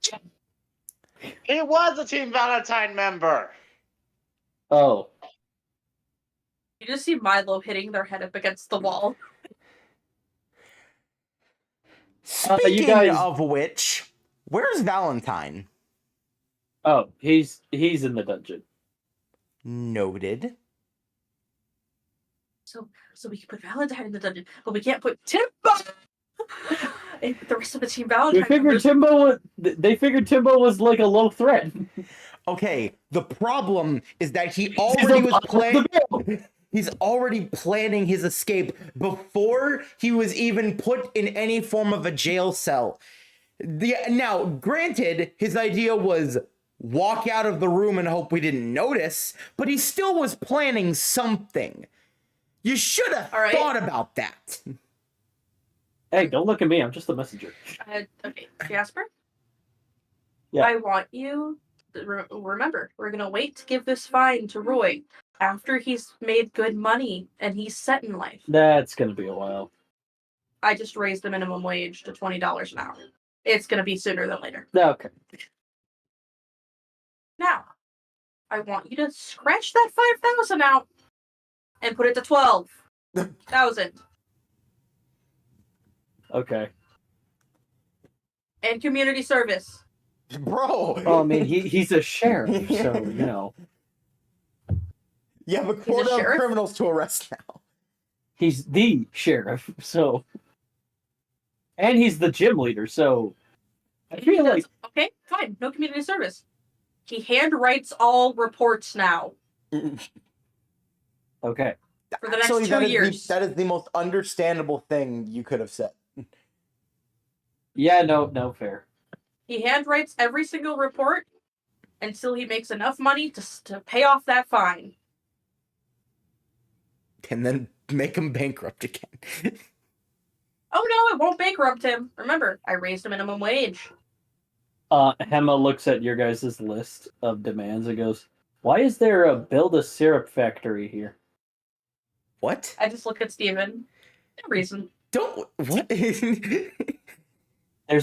He was a Team Valentine member. Oh, You just see Milo hitting their head up against the wall. Speaking guys- of which, where's Valentine? oh, he's in the dungeon. Noted. So we can put Valentine in the dungeon, but we can't put Timbo and the rest of the Team Valentine. We figured members. They figured Timbo was like a low threat. Okay, the problem is that he already was planning. He's already planning his escape before he was even put in any form of a jail cell. Now, granted, his idea was walk out of the room and hope we didn't notice, but he still was planning something. You should have All right. thought about that. Hey, don't look at me. I'm just the messenger. Okay, Jasper? Yeah. I want you to remember, we're going to wait to give this fine to Roy after he's made good money and he's set in life. That's gonna be a while. I just raised the minimum wage to $20 an hour. It's going to be sooner than later. Okay. Now, I want you to scratch that 5,000 out and put it to 12,000. Okay. And community service. Bro. Oh, I mean, he's a sheriff, so you know. You have a quota of sheriff? criminals to arrest now. He's the sheriff, so. And he's the gym leader, so. I feel like. Okay, fine. No community service. He handwrites all reports now Okay. for the next Actually, 2 years. that is the most understandable thing you could have said. Yeah, no, fair. He handwrites every single report until he makes enough money to pay off that fine. And then make him bankrupt again. Oh no, it won't bankrupt him. Remember, I raised the minimum wage. Hema looks at your guys' list of demands and goes, "Why is there a build a syrup factory here?" What? I just look at Steven. No reason. Don't what? There's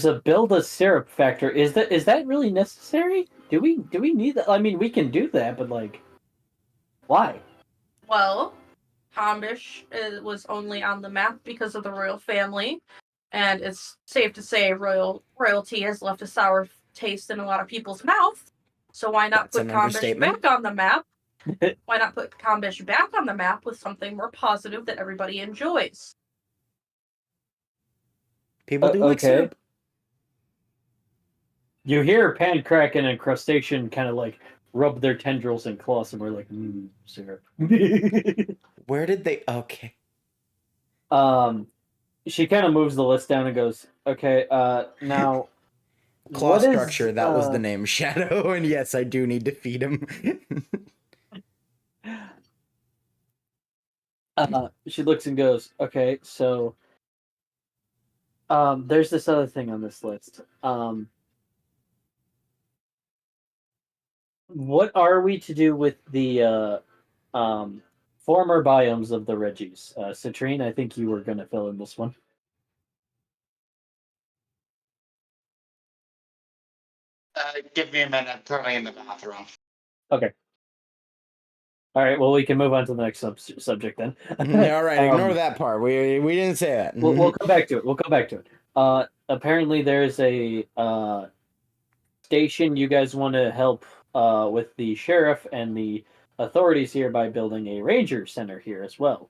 a build a syrup factory. Is that really necessary? Do we need that? I mean, we can do that, but like, why? Well, Kombish was only on the map because of the royal family, and it's safe to say royalty has left a sour taste in a lot of people's mouth. So why not That's put an Kombish understatement. back on the map? Why not put Kombish back on the map with something more positive that everybody enjoys? People do like okay. syrup. You hear Pancrack and Crustacean kind of like rub their tendrils and claws, and we're like, syrup. Where did they? Okay. She kind of moves the list down and goes, "Okay, now." Claw what is, structure. That was the name. Shadow. And yes, I do need to feed him. She looks and goes, "Okay, so." There's this other thing on this list. What are we to do with the former biomes of the Reggies? Citrine, I think you were going to fill in this one. Give me a minute. I'm currently in the bathroom. Okay. All right. Well, we can move on to the next subject then. All right. Ignore that part. We didn't say that. We'll come back to it. Apparently, there's a station you guys want to help with the sheriff and the authorities here by building a ranger center here as well.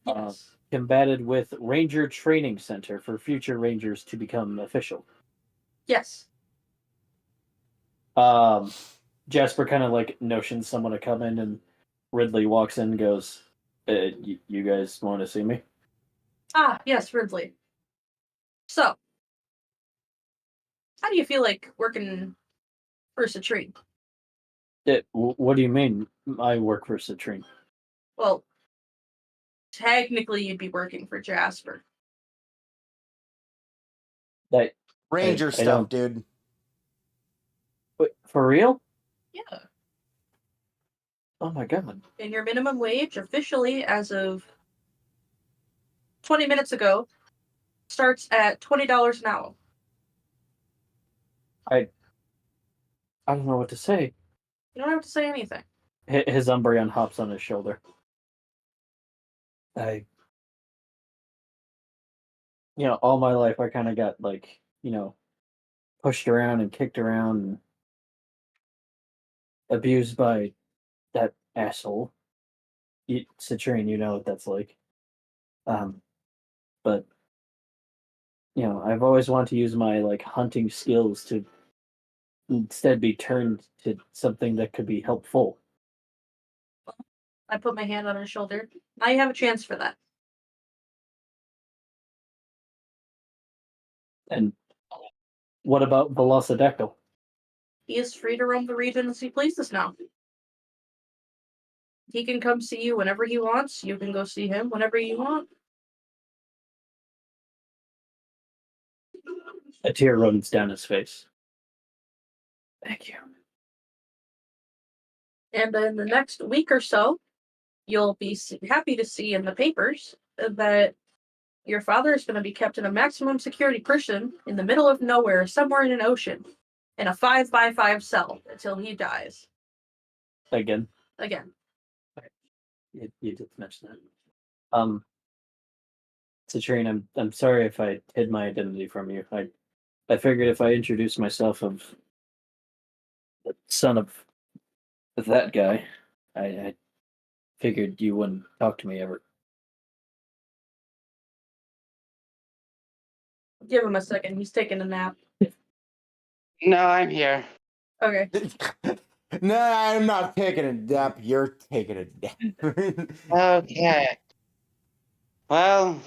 Yes. Combated with Ranger Training Center for future rangers to become official. Yes. Jasper kind of like notions someone to come in, and Ridley walks in and goes, you guys want to see me? Ah, yes, Ridley. So, how do you feel like working for Citrine? What do you mean I work for Citrine? Well, technically you'd be working for Jasper. Ranger I stuff, don't- dude. Wait, for real? Yeah. Oh my god. And your minimum wage, officially as of 20 minutes ago, starts at $20 an hour. I don't know what to say. You don't have to say anything. His Umbreon hops on his shoulder. All my life I kind of got pushed around and kicked around and abused by that asshole. Citrine, you know what that's like. But I've always wanted to use my hunting skills to instead be turned to something that could be helpful. I put my hand on his shoulder. Now you have a chance for that. And what about Velocidecto? He is free to roam the region as he pleases now. He can come see you whenever he wants. You can go see him whenever you want. A tear runs down his face. Thank you. And in the next week or so, you'll be happy to see in the papers that your father is going to be kept in a maximum security prison in the middle of nowhere, somewhere in an ocean, in a 5x5 cell until he dies. Again. You did mention that. Citrine, I'm sorry if I hid my identity from you. I figured if I introduced myself of the son of that guy, I figured you wouldn't talk to me ever. Give him a second. He's taking a nap. No, I'm here. Okay. No, I'm not taking a nap. You're taking a nap. Okay. Well,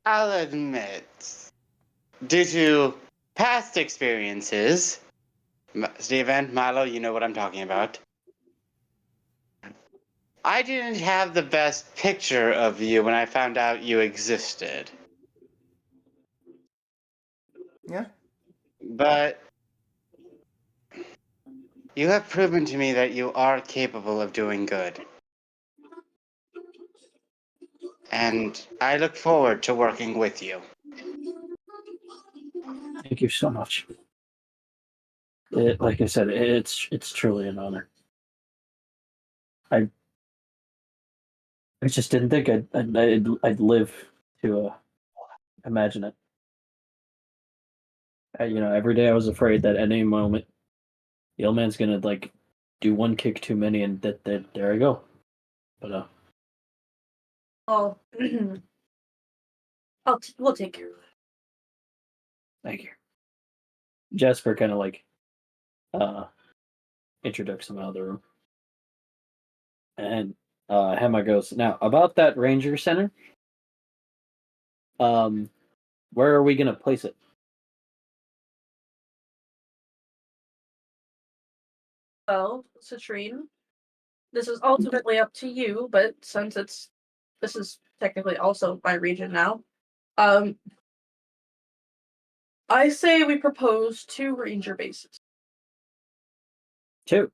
I'll admit, due to past experiences, Steven, Milo, you know what I'm talking about. I didn't have the best picture of you when I found out you existed. Yeah. But you have proven to me that you are capable of doing good. And I look forward to working with you. Thank you so much. Like I said, it's truly an honor. I just didn't think I'd live to imagine it. Every day I was afraid that at any moment the old man's gonna do one kick too many, and that there I go. But Oh, we'll take care of it. thank you. Jasper kind of introduced him out of the room, and Hema goes, now about that Ranger Center. Where are we gonna place it? Well, Citrine, this is ultimately up to you, but since this is technically also my region now, I say we propose 2 ranger bases. 2.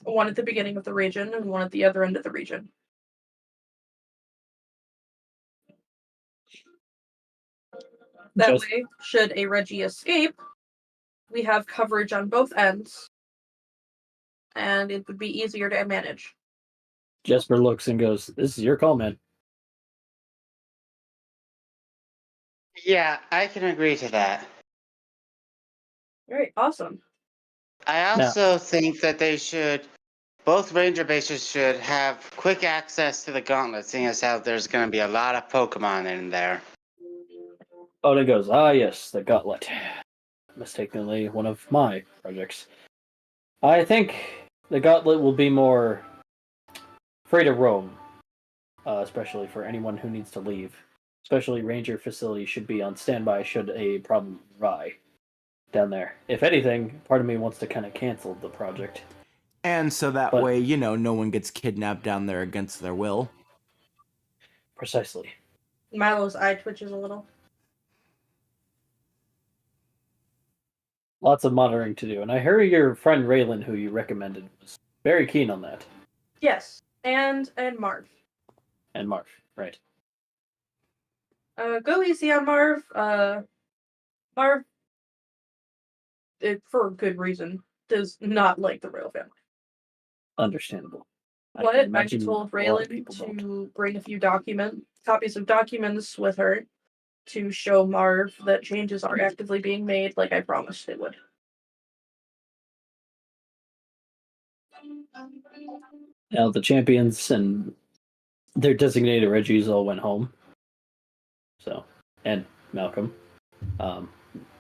One at the beginning of the region and one at the other end of the region. That way, should a Reggie escape, we have coverage on both ends, and it would be easier to manage. Jasper looks and goes, "This is your call, man." Yeah, I can agree to that. Great, awesome. I also think that both ranger bases should have quick access to the gauntlet, seeing as how there's going to be a lot of Pokemon in there. Oda goes, yes, the Gauntlet. Mistakenly one of my projects. I think the Gauntlet will be more free to roam, especially for anyone who needs to leave. Especially ranger facilities should be on standby should a problem arise down there. If anything, part of me wants to kind of cancel the project. And so that way, no one gets kidnapped down there against their will. Precisely. Milo's eye twitches a little. Lots of monitoring to do. And I heard your friend Raylan, who you recommended, was very keen on that. Yes, and Marv. And Marv, right. Go easy on Marv. Marv, for good reason, does not like the royal family. Understandable. But can I imagine told a lot of Raylan people don't. to bring a few copies of documents with her to show Marv that changes are actively being made, like I promised it would. Now the champions and their designated Reggies all went home. So, and Malcolm. No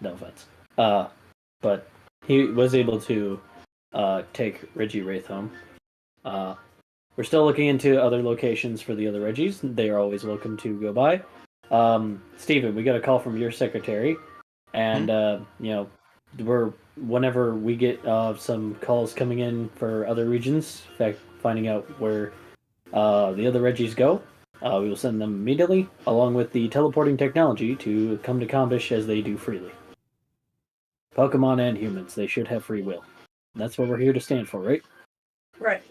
offense. But he was able to take Reggie Wraith home. We're still looking into other locations for the other Reggies. They are always welcome to go by. Steven, we got a call from your secretary, and whenever we get some calls coming in for other regions, in fact, finding out where the other Reggies go, we will send them immediately, along with the teleporting technology to come to Kombish as they do freely. Pokemon and humans, they should have free will. That's what we're here to stand for, right? Right.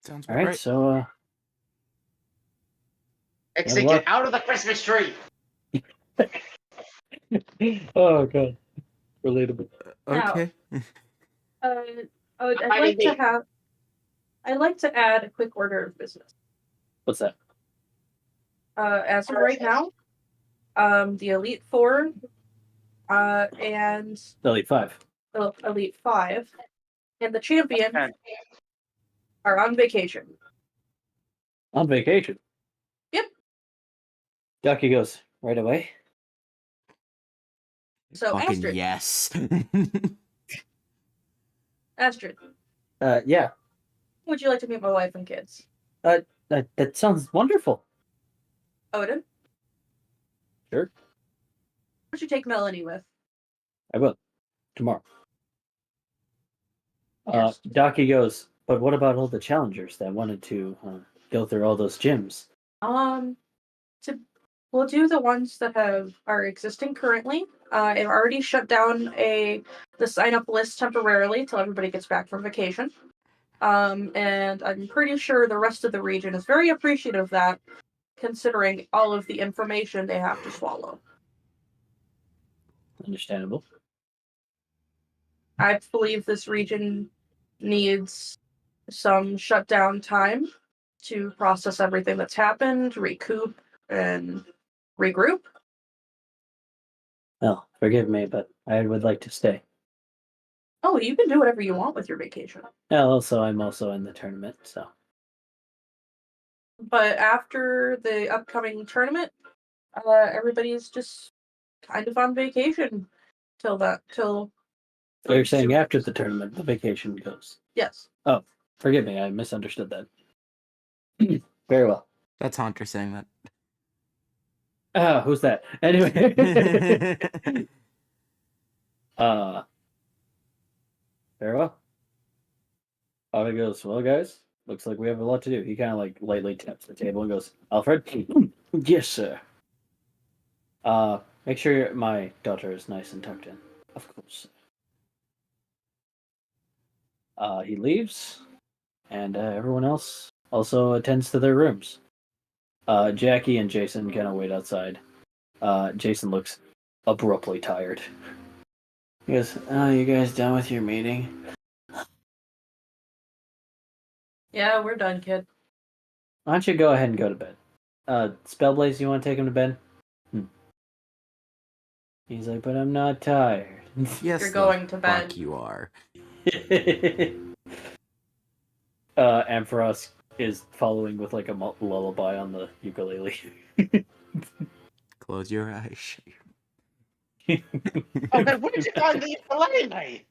Sounds All right, right. so Pixie, luck. get out of the Christmas tree! oh god, relatable. Okay. I'd like to add a quick order of business. What's that? As of right now, the Elite Four, and Elite 5. the Elite Five, and the champion Okay. are on vacation. On vacation. Yep. Ducky goes right away. So Fucking Astrid, yes. Astrid, Yeah. would you like to meet my wife and kids? That sounds wonderful. Odin, Sure, would you take Melanie with? I will. Tomorrow. Yes. Ducky goes, but what about all the challengers that wanted to go through all those gyms? We'll do the ones that are existing currently. I've already shut down the sign up list temporarily till everybody gets back from vacation. And I'm pretty sure the rest of the region is very appreciative of that, considering all of the information they have to swallow. Understandable. I believe this region needs some shutdown time to process everything that's happened, recoup, and regroup. Well, forgive me, but I would like to stay. Oh, you can do whatever you want with your vacation. Also, I'm also in the tournament, so. But after the upcoming tournament, everybody's just kind of on vacation till. So you're saying after the tournament, the vacation goes? Yes. Oh, forgive me, I misunderstood that. Very well. That's Hunter saying that. Who's that? Anyway. Very well. He goes, well, guys, looks like we have a lot to do. He kind of like lightly taps the table and goes, Alfred? Yes, sir. Make sure my daughter is nice and tucked in. Of course. He leaves, and everyone else also attends to their rooms. Jackie and Jason kind of wait outside. Jason looks abruptly tired. He goes, oh, you guys done with your meeting? Yeah, we're done, kid. Why don't you go ahead and go to bed? Spellblaze, you want to take him to bed? He's like, but I'm not tired. Yes, You're going to bed. Fuck you are. Ampharos is following with like a lullaby on the ukulele. Close your eyes. Okay, where'd you find the ukulele?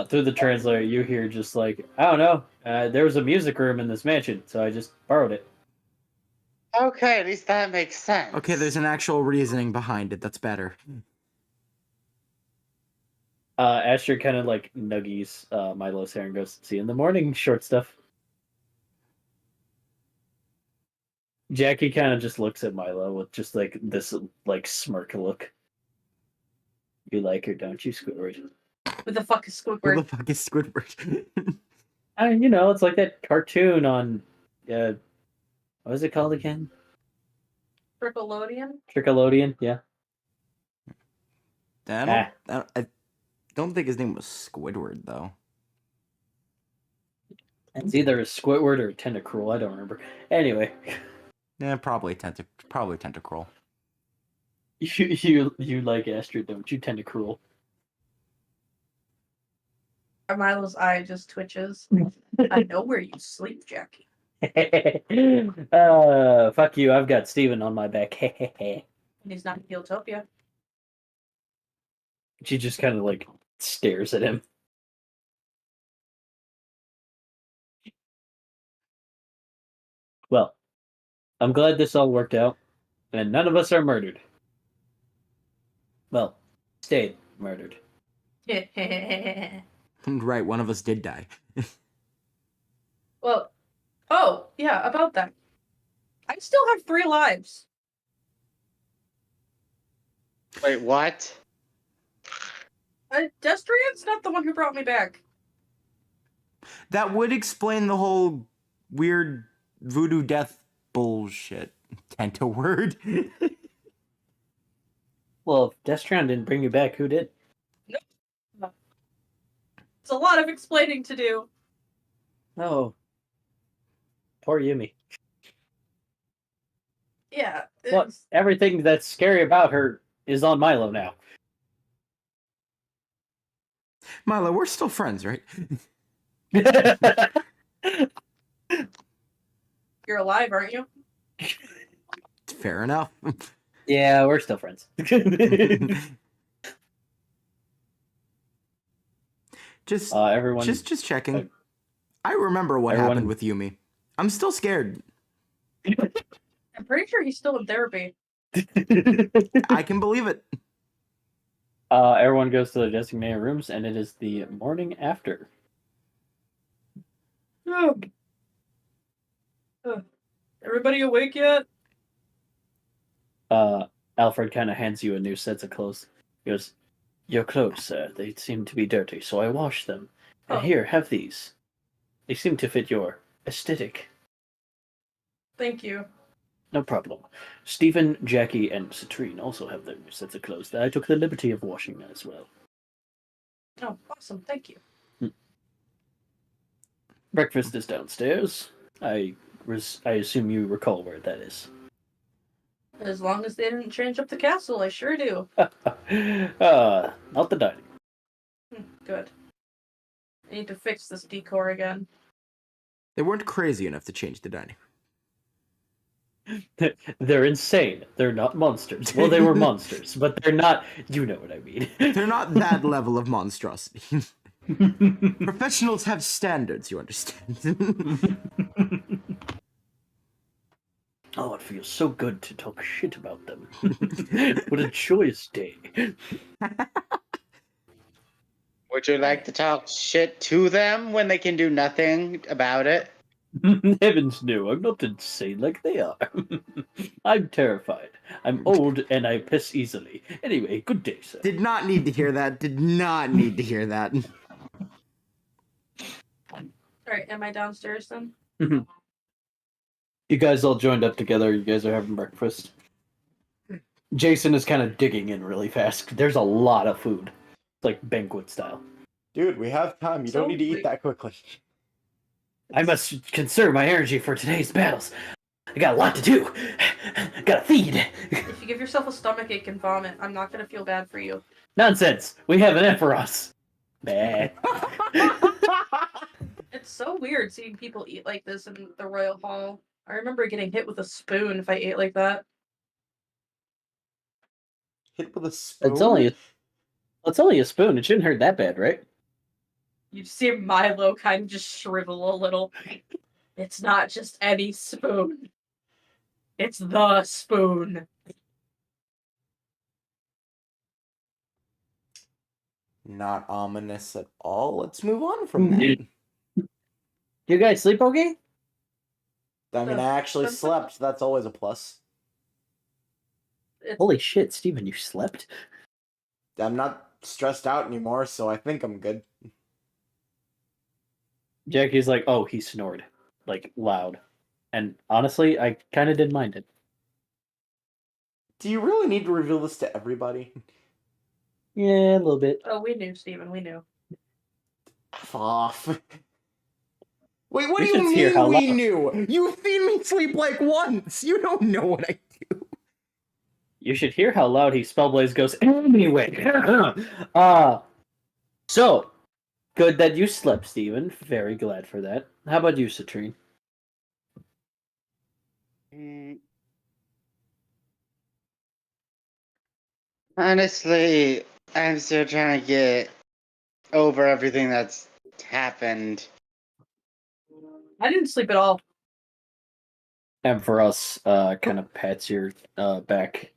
Through the translator, you hear just like, I don't know, there was a music room in this mansion, so I just borrowed it. Okay, at least that makes sense. Okay, there's an actual reasoning behind it. That's better. Asher kind of like nuggies Milo's hair and goes, see you in the morning, short stuff. Jackie kind of just looks at Milo with just like this like smirk look. You like her, don't you, Squidward? Who the fuck is Who Squidward? the fuck is Squidward? I mean, you know, it's like that cartoon on What was it called again? Frickalodian? Trickelodeon, yeah. I don't think his name was Squidward though. It's either a Squidward or a Tentacruel, I don't remember. Anyway. Yeah, probably Tentacruel. You like Astrid, don't you, Tentacruel? Milo's eye just twitches. I know where you sleep, Jackie. Fuck you, I've got Steven on my back. And he's not in Heeltopia. She just kind of like stares at him. Well, I'm glad this all worked out, and none of us are murdered. Well, stayed murdered. Right, one of us did die. Well, oh, yeah, about that. I still have 3 lives. Wait, what? Destrian's not the one who brought me back. That would explain the whole weird voodoo death bullshit. Tenta word. Well, if Destron didn't bring you back, who did? It's a lot of explaining to do. Oh. Poor Yumi. Yeah. What? Everything that's scary about her is on Milo now. Milo, we're still friends, right? You're alive, aren't you? Fair enough. Yeah, we're still friends. Just everyone. just checking. I remember what everyone- happened with Yumi. I'm still scared. I'm pretty sure he's still in therapy. I can believe it. Everyone goes to their designated rooms, and it is the morning after. Everybody awake yet? Alfred kind of hands you a new set of clothes. He goes, "Your clothes, sir. They seem to be dirty, so I washed them. And Oh. here, have these. They seem to fit your aesthetic." Thank you. No problem. Stephen, Jackie, and Citrine also have their new sets of clothes that I took the liberty of washing as well. Oh, awesome. Thank you. Breakfast is downstairs. I assume you recall where that is. As long as they didn't change up the castle, I sure do. Not the dining. Good. I need to fix this decor again. They weren't crazy enough to change the dining. They're insane. They're not monsters. Well, they were monsters, but they're not. You know what I mean. They're not that level of monstrosity. Professionals have standards, you understand. Oh, it feels so good to talk shit about them. What a joyous day. Would you like to talk shit to them when they can do nothing about it? Heavens no, I'm not insane like they are. I'm terrified. I'm old and I piss easily. Anyway, good day, sir. Did not need to hear that. Did not need to hear that. Alright, am I downstairs then? You guys all joined up together. You guys are having breakfast. Jason is kind of digging in really fast. There's a lot of food. It's like banquet style. Dude, we have time. You don't need to eat that quickly. I must conserve my energy for today's battles. I got a lot to do. Gotta feed. If you give yourself a stomachache and vomit, I'm not gonna feel bad for you. Nonsense. We have an Ephros. Bah. It's so weird seeing people eat like this in the royal hall. I remember getting hit with a spoon if I ate like that. Hit with a spoon? It's only a spoon. It shouldn't hurt that bad, right? You see Milo kind of just shrivel a little. It's not just any spoon. It's the spoon. Not ominous at all. Let's move on from that. You guys sleep okay? I mean, I actually slept. That's always a plus. Holy shit, Steven, you slept? I'm not stressed out anymore, so I think I'm good. Jackie's like, oh, he snored. Like, loud. And honestly, I kind of didn't mind it. Do you really need to reveal this to everybody? Yeah, a little bit. Oh, we knew, Steven. We knew. F off. Wait, what You do should you hear how mean we loud- knew? You've seen me sleep like once. You don't know what I do. You should hear how loud he Spellblaze goes. Anyway, so good that you slept, Steven. Very glad for that. How about you, Citrine? Honestly, I'm still trying to get over everything that's happened. I didn't sleep at all. And for us, kind of pats your back.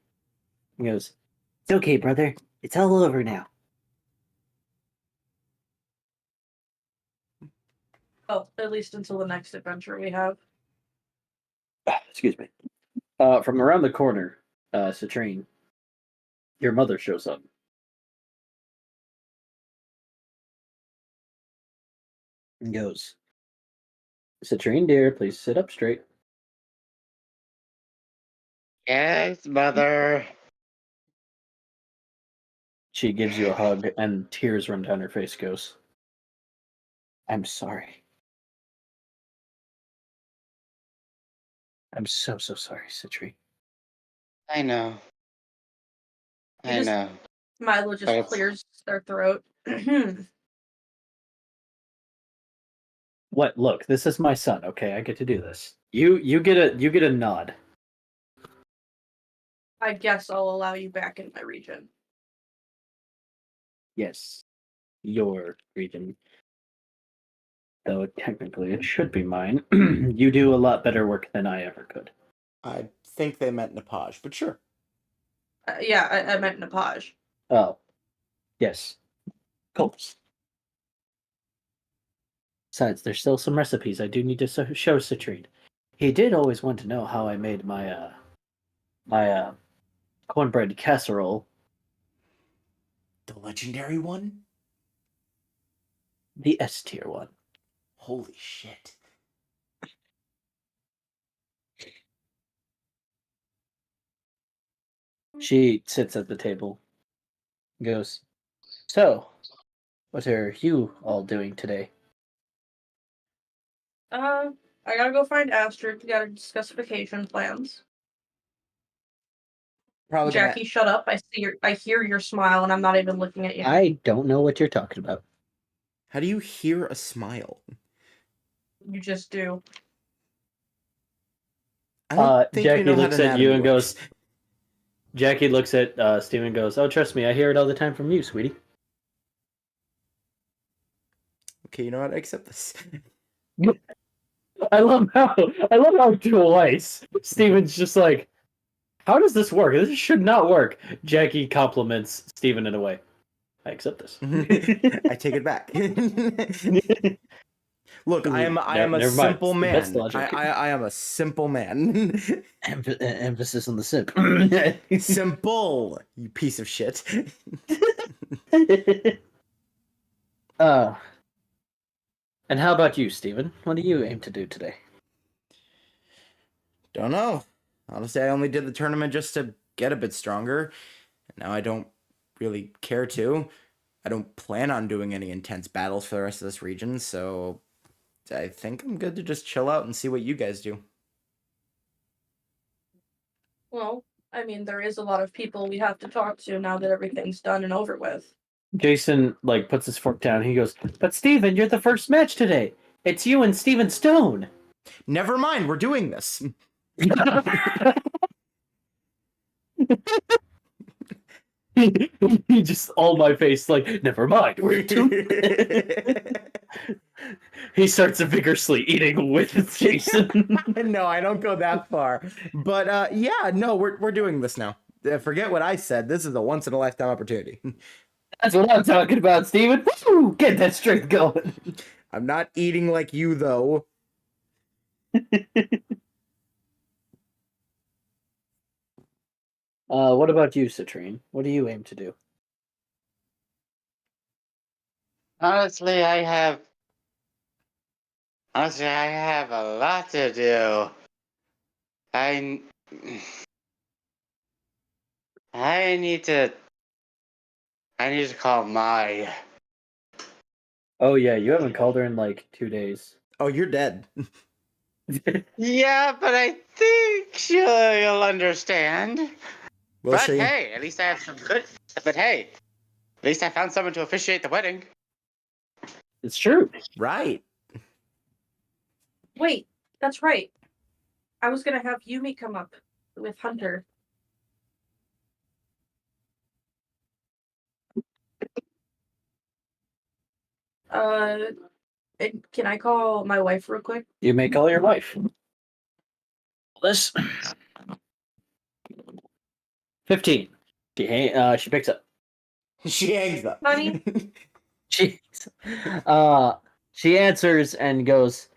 He goes, "It's okay, brother. It's all over now." Oh, at least until the next adventure we have. Excuse me. From around the corner, Citrine, your mother shows up. And goes, "Citrine, dear, please sit up straight." Yes, mother. She gives you a hug, and tears run down her face. Goes, "I'm sorry. I'm so sorry, Citrine." I know. You I just- know. Milo just That's- clears their throat. What? Look, this is my son. Okay, I get to do this. You get a nod. I guess I'll allow you back in my region. Yes, your region. Though technically it should be mine. You do a lot better work than I ever could. I think they meant Nepage, but sure. Yeah, I meant Nepage. Oh, yes. Cool. Besides, there's still some recipes I do need to show Citrine. He did always want to know how I made my cornbread casserole. The legendary one? The S tier one. Holy shit. She sits at the table. Goes, "So, what are you all doing today?" I gotta go find Astrid. Gotta discuss vacation plans. Probably Jackie, shut up. I hear your smile, and I'm not even looking at you. I don't know what you're talking about. How do you hear a smile? You just do. I don't think you Jackie know how looks at you anatomy and works. goes, Jackie looks at Steven and goes, "Oh, trust me, I hear it all the time from you, sweetie." Okay, you know what? I accept this. I love how twice Steven's just like, "How does this work? This should not work." Jackie compliments Steven in a way. I accept this. I take it back. Look, I am a Never mind. simple It's the best man. logic. I am a simple man. Emphasis on the simp. Simple, you piece of shit. And how about you, Steven? What do you aim to do today? Don't know. Honestly, I only did the tournament just to get a bit stronger. Now I don't really care to. I don't plan on doing any intense battles for the rest of this region, so I think I'm good to just chill out and see what you guys do. Well, I mean, there is a lot of people we have to talk to now that everything's done and over with. Jason puts his fork down. He goes, "But Steven, you're the first match today. It's you and Steven Stone." Never mind, we're doing this. He just all my face never mind. He starts vigorously eating with Jason. No, I don't go that far. But yeah, no, we're doing this now. Forget what I said. This is a once in a lifetime opportunity. That's what I'm talking about, Steven. Woo! Get that strength going. I'm not eating like you though. What about you, Citrine? What do you aim to do? Honestly, I have a lot to do. I need to call Mai. Oh yeah, you haven't called her in like 2 days. Oh, you're dead. Yeah, but I think you'll understand. We'll But see. hey, at least I have some good. But hey, at least I found someone to officiate the wedding. It's true. Right. Wait, that's right. I was gonna have Yumi come up with Hunter. And can I call my wife real quick? You may call your wife. This 15. She picks up. She hangs up. Honey? She she answers and goes,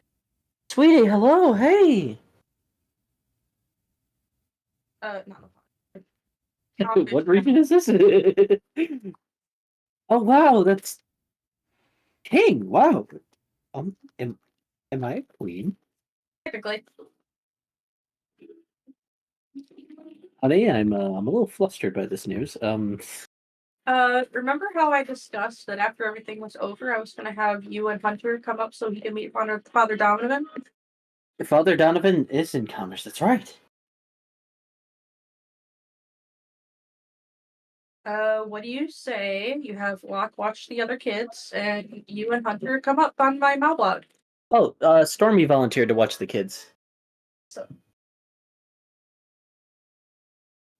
"Sweetie, hello, hey." Not a What region is this? Oh wow, that's king. Wow. Am I a queen? Technically. Honey, I'm a little flustered by this news. Remember how I discussed that after everything was over, I was gonna have you and Hunter come up so he can meet Father Donovan? Father Donovan is in Kombish, that's right. What do you say? You have Locke watch the other kids, and you and Hunter come up on my Malblog. Oh, Stormy volunteered to watch the kids. So,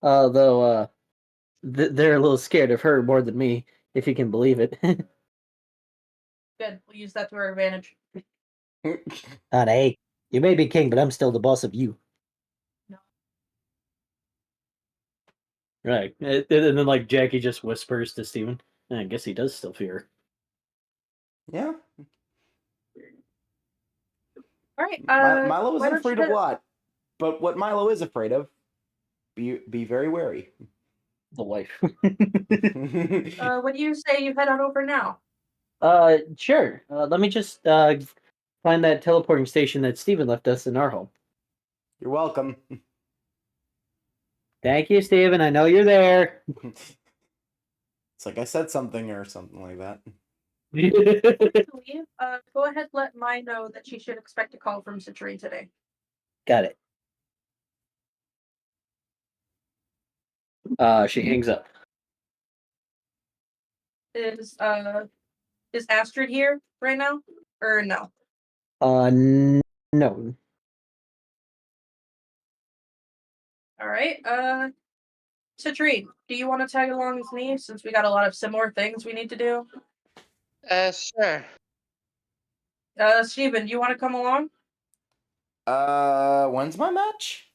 Though, they're a little scared of her more than me, if you can believe it. good. We'll use that to our advantage. Hey, you may be king, but I'm still the boss of you. No. Right. And then, like, Jackie just whispers to Steven, I guess he does still fear. Yeah. All right. Milo why isn't don't afraid you of a head- lot, but what Milo is afraid of, be very wary. The wife. What do you say you head on over now? Sure. Let me just find that teleporting station that Steven left us in our home. You're welcome. Thank you, Steven. I know you're there. It's like I said something or something like that. To leave, go ahead. Let Mai know that she should expect a call from Citrine today. Got it. She hangs up. Is Astrid here right now, or no? No. All right. Citrine, do you want to tag along with me since we got a lot of similar things we need to do? Sure. Steven, do you want to come along? When's my match?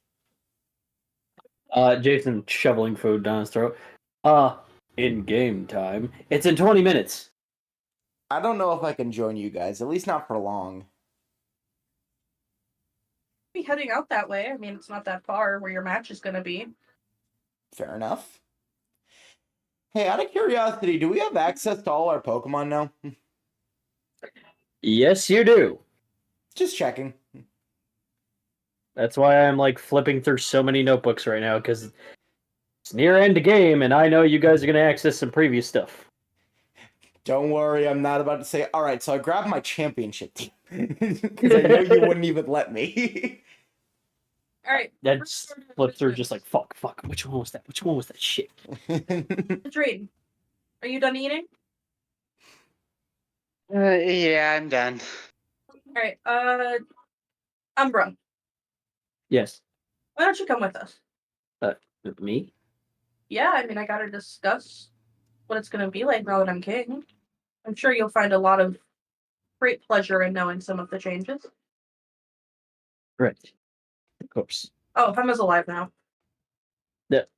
Jason shoveling food down his throat. In game time. It's in 20 minutes. I don't know if I can join you guys, at least not for long. Be heading out that way. I mean, it's not that far where your match is gonna be. Fair enough. Hey, out of curiosity, do we have access to all our Pokemon now? Yes, you do. Just checking. That's why I'm like flipping through so many notebooks right now, because it's near end game, and I know you guys are gonna access some previous stuff. Don't worry, I'm not about to say, all right, so I grabbed my championship team. Because I know you wouldn't even let me. All right. That's flip through just like, fuck. Which one was that? Which one was that shit? Citrine, are you done eating? Yeah, I'm done. All right. Umbra, Yes. why don't you come with us? Me? Yeah, I mean, I gotta discuss what it's gonna be like now that I'm king. I'm sure you'll find a lot of great pleasure in knowing some of the changes. Right. Of course. Oh, Emma's alive now.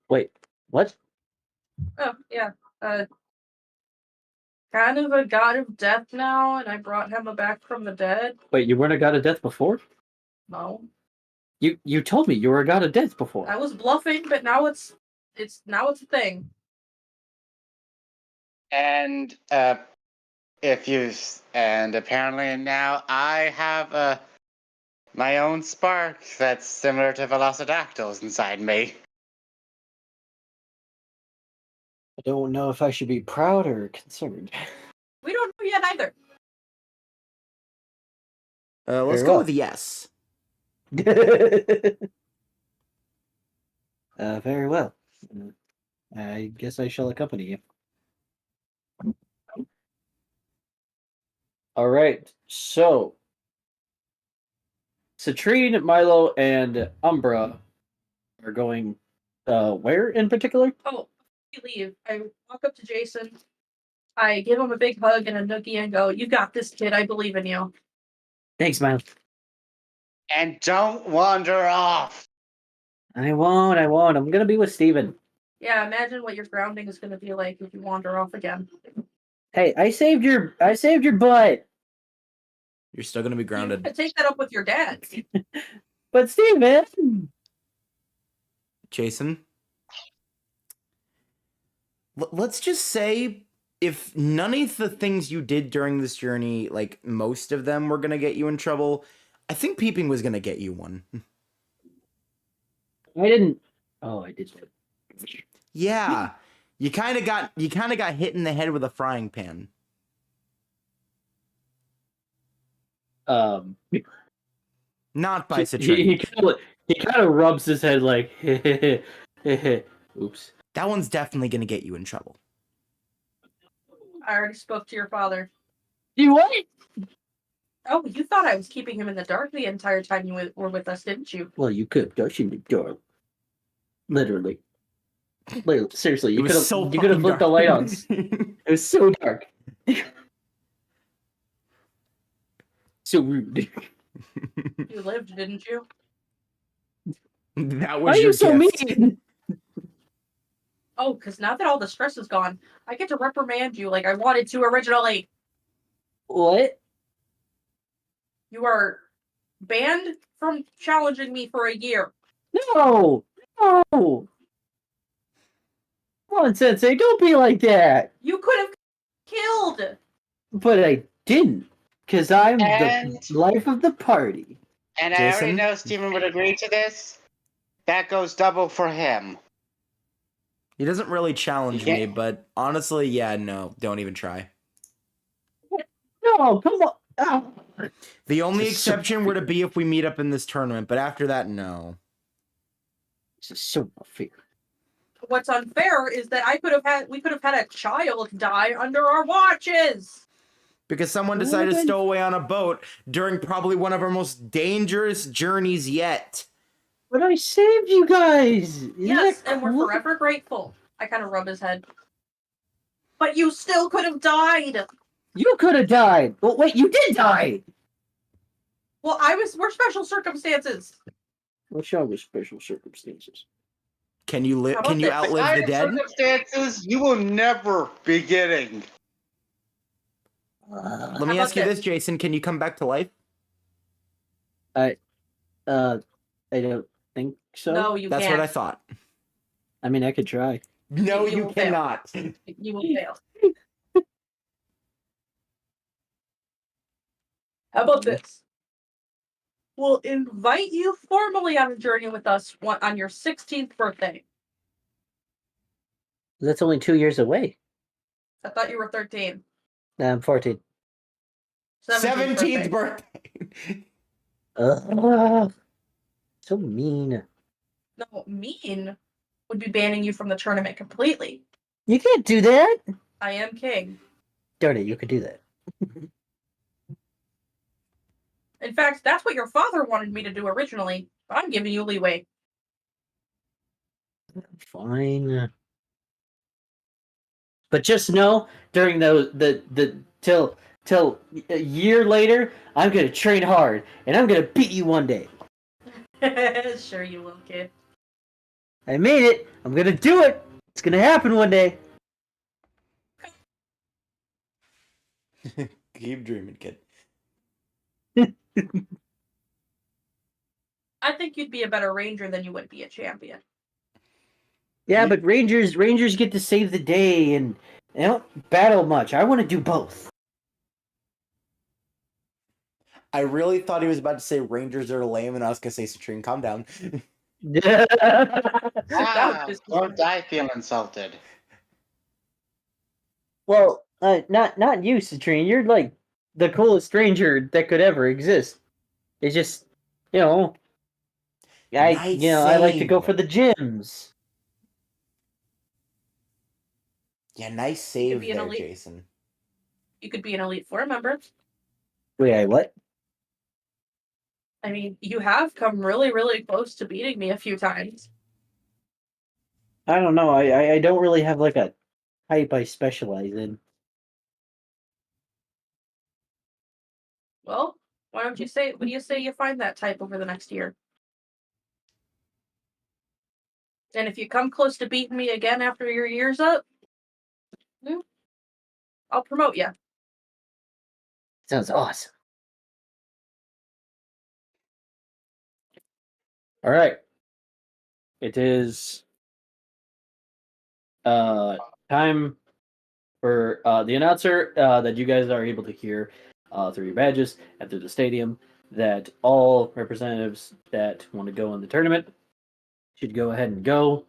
Wait, what? Oh, yeah. Kind of a god of death now, and I brought Emma back from the dead. Wait, you weren't a god of death before? No, You told me you were a god of death before. I was bluffing, but now it's a thing. And and apparently now I have my own spark that's similar to Velociraptor's inside me. I don't know if I should be proud or concerned. We don't know yet either. Let's Very go well. with yes. Very well. I guess I shall accompany you. All right. So, Citrine, Milo, and Umbra are going. Where in particular? Oh, before we leave, I walk up to Jason. I give him a big hug and a noogie and go, "You got this, kid. I believe in you." Thanks, Milo. And don't wander off. I won't. I'm gonna be with Steven. Yeah, imagine what your grounding is going to be like if you wander off again. Hey, I saved your butt. You're still gonna be You grounded. could take that up with your dad. But Steven! Jason, let's just say if none of the things you did during this journey, like most of them were gonna get you in trouble, I think peeping was gonna get you one. I didn't. Oh, I did. Yeah, you kind of got hit in the head with a frying pan. Not by Citrine. He kind of rubs his head like, oops. That one's definitely gonna get you in trouble. I already spoke to your father. You what? Oh, you thought I was keeping him in the dark the entire time you were with us, didn't you? Well, you could have dusted the door. Literally. Seriously, you It could was so have fucking flicked the light on. dark. It was so dark. So rude. You lived, didn't you? That Why was are your you so gift. mean? Oh, because now that all the stress is gone, I get to reprimand you like I wanted to originally. What? You are banned from challenging me for a year. No! No! Come on, Sensei, don't be like that. You could have killed. But I didn't. Because I'm And- the life of the party. And I already Jason? know Steven would agree to this. That goes double for him. He doesn't really challenge Yeah. me, but honestly, yeah, no, don't even try. No, come on. Oh. The only This is so exception were to be if we meet up in this tournament, but after that, no. This is so unfair. What's unfair is that we could have had a child die under our watches. Because someone decided to stow away on a boat during probably one of our most dangerous journeys yet. But I saved you guys. Isn't Yes, that and we're cool? forever grateful. I kind of rub his head. But you still could have died. You could have died. Well, wait, you did die. Well, we're special circumstances. What show with special circumstances? Can you How about Can you this? outlive Kind the of dead? circumstances you will never be getting. Let me How ask you about this, Jason. Can you come back to life? I don't think so. No, you That's can't. what I thought. I mean, I could try. No, You you will fail. cannot. You will fail. How about this? We'll invite you formally on a journey with us on your 16th birthday. That's only 2 years away. I thought you were 13. I'm 14. 17th birthday. So mean. No, mean would be banning you from the tournament completely. You can't do that. I am king. Darn it, you could do that. In fact, that's what your father wanted me to do originally, but I'm giving you leeway. Fine. But just know, during till a year later, I'm gonna train hard, and I'm gonna beat you one day. Sure you will, kid. I made it. I'm gonna do it. It's gonna happen one day. Keep dreaming, kid. I think you'd be a better ranger than you would be a champion. Yeah, but Rangers get to save the day, and they don't battle much. I want to do both. I really thought he was about to say Rangers are lame, and I was gonna say Citrine, calm down. Ah, just- don't I feel insulted? Well, not you, Citrine. You're like the coolest stranger that could ever exist. It's just, you know, Nice I like to go save. for the gyms. Yeah, nice You could save be an there, elite. Jason. You could be an Elite Four member. Wait, what? I mean, you have come really, really close to beating me a few times. I don't know. I don't really have like a type I specialize in. Well, why don't you say? What do you say you find that type over the next year? And if you come close to beating me again after your year's up, I'll promote you. Sounds awesome. All right. It is time for the announcer that you guys are able to hear through your badges and through the stadium that all representatives that want to go in the tournament should go ahead and go,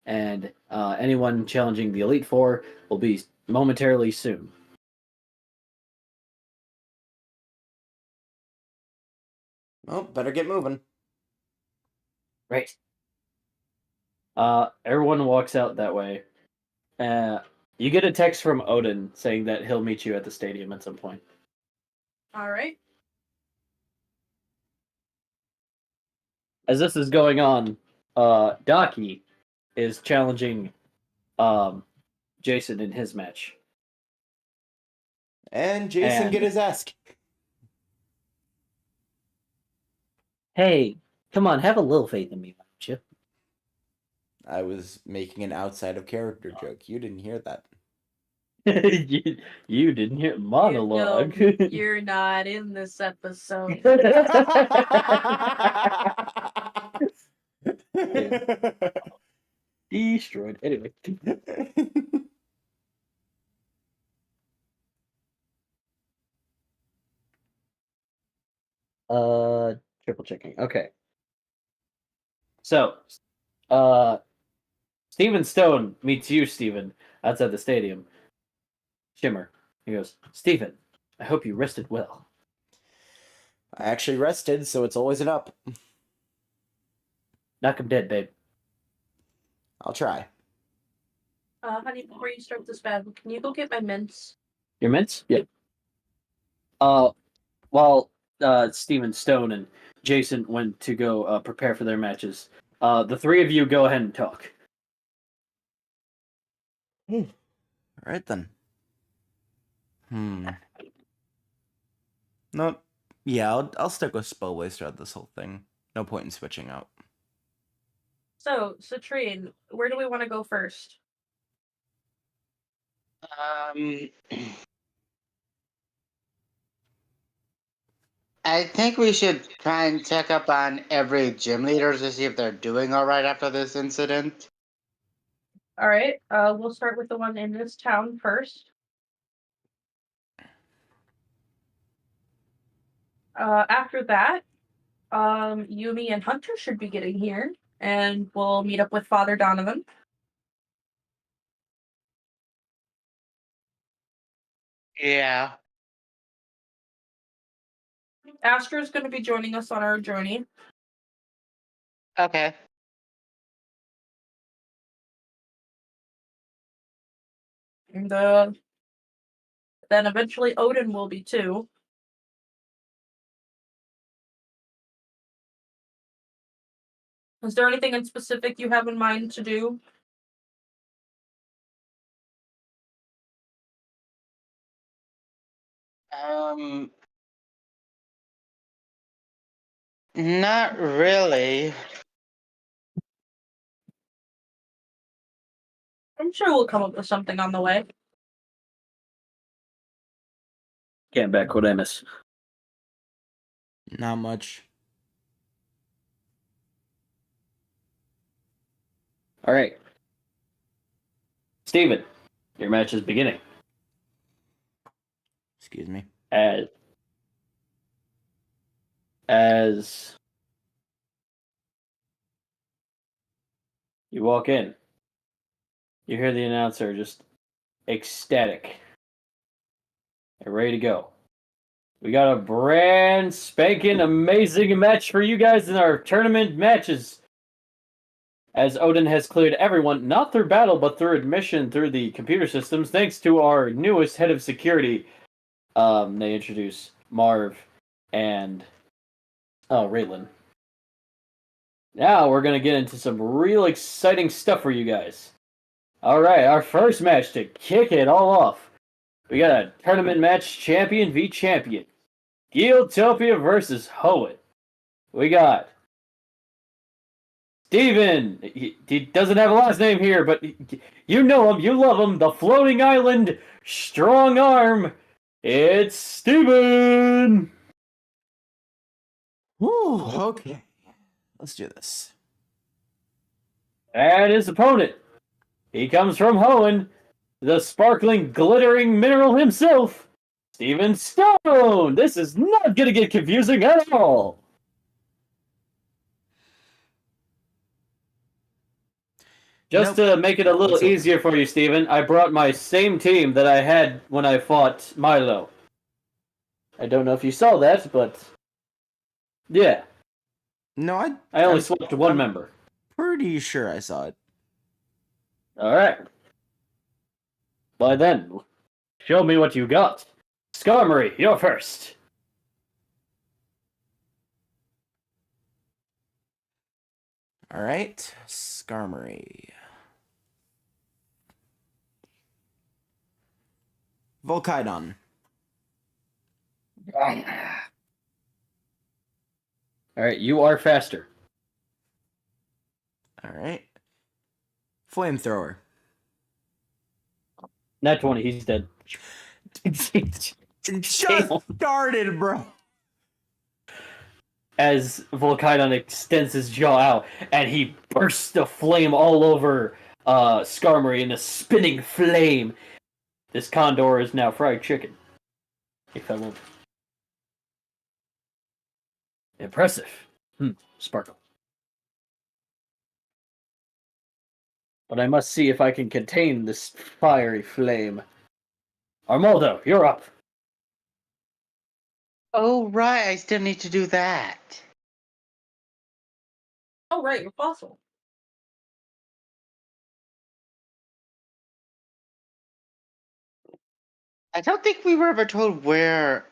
and anyone challenging the Elite Four will be momentarily soon. Well, better get moving. Right. Everyone walks out that way. You get a text from Odin saying that he'll meet you at the stadium at some point. All right. As this is going on, Daki is challenging Jason in his match. And Jason And- get his ass. Hey, come on, have a little faith in me, why don't you? I was making an outside of character joke. You didn't hear that. you didn't hear monologue. You're not in this episode. Destroyed. Anyway. Triple checking. Okay. So, Steven Stone meets you, Steven, outside the stadium. Shimmer. He goes, Steven, I hope you rested well. I actually rested, so it's always an up. Knock him dead, babe. I'll try. Honey, before you start this battle, can you go get my mints? Your mints? Yeah. While Steven Stone and Jason went to go prepare for their matches, the three of you go ahead and talk. All right then. No, yeah, I'll stick with Spellways throughout this whole thing. No point in switching out. So, Citrine, where do we want to go first? I think we should try and check up on every gym leader to see if they're doing all right after this incident. All right. We'll start with the one in this town first. After that, Yumi and Hunter should be getting here, and we'll meet up with Father Donovan. Yeah. Astra's going to be joining us on our journey. Okay. And then eventually Odin will be too. Is there anything in specific you have in mind to do? Not really. I'm sure we'll come up with something on the way. Can't back what I miss. Not much. All right. Steven, your match is beginning. Excuse me. As you walk in, you hear the announcer just ecstatic and ready to go. We got a brand spanking amazing match for you guys in our tournament matches. As Odin has cleared everyone, not through battle, but through admission through the computer systems, thanks to our newest head of security. They introduce Marv and Raylan. Now we're gonna get into some real exciting stuff for you guys. Alright, our first match to kick it all off. We got a tournament match, champion v champion. Geotopia versus Hoenn. We got Steven. He doesn't have a last name here, but you know him, you love him. The floating island, strong arm. It's Steven. Woo, okay. Let's do this. And his opponent. He comes from Hoenn, the sparkling, glittering mineral himself, Steven Stone. This is not going to get confusing at all. Just to make it a little easier for you, Steven, I brought my same team that I had when I fought Milo. I don't know if you saw that, but yeah. No, I only swapped one member. Pretty sure I saw it. Alright. By then, show me what you got. Skarmory, you're first. Alright, Skarmory. Volkidon. Alright, you are faster. Alright. Flamethrower. Nat 20, he's dead. Just started, bro. As Volkidon extends his jaw out, and he bursts the flame all over Skarmory in a spinning flame. This condor is now fried chicken. If I won't. Impressive. Sparkle. But I must see if I can contain this fiery flame. Armaldo, you're up. Oh, right, I still need to do that. Oh, right, you're fossil. I don't think we were ever told where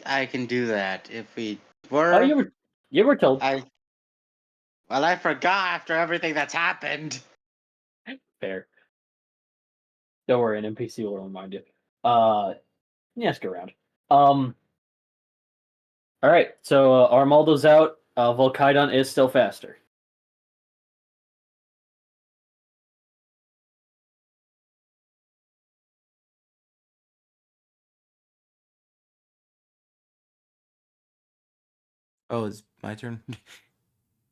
I can do that. If we were, Oh, you were told. I forgot after everything that's happened. Fair. Don't worry, an NPC will remind you. Yeah, stick around. Alright, so Armaldo's out. Volkidon is still faster. Oh, it's my turn?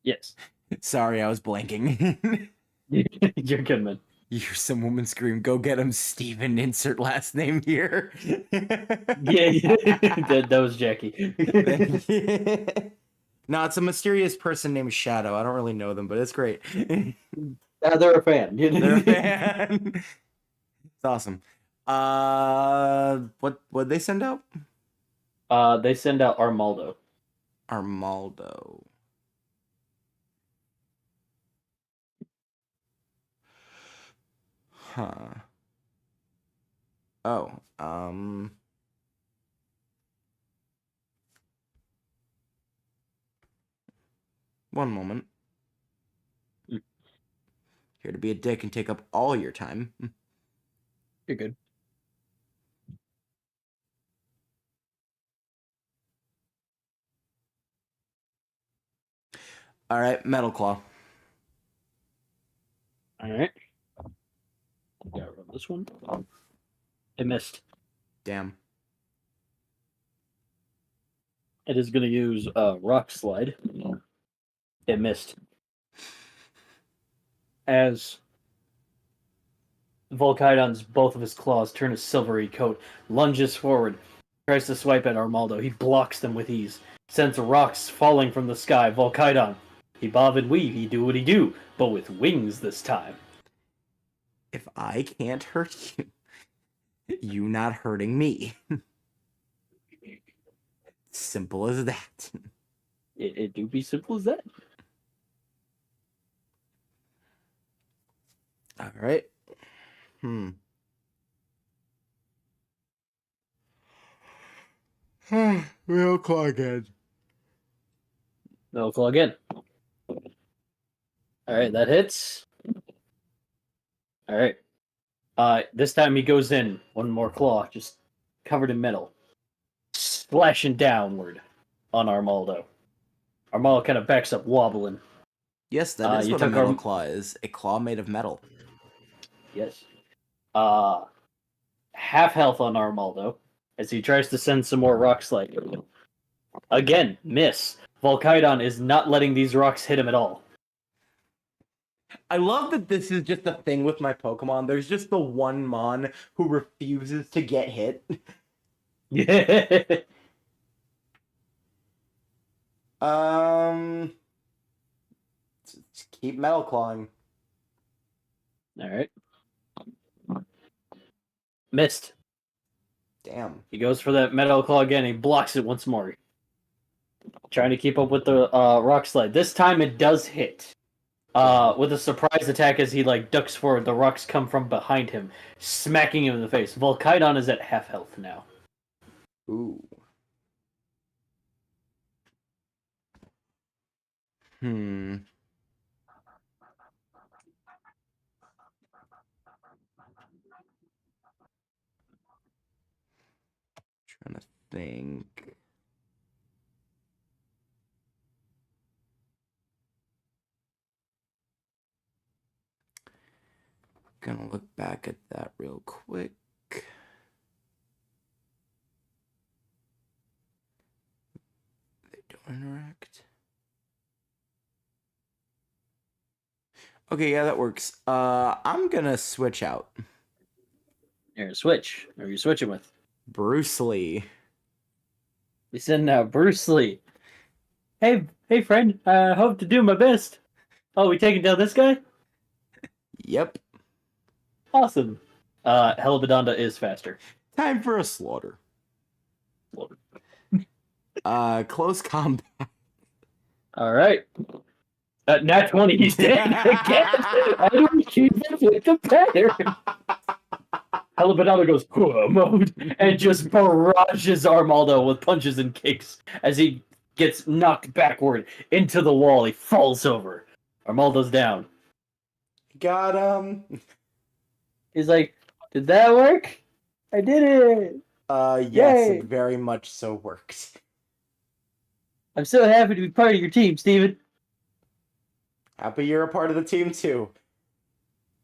Yes. Sorry, I was blanking. You're good, man. You hear some woman scream, "Go get him, Steven, insert last name here." Yeah, that was Jackie. No, it's a mysterious person named Shadow. I don't really know them, but it's great. They're a fan. They're a fan. It's awesome. What'd they send out? They send out Armaldo. Armaldo. Huh. Oh, one moment. Here to be a dick and take up all your time. You're good. All right, Metal Claw. All right. Gotta run this one. It missed. Damn. It is going to use Rock Slide. It missed. As Volkidon's both of his claws turn a silvery coat, lunges forward, tries to swipe at Armaldo. He blocks them with ease. Sends rocks falling from the sky. Volkydon. He bob and weave, he do what he do, but with wings this time. If I can't hurt you, you not hurting me. Simple as that. It do be simple as that. All right. We'll call again. No claw again. Alright, that hits. Alright. This time he goes in. One more claw, just covered in metal. Splashing downward on Armaldo. Armaldo kind of backs up, wobbling. Yes, that is you what a took metal our- claw is. A claw made of metal. Yes. Half health on Armaldo as he tries to send some more rock slide. Again, miss. Volkydon is not letting these rocks hit him at all. I love that this is just a thing with my Pokemon. There's just the one Mon who refuses to get hit. Yeah. Just keep metal clawing. Alright. Missed. Damn. He goes for that metal claw again. He blocks it once more. Trying to keep up with the rock slide. This time it does hit. With a surprise attack as he ducks forward. The rocks come from behind him, smacking him in the face. Volkydon is at half health now. Ooh. Trying to think. Gonna look back at that real quick. They don't interact. Okay, yeah, that works. I'm gonna switch out. Here, switch. Who are you switching with? Bruce Lee. You send out Bruce Lee. Hey friend. I hope to do my best. Oh, we taking down this guy? Yep. Awesome. Helibodonda is faster. Time for a slaughter. Close combat. All right. Nat 20, he's dead again. I don't keep up with the pattern. Helibodonda goes mode and just barrages Armaldo with punches and kicks as he gets knocked backward into the wall. He falls over. Armaldo's down. Got him. He's like, "Did that work? I did it. Yes, Yay. it very much so worked. I'm so happy to be part of your team, Steven. Happy you're a part of the team too.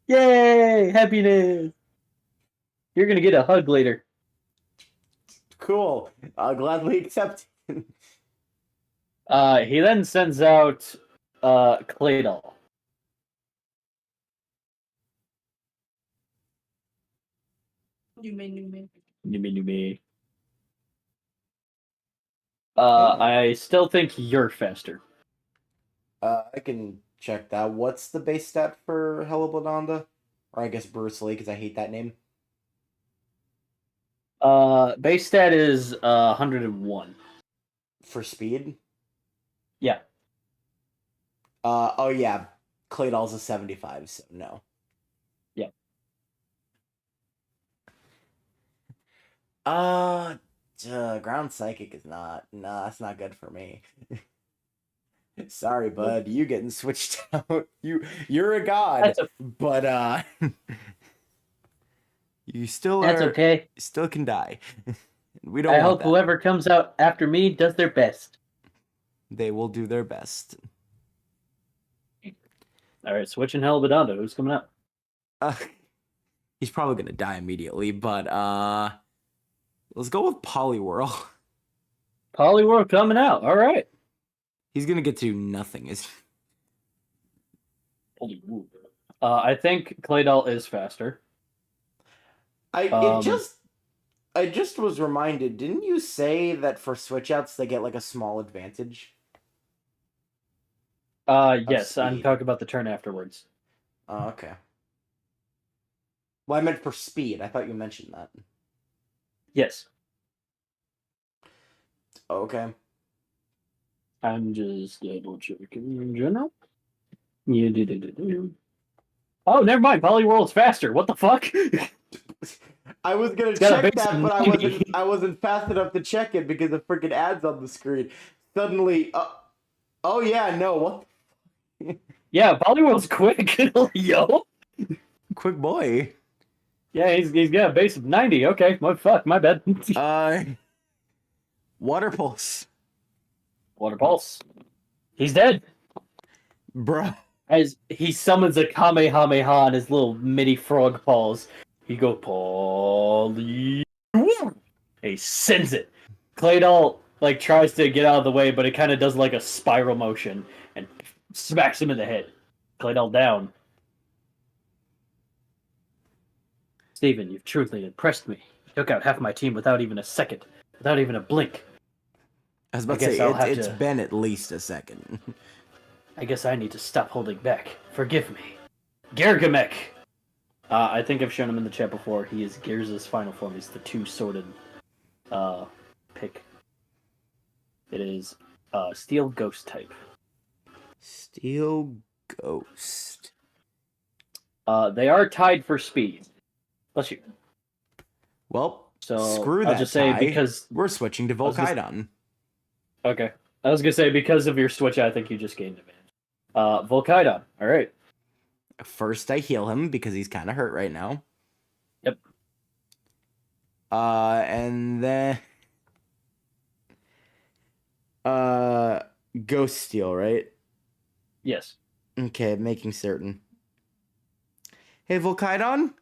Yay! Happiness. You're gonna get a hug later." Cool. I'll gladly accept. He then sends out Claydol. Nume. I still think you're faster. I can check that. What's the base stat for Helibodonda? Or I guess Bruce Lee, because I hate that name. Base stat is 101. For speed? Yeah. Oh yeah. Claydol's a 75, so no. Yeah. Ground Psychic is not. Nah, that's not good for me. Sorry, bud. You getting switched out. You're a god, but you still That's are. okay. Still can die. We don't. I want hope that. whoever comes out after me does their best. They will do their best. All right, switching Helibodonda. Who's coming up? He's probably gonna die immediately, but let's go with Poliwhirl. Poliwhirl coming out. All right. He's gonna get to nothing. I think Claydol is faster. It just I just was reminded, didn't you say that for switch outs they get like a small advantage? Yes, I'm speed. talking about the turn afterwards. Oh, okay. Well, I meant for speed. I thought you mentioned that. Yes. Okay. I'm just double checking in general. Yeah, oh, never mind. Polyworld's faster. What the fuck? I was gonna got a check base that, of but 90. I wasn't fast enough to check it because of freaking ads on the screen. Suddenly, oh yeah, no, what? Yeah, Polyworld's quick. Yo. Quick boy. Yeah, he's got a base of 90. Okay, fuck, my bad. Water pulse, Water Pulse. He's dead. bruh. As he summons a Kamehameha on his little mini frog paws, he go Poly. He sends it. Claydol like tries to get out of the way, but it kind of does like a spiral motion and smacks him in the head. Claydol down. Steven, you've truly impressed me. You took out half my team without even a second, without even a blink. I was about to guess say I'll have it's to- been at least a second. I guess I need to stop holding back. Forgive me. Gargamel! I think I've shown him in the chat before. He is Gears' final form. He's the two-sworded pick. It is Steel Ghost type. Steel Ghost. They are tied for speed. Bless you. Well, So screw I'll that just say tie. because... We're switching to was just- Volkidon. Okay. I was going to say, because of your switch, I think you just gained advantage. Volkidon. All right. First, I heal him because he's kind of hurt right now. Yep. And then... Ghost Steel, right? Yes. Okay, making certain. Hey, Volkidon?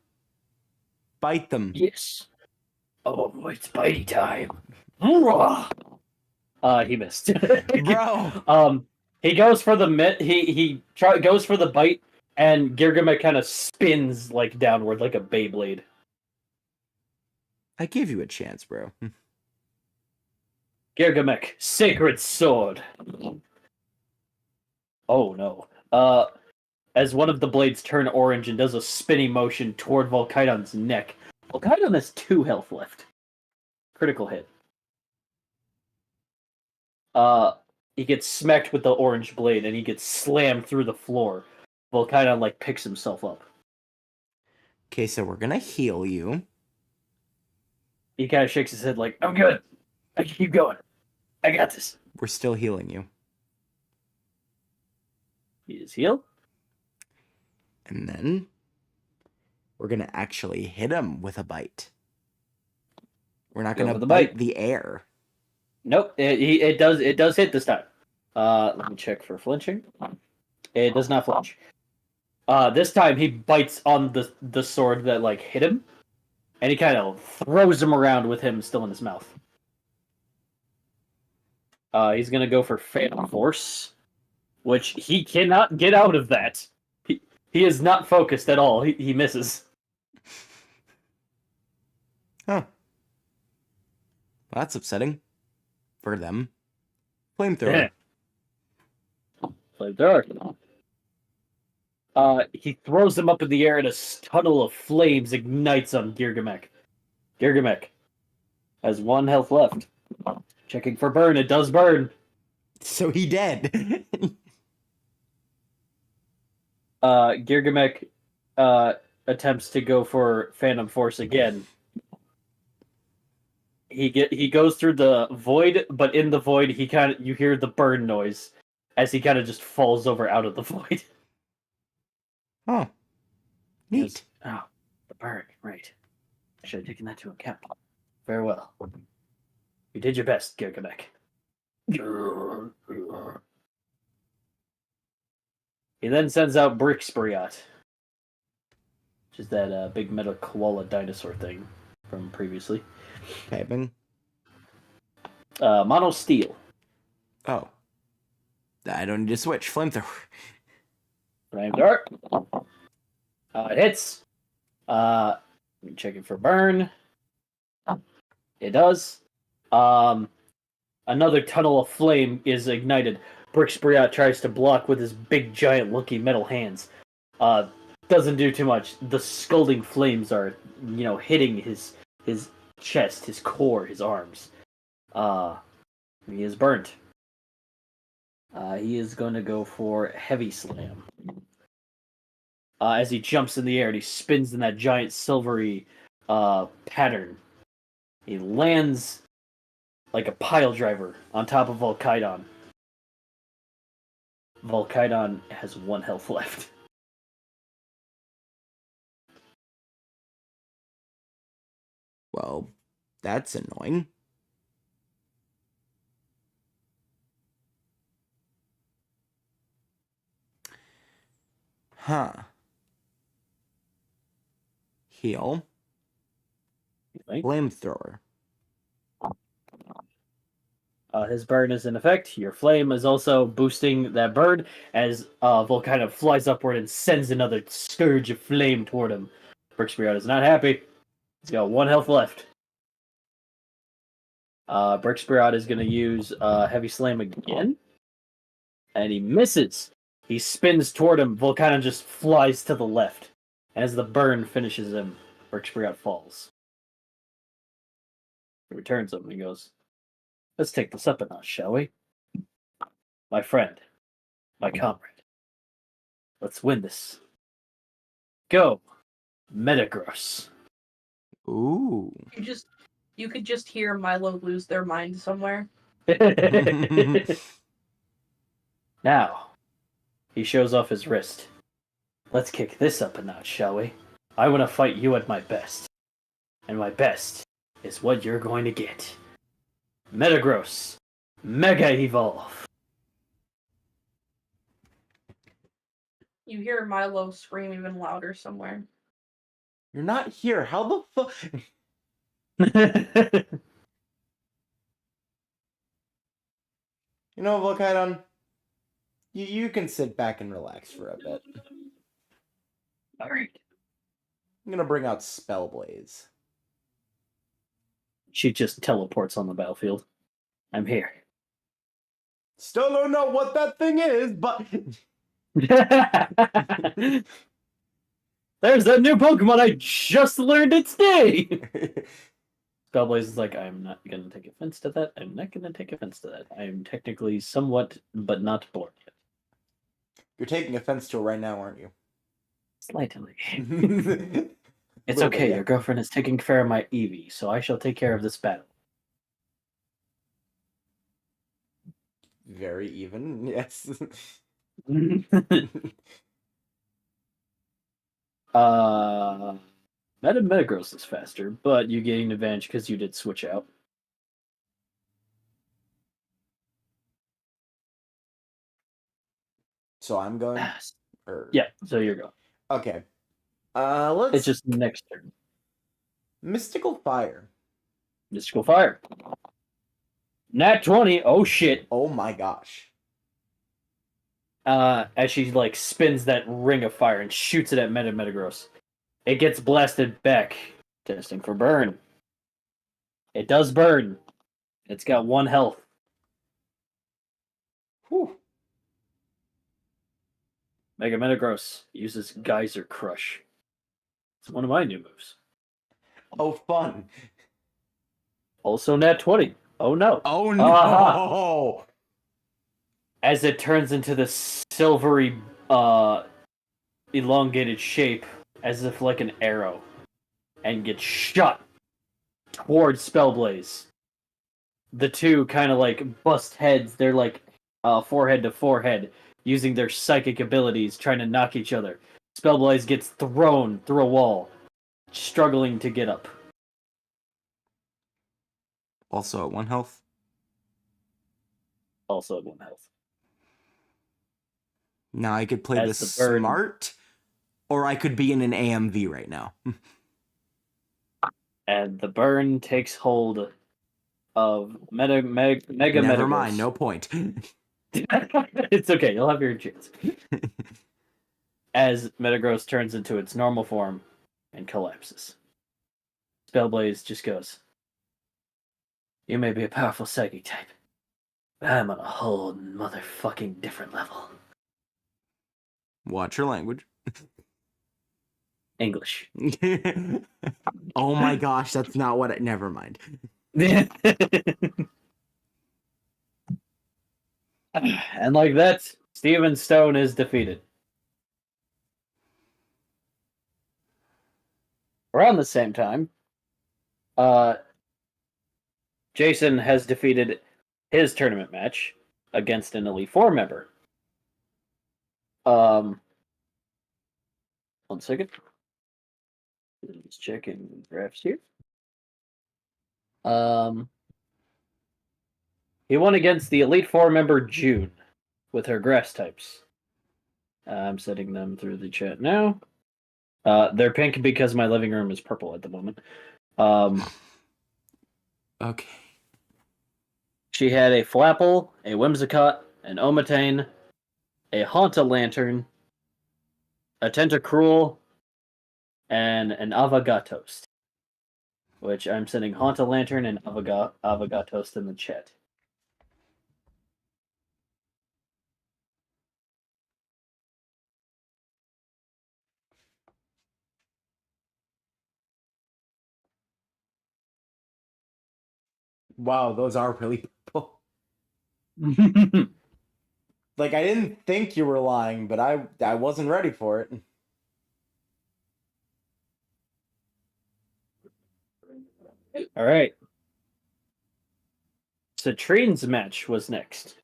Bite them. Yes. Oh, it's bitey time. He missed. Bro! He goes for the goes for the bite, and Gargamel kind of spins like downward like a Beyblade. I gave you a chance, bro. Gargamel, sacred sword. Oh no. As one of the blades turn orange and does a spinning motion toward Volkidon's neck. Volkidon has 2 health left. Critical hit. He gets smacked with the orange blade and he gets slammed through the floor. Volkidon like picks himself up. Okay, so we're gonna heal you. He kind of shakes his head like, I'm good. I can keep going. I got this. We're still healing you. He is healed. And then we're gonna actually hit him with a bite. We're not Go gonna with the bite bite. the air. Nope, it does hit this time. Let me check for flinching. It does not flinch. This time he bites on the sword that like hit him, and he kind of throws him around with him still in his mouth. He's gonna go for Phantom Force, which he cannot get out of that. He is not focused at all. He misses. Huh. Well, that's upsetting. For them. Flamethrower. Flamethrower. He throws him up in the air and a tunnel of flames ignites on Gargamel. Gargamel has 1 health left. Checking for burn. It does burn. So he dead. Gargamel attempts to go for Phantom Force again. He goes through the void, but in the void you hear the burn noise as he kind of just falls over out of the void. Oh. Neat. Oh, the burn, right. I should have taken that into account. Very well. You did your best, Gargamel. He then sends out Brixbriot, which is that big metal koala dinosaur thing from previously. Typing. Mono Steel. Oh. I don't need to switch. Flamethrower. Flame Dart. It hits. Checking for burn. It does. Another tunnel of flame is ignited. Brixbriot tries to block with his big, giant looking metal hands. Doesn't do too much. The scalding flames are, hitting his chest, his core, his arms. He is burnt. He is going to go for Heavy Slam. As he jumps in the air and he spins in that giant silvery pattern. He lands like a pile driver on top of Volkydon. Volkydon has 1 health left. Well, that's annoying. Huh. Heal. Flamethrower. His burn is in effect. Your flame is also boosting that burn as Volcano flies upward and sends another scourge of flame toward him. Brixbriot is not happy. He's got 1 health left. Brixbriot is going to use Heavy Slam again. And he misses. He spins toward him. Volcano just flies to the left. As the burn finishes him, Brixbriot falls. He returns him and he goes, "Let's take this up a notch, shall we? My friend, my comrade. Let's win this. Go, Metagross." Ooh. You could just hear Milo lose their mind somewhere. Now, he shows off his wrist. "Let's kick this up a notch, shall we? I want to fight you at my best. And my best is what you're going to get. Metagross, Mega Evolve." You hear Milo scream even louder somewhere. You're not here. How the fuck? You know, Volkydon, you can sit back and relax for a bit. Alright. I'm gonna bring out Spellblaze. She just teleports on the battlefield. "I'm here." Still don't know what that thing is, but There's that new Pokemon I just learned its name! Spellblaze is like, "I'm not going to take offense to that. I'm not going to take offense to that. I am technically somewhat, but not born yet." you're taking offense to it right now, aren't you? Slightly. It's It's okay, your girlfriend is taking care of my Eevee, so I shall take care of this battle. Very even, yes. Metagross is faster, but you gain an advantage because you did switch out. So I'm going. Yeah, so you're going. Okay. Let's. It's just next turn. Mystical Fire. Mystical Fire. Nat 20. Oh shit. Oh my gosh. As she spins that ring of fire and shoots it at Metagross. It gets blasted back. Testing for burn. It does burn. It's got 1 health. Whew. Mega Metagross uses Geyser Crush. It's one of my new moves. Oh, fun. Also nat 20. Oh no. Oh no. Uh-huh. As it turns into this silvery, elongated shape, as if like an arrow, and gets shot towards Spellblaze. The two kind of bust heads. They're forehead to forehead, using their psychic abilities, trying to knock each other. Spellblaze gets thrown through a wall, struggling to get up. Also at 1 health. Also at 1 health. Now I could play As this the bird- smart, or I could be in an AMV right now. And the burn takes hold of Mega Never Metagross. mind, no point. It's okay, you'll have your chance. As Metagross turns into its normal form and collapses. Spellblaze just goes, You may be a powerful psychic type, but I'm on a whole motherfucking different level. Watch your language. English. Oh my gosh, that's not what it. Never mind. And like that, Steven Stone is defeated. Around the same time, Jason has defeated his tournament match against an Elite Four member. 1 second. Just checking graphs here. He won against the Elite Four member June with her grass types. I'm setting them through the chat now. They're pink because my living room is purple at the moment. Okay. She had a Flapple, a Whimsicott, an Omatane, a Haunta Lantern, a Tentacruel, and an Avagatost. Which I'm sending Haunta Lantern and Avagatost in the chat. Wow, those are really purple. Like, I didn't think you were lying, but I wasn't ready for it. All right. Citrine's match was next.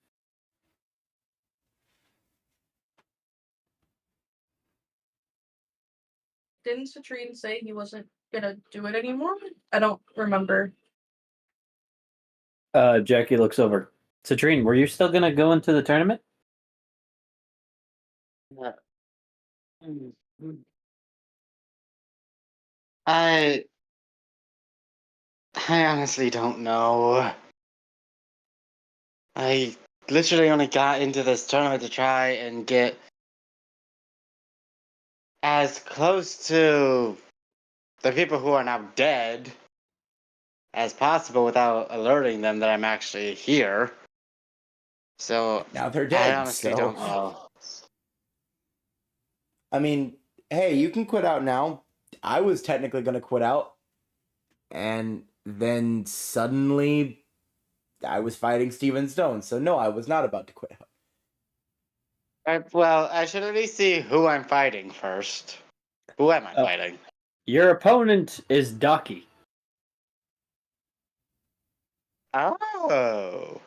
Didn't Citrine say he wasn't gonna do it anymore? I don't remember. Jackie looks over. Citrine, were you still gonna go into the tournament? I honestly don't know. I literally only got into this tournament to try and get as close to the people who are now dead as possible without alerting them that I'm actually here. So Now they're I dead. honestly So, don't know. I mean, hey, you can quit out now. I was technically going to quit out. And then suddenly I was fighting Steven Stone. So, no, I was not about to quit out. Well, I should at least see who I'm fighting first. Who am I fighting? Your opponent is Daki. Oh.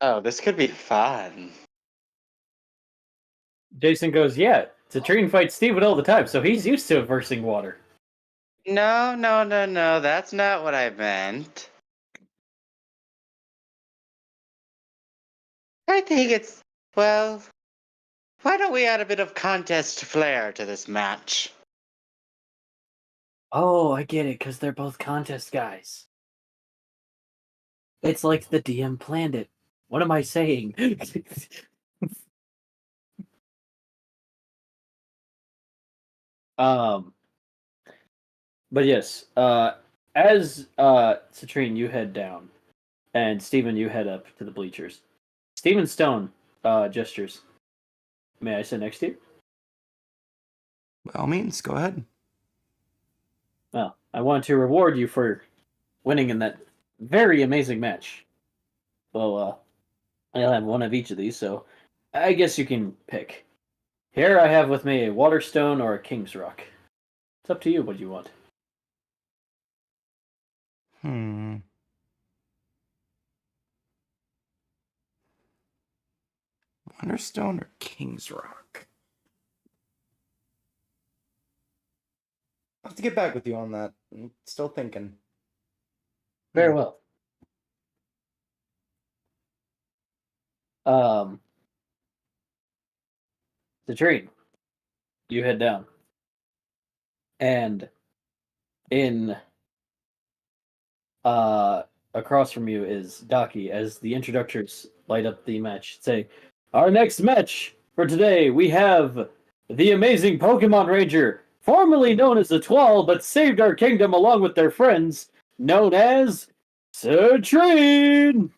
Oh, this could be fun. Jason goes, yeah, Citrine fights Steven all the time, so he's used to versing water. No, that's not what I meant. I think it's, well, why don't we add a bit of contest flair to this match? Oh, I get it, because they're both contest guys. It's like the DM planned it. What am I saying? But yes, as Citrine, you head down, and Steven, you head up to the bleachers. Steven Stone gestures. May I sit next to you? By all means, go ahead. Well, I want to reward you for winning in that very amazing match. Well, I'll have one of each of these, so I guess you can pick. Here I have with me a Waterstone or a King's Rock. It's up to you what you want. Wonderstone or King's Rock? I'll have to get back with you on that. I'm still thinking. Very well. Citrine, you head down. And in across from you is Daki as the introductors light up the match. Say, our next match for today, we have the amazing Pokemon Ranger, formerly known as the Twal, but saved our kingdom along with their friends, known as Citrine!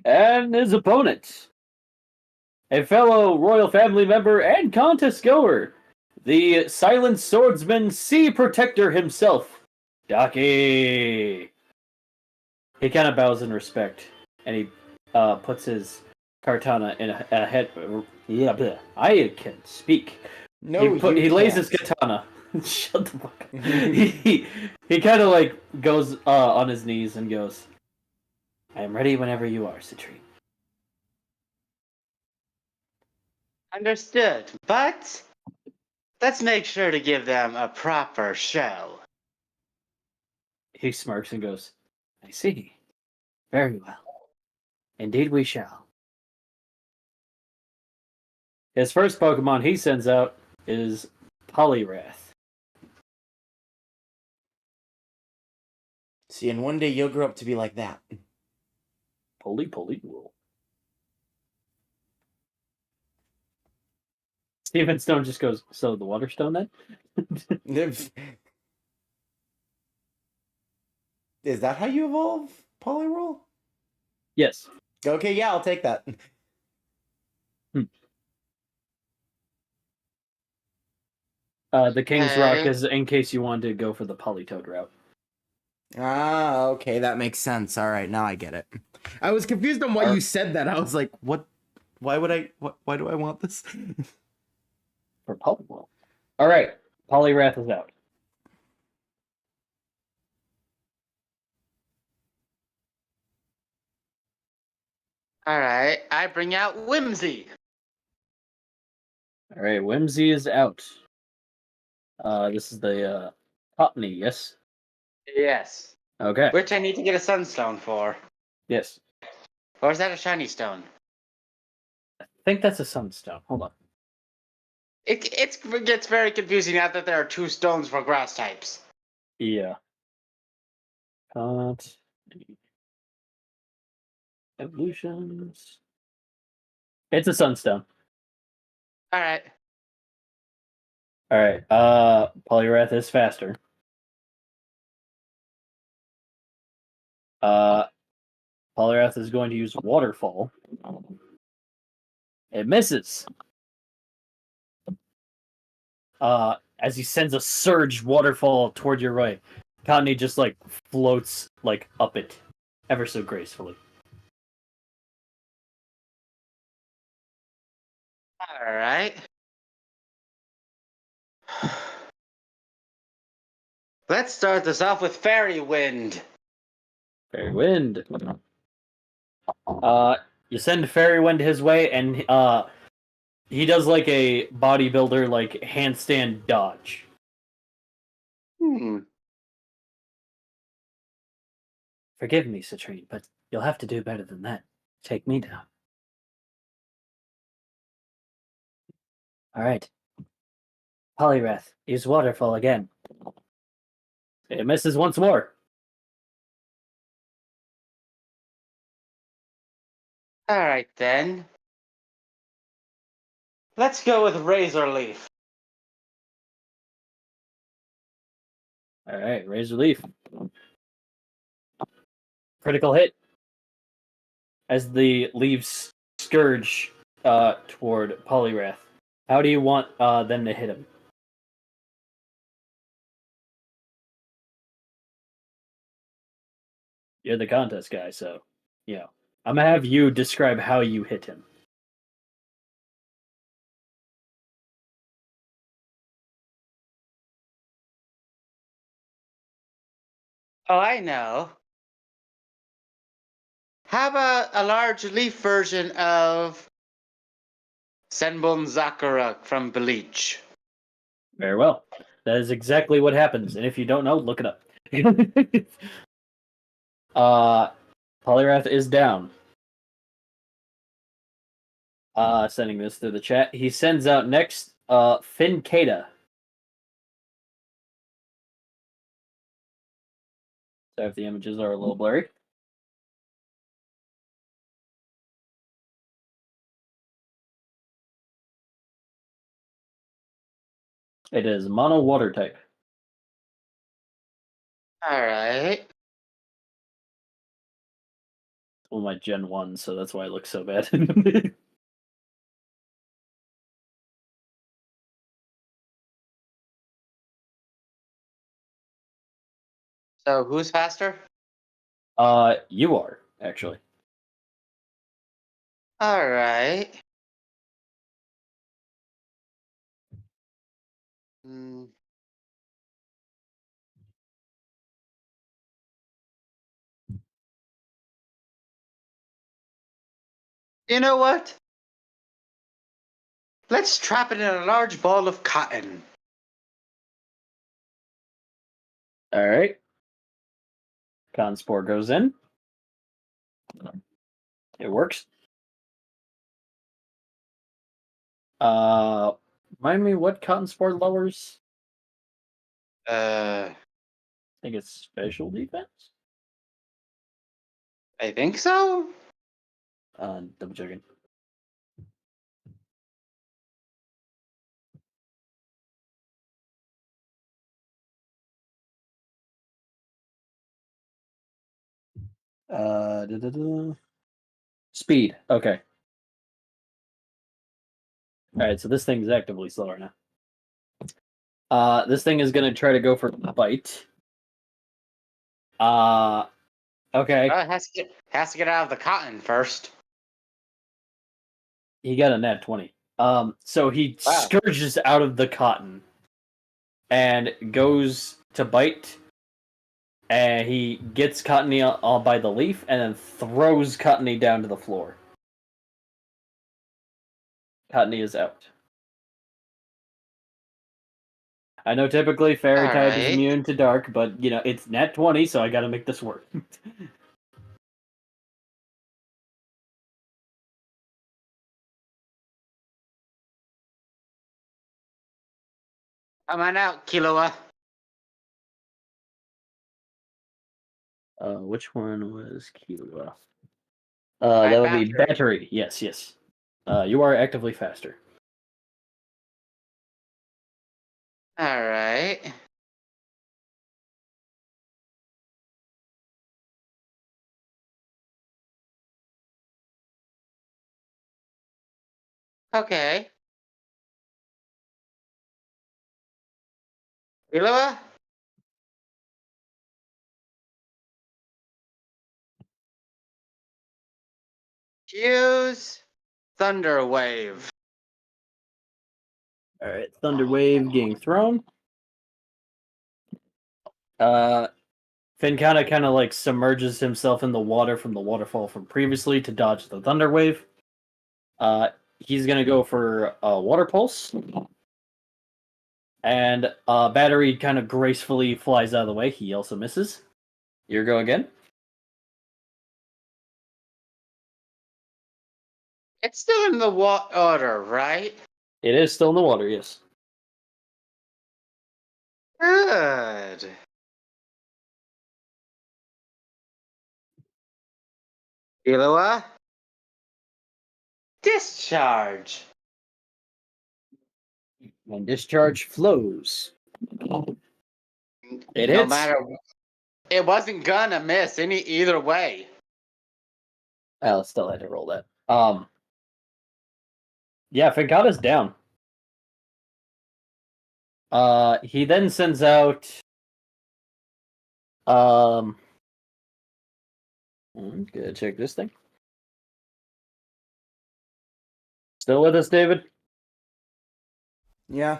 And his opponent, a fellow royal family member and contest goer, the silent swordsman Sea Protector himself, Daki. He kind of bows in respect, and he puts his katana in a head. Yeah, bleh. I can speak. No, He lays his can't. katana. Shut the fuck up. he kind of like goes on his knees and goes, "I am ready whenever you are, Citrine." Understood, but let's make sure to give them a proper show. He smirks and goes, "I see. Very well. Indeed we shall." His first Pokemon he sends out is Poliwrath. See, and one day you'll grow up to be like that. Roll. Steven Stone just goes, "So the Water Stone then?" Is that how you evolve, Poliwrath? Yes. Okay, yeah, I'll take that. The King's Rock Okay. is in case you wanted to go for the Politoed route. Ah, okay, that makes sense. All right, now I get it. I was confused on why you said that. I was like, what? Why would I? Why do I want this? For Poliwrath. Alright, Poliwrath is out. Alright, I bring out Whimsy. Alright, Whimsy is out. This is the Cottony, yes? Yes. Okay. Which I need to get a Sunstone for. Yes. Or is that a Shiny Stone? I think that's a Sunstone. Hold on. It gets very confusing now that there are two stones for grass types. Yeah. Evolutions. It's a Sunstone. Alright. Alright, Poliwrath is faster. Poliwrath is going to use Waterfall. It misses. As he sends a surge waterfall toward your right, Cottony just like floats like up it, ever so gracefully. Alright. Let's start this off with Fairy Wind. Fairy Wind. You send Fairy Wind his way, and he does like a bodybuilder like handstand dodge. Forgive me, Citrine, but you'll have to do better than that. Take me down. Alright. Poliwrath, use Waterfall again. It misses once more. Alright then. Let's go with Razor Leaf. Alright, Razor Leaf. Critical hit. As the leaves scourge toward Poliwrath. How do you want them to hit him? You're the contest guy, so yeah. I'm gonna have you describe how you hit him. Oh, I know. How about a large leaf version of Senbon Zakura from Bleach? Very well. That is exactly what happens, and if you don't know, look it up. Poliwrath is down. Sending this through the chat. He sends out next Fincata. So if the images are a little blurry. It is mono water type. Alright. Well, my Gen 1, so that's why it looks so bad. So who's faster? You are, actually. Alright. Hmm. You know what? Let's trap it in a large ball of cotton. Alright. Conspore goes in. It works. Remind me what cotton spore lowers? Uh, I think it's special defense. I think so. Double checking. Speed. Okay. Alright, so this thing's actively slower now. This thing is gonna try to go for bite. Okay. It has to get out of the cotton first. He got a nat 20. So he Wow. scourges out of the cotton and goes to bite. And he gets Cottony all by the leaf and then throws Cottony down to the floor. Cottony is out. I know typically Fairy type is Alright. immune to dark, but you know it's nat 20, so I gotta make this work. Come on out, Killua. Which one was Killua? Right, That would be Battery. battery. Yes, yes. You are actively faster. Alright. Okay. Killua? Use Thunder Wave. All right, Thunder Wave getting thrown. Finn kind of like submerges himself in the water from the waterfall from previously to dodge the Thunder Wave. He's gonna go for Water Pulse, and Battery kind of gracefully flies out of the way. He also misses. Your go again. It's still in the water, right? It is still in the water. Yes. Good. Killua? Discharge. And discharge flows. It No hits. matter. It wasn't gonna miss either way. I'll still had to roll that. Yeah, Fincata's down. He then sends out. Gotta check this thing. Still with us, David? Yeah.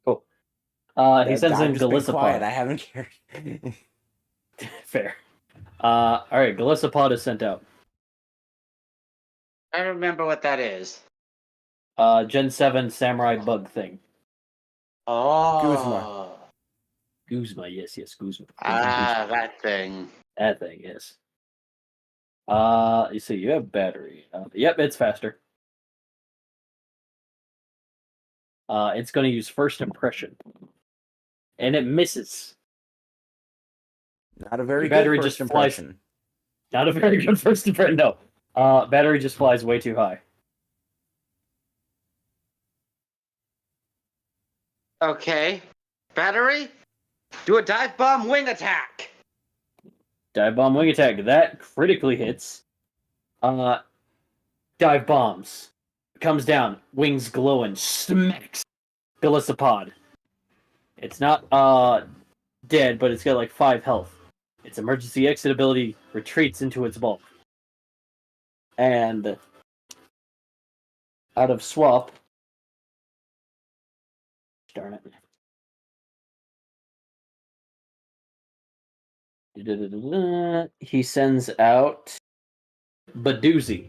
Cool. He sends in I've just been quiet. I Galissapod. haven't cared. Fair. Alright, Galissapod is sent out. I don't remember what that is. Gen 7 samurai bug thing. Oh. Guzma, yes, Guzma. Ah, that thing. That thing, yes. You see, you have battery. Yep, it's faster. It's going to use first impression, and it misses. Not a very Battery good just first flies- impression. Not a very good first impression. No, battery just flies way too high. Okay. Battery, do a dive bomb wing attack. Dive bomb wing attack. That critically hits. Dive bombs. Comes down. Wings glowing. Smacks. Golisopod. It's not dead, but it's got like 5 health. Its emergency exit ability retreats into its bulk. And out of swap. Darn it. He sends out Badoozy.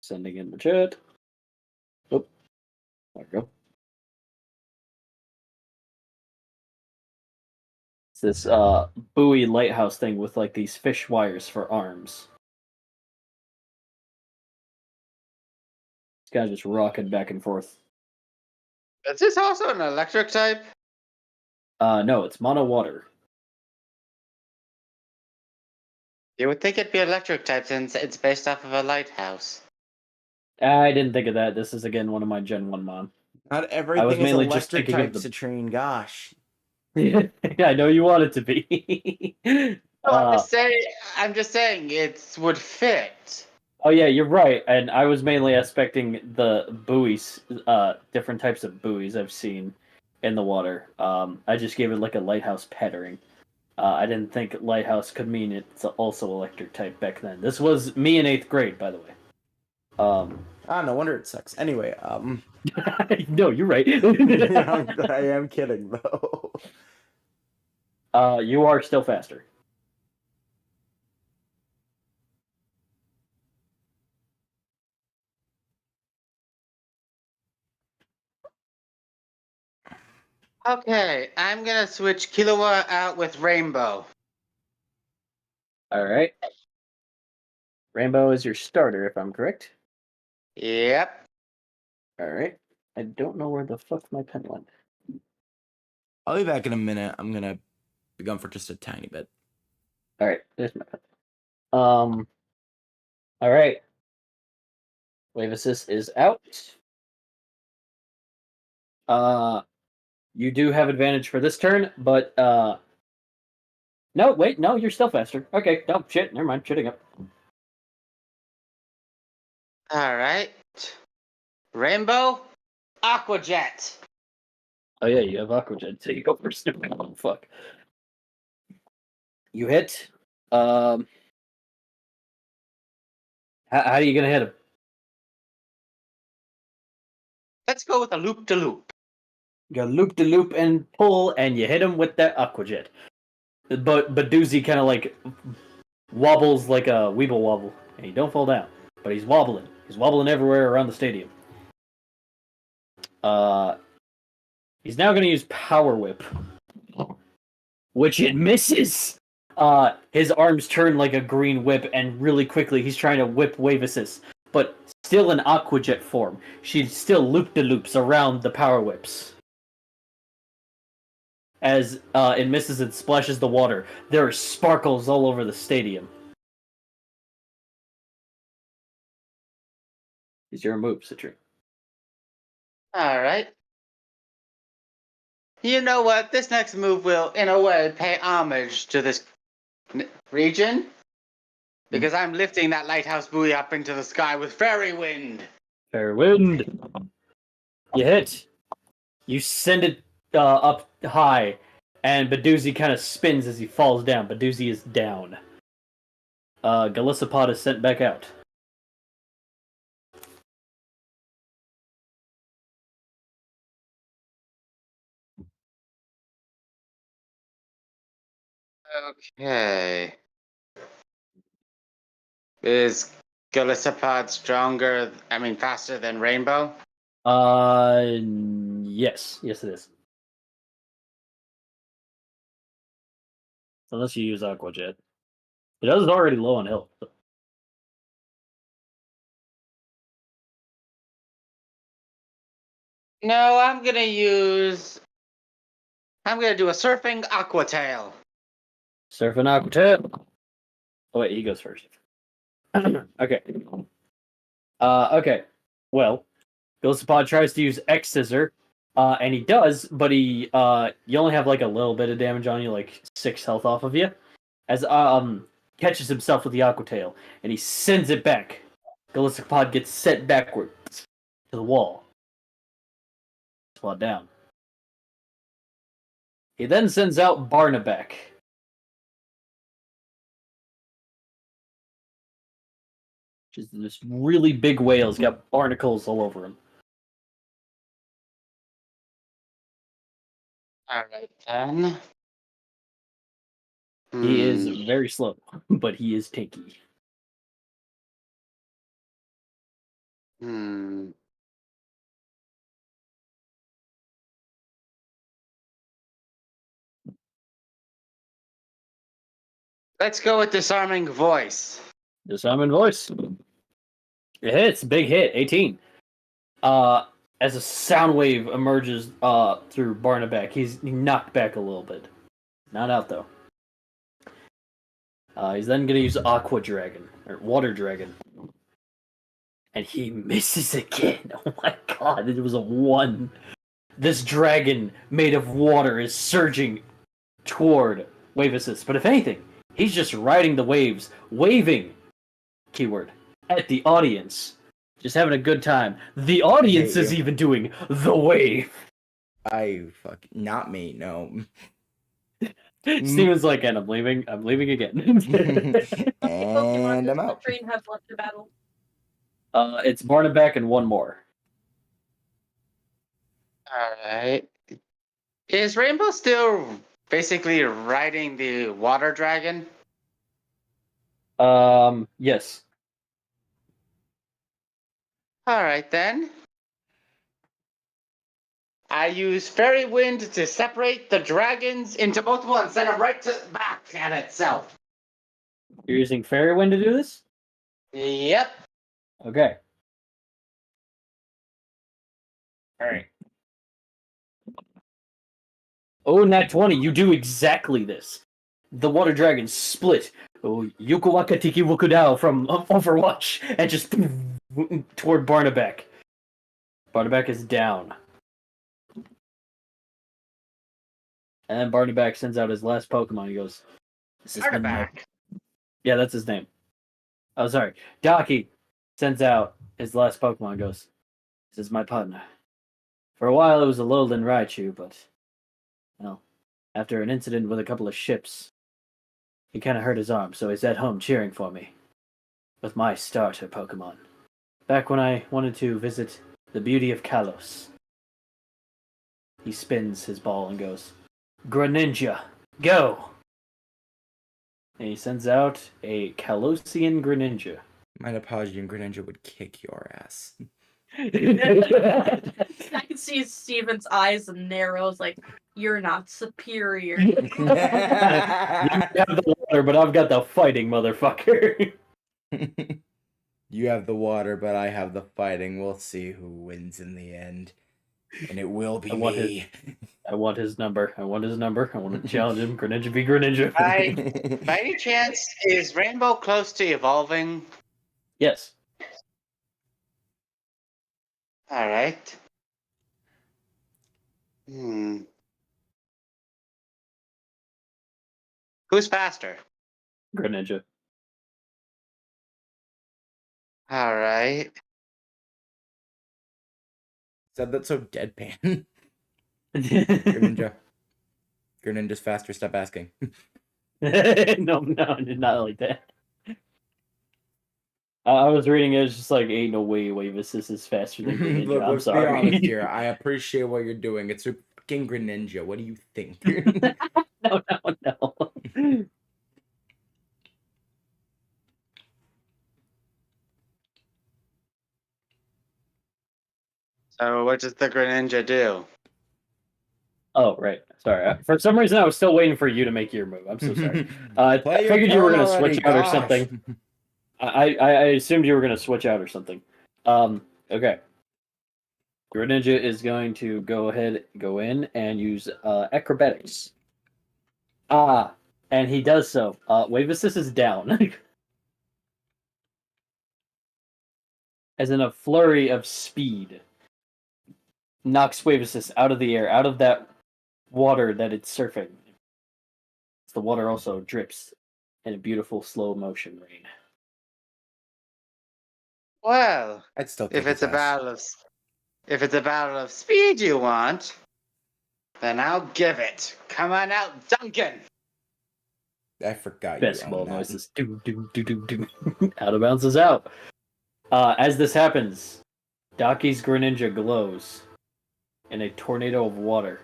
Sending in the chat. Oh, there we go. It's this buoy lighthouse thing with like these fish wires for arms. This guy's just rocking back and forth. Is this also an electric type? No, it's mono water. You would think it'd be electric type since it's based off of a lighthouse. I didn't think of that. This is again one of my Gen 1 mon. Not everything is mainly just electric thinking of type, Citrine. Gosh. Yeah, I know you want it to be. I'm just saying it would fit. Oh yeah, you're right. And I was mainly expecting the buoys, different types of buoys I've seen in the water. I just gave it like a lighthouse pattering. I didn't think lighthouse could mean it's also electric type back then. This was me in 8th grade, by the way. No wonder it sucks. Anyway, No, you're right. I am kidding though. You are still faster. Okay, I'm gonna switch Killua out with Rainbow. All right. Rainbow is your starter, if I'm correct. Yep. All right. I don't know where the fuck my pen went. I'll be back in a minute. I'm gonna be gone for just a tiny bit. All right, there's my pen. All right. Wave assist is out. You do have advantage for this turn, but no, wait, no, you're still faster. Okay, no, shit, never mind, shitting up. Alright. Rainbow, Aqua Jet. Oh yeah, you have Aqua Jet, so you go first. Oh, fuck. You hit. How are you gonna hit him? Let's go with a loop de loop. You go loop de loop and pull, and you hit him with that Aqua Jet. But Doozy kind of like wobbles like a Weeble wobble, and he don't fall down, but he's wobbling. He's wobbling everywhere around the stadium. He's now going to use Power Whip, which it misses. His arms turn like a green whip, and really quickly he's trying to whip Wave Assist, but still in Aqua Jet form. She still loop-de-loops around the Power Whips. As it misses and splashes the water, there are sparkles all over the stadium. Is your move, Citrine? Alright. You know what? This next move will, in a way, pay homage to this region. Because I'm lifting that lighthouse buoy up into the sky with fairy wind. Fair wind. You hit. You send it up high, and Badoozy kind of spins as he falls down. Badoozy is down. Golisopod is sent back out. Okay. Is Golisopod faster than Rainbow? Yes. Yes, it is. Unless you use Aqua Jet. It is already low on health. No, I'm gonna do a surfing Aqua Tail. Surfing Aqua Jet. Oh wait, he goes first. Okay. Okay. Well, Golisopod tries to use X Scissor, and he does, but you only have like a little bit of damage on you, like 6 health off of you. As catches himself with the Aqua Tail, and he sends it back. Golisopod gets set backward to the wall. Fall down. He then sends out Barnaback. Which is this really big whale. He's got barnacles all over him. Alright then. He is very slow, but he is tanky. Let's go with disarming voice. Disarming voice. It hits. Big hit. 18. As a sound wave emerges through Barnaback, he's knocked back a little bit. Not out though. He's then gonna use Aqua Dragon or Water Dragon, and he misses again. Oh my god! It was a 1. This dragon made of water is surging toward Wave Assist, but if anything, he's just riding the waves, waving. Keyword at the audience. Just having a good time. The audience is even doing the wave. Not me, no. Steven's like, and I'm leaving again. And I'm out. Citrine have left the battle. It's Barnaback and one more. Alright. Is Rainbow still basically riding the water dragon? Yes. Alright then. I use Fairy Wind to separate the dragons into multiple and send them right back at itself. You're using Fairy Wind to do this? Yep. Okay. Alright. Oh, nat 20, you do exactly this. The water dragons split. Oh, Yukuwaka Tiki Wukudao from Overwatch and just toward Barnaback. Barnaback is down. And then Barnaback sends out his last Pokemon. He goes, "This is Barnaback. Yeah, that's his name. Oh, sorry. Daki sends out his last Pokemon and goes, "This is my partner. For a while it was a Alolan Raichu, but, well, after an incident with a couple of ships, he kind of hurt his arm, so he's at home cheering for me. With my starter Pokemon. Back when I wanted to visit the beauty of Kalos." He spins his ball and goes, "Greninja, go!" And he sends out a Kalosian Greninja. My Apollyon Greninja would kick your ass. I can see Steven's eyes narrows like, you're not superior. You have the water, but I've got the fighting, motherfucker. You have the water, but I have the fighting. We'll see who wins in the end. And it will be me. I want his number. I want to challenge him. Greninja be Greninja. By any chance, is Rainbow close to evolving? Yes. Alright. Who's faster? Greninja. Alright. Said that so deadpan. Greninja. Greninja's faster, stop asking. No, not like that. I was reading it, it's just like, ain't no way Wave Assist is faster than Greninja. Look, I'm let's be sorry. honest here. I appreciate what you're doing. It's a fucking Greninja. What do you think? No. So what does the Greninja do? Oh, right. Sorry. For some reason, I was still waiting for you to make your move. I'm so sorry. I figured you were going to switch out or something. I assumed you were going to switch out or something. Okay. Greninja is going to go in and use acrobatics. And he does so. Wave Assist is down. As in a flurry of speed. knocks Wavesis out of the air, out of that water that it's surfing. The water also drips in a beautiful slow motion rain. Well, I'd still take if it's his a battle of speed you want, then I'll give it. Come on out, Duncan. I forgot Basketball you own that. noises. Do, do, do, do, do. Out of bounds is out. As this happens, Daki's Greninja glows in a tornado of water.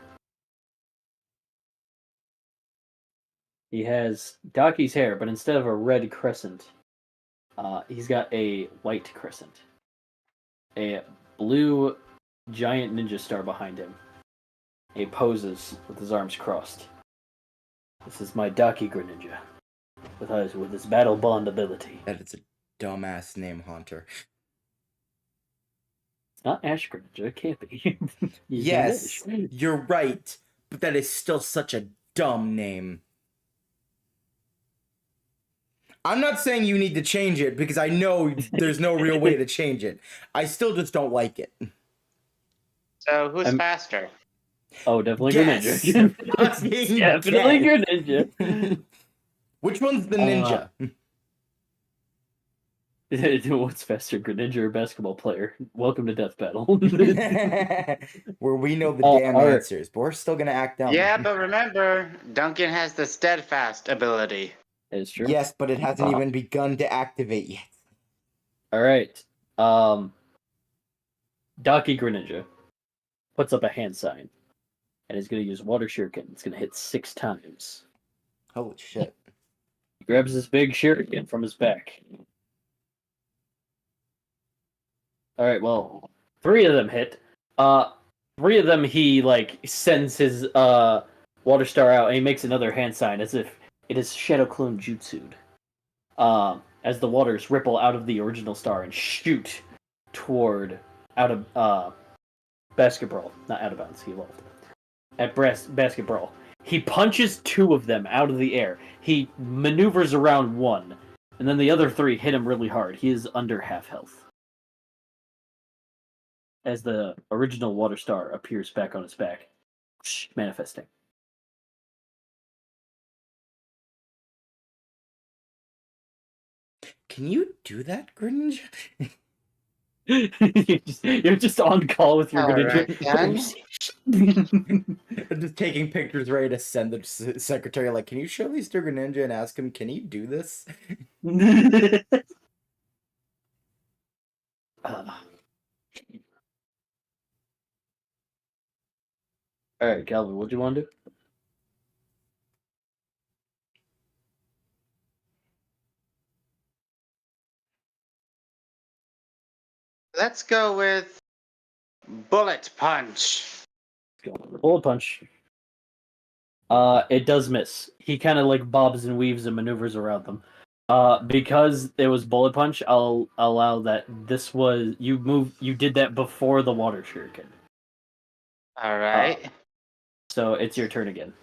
He has Daki's hair, but instead of a red crescent, he's got a white crescent. A blue giant ninja star behind him. He poses with his arms crossed. This is my Daki Greninja. With his battle bond ability. That is a dumbass name, Haunter. It's not Ash Greninja, it can't be. Yes, you're right, but that is still such a dumb name. I'm not saying you need to change it, because I know there's no real way to change it. I still just don't like it. So who's faster? Oh, definitely Guess. Greninja. Fucking Definitely guess. Greninja. Which one's the ninja? What's faster, Greninja or basketball player? Welcome to Death Battle. Where we know the Oh, damn alright. answers, but we're still gonna act dumb. Yeah, but remember, Duncan has the steadfast ability. It's true. Yes, but it hasn't even begun to activate yet. Alright. Daki Greninja puts up a hand sign. And is going to use Water Shuriken. It's going to hit 6 times. Holy shit. He grabs this big shuriken from his back. Alright, well, 3 of them hit. 3 of them he, sends his, Water Star out, and he makes another hand sign as if it is Shadow Clone Jutsu'd. As the waters ripple out of the original star and shoot out of basketball. Not out of bounds, he evolved. At basketball. He punches 2 of them out of the air. He maneuvers around 1, and then the other 3 hit him really hard. He is under half health. As the original Water Star appears back on his back, manifesting. Can you do that, Greninja? You're just on call with your Alright, Greninja. I'm just taking pictures ready to send the secretary, like, can you show these to Greninja and ask him, can you do this? Alright, Calvin, what do you want to do? Let's go with Bullet Punch. Bullet Punch. It does miss. He kind of bobs and weaves and maneuvers around them. Because it was Bullet Punch, I'll allow that. This was you did that before the Water Shuriken. All right. So it's your turn again.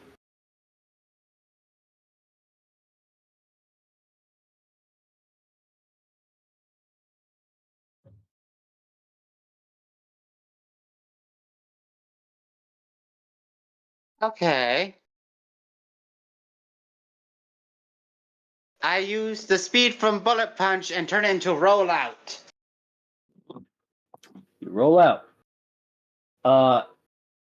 Okay. I use the speed from Bullet Punch and turn it into Rollout. You roll out.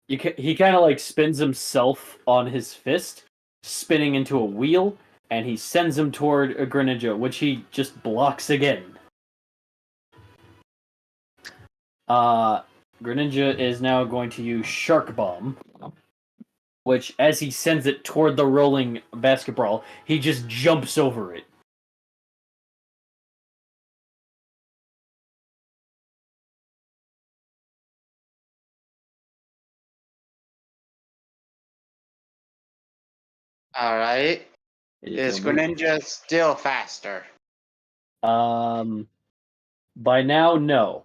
He kind of spins himself on his fist, spinning into a wheel, and he sends him toward a Greninja, which he just blocks again. Greninja is now going to use Shark Bomb, which, as he sends it toward the rolling basketball, he just jumps over it. All right. Is Greninja still faster? By now, no.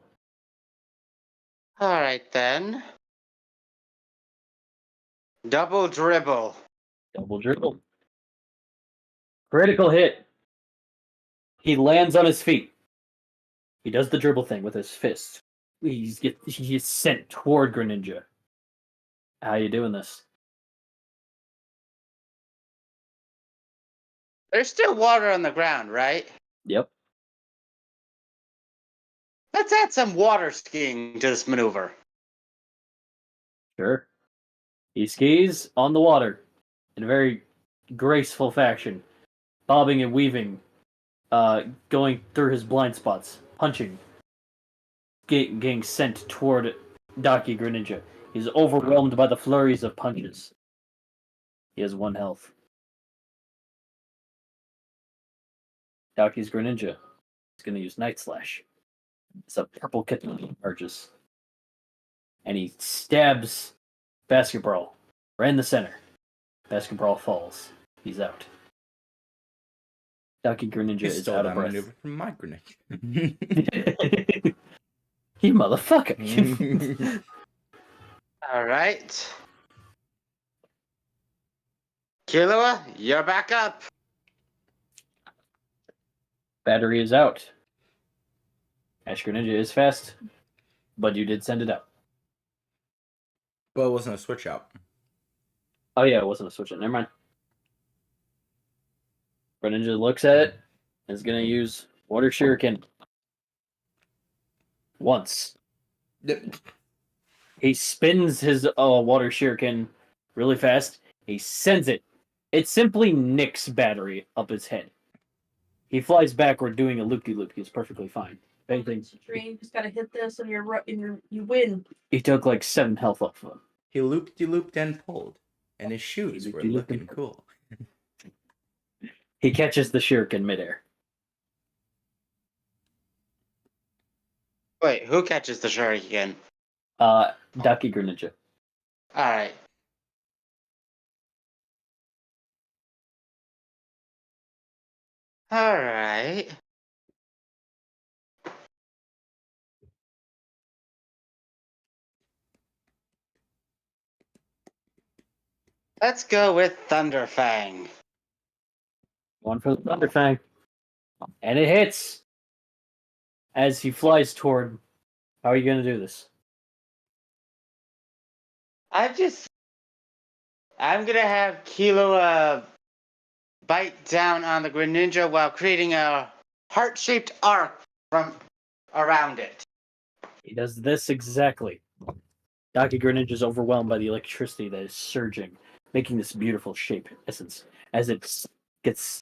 All right then. Double Dribble. Double dribble. Critical hit. He lands on his feet. He does the dribble thing with his fist. he gets sent toward Greninja. How you doing this? There's still water on the ground, right? Yep. Let's add some water skiing to this maneuver. Sure. He skis on the water in a very graceful fashion, bobbing and weaving, going through his blind spots, punching, getting sent toward Daki Greninja. He's overwhelmed by the flurries of punches. He has 1 health. Daki's Greninja is going to use Night Slash. It's a purple kitten emerges. And he stabs Basketball right in the center. Basketball falls. He's out. Daki Greninja You is stole out that of breath. maneuver from my Greninja. You motherfucker. All right. Killua, you're back up. Battery is out. Ash Greninja is fast, but you did send it out. But it wasn't a switch out. Oh yeah, it wasn't a switch. Never mind. Greninja looks at it and is gonna use Water Shuriken. Once. He spins his Water Shuriken really fast. He sends it. It simply nicks Battery up his head. He flies backward doing a loop-de-loop. He's perfectly fine. Anything. Citrine, just gotta hit this and you win. He took like 7 health off of him. He looped and pulled, and his shoes were Looped-de-looped looking and cool. He catches the Shuriken midair. Wait, who catches the shuriken? Daki Greninja. All right. All right. Let's go with Thunderfang. One for the Thunderfang. And it hits! As he flies toward... How are you going to do this? I'm gonna have Killua bite down on the Greninja while creating a heart-shaped arc from around it. He does this exactly. Daki Greninja is overwhelmed by the electricity that is surging, making this beautiful shape essence. As it gets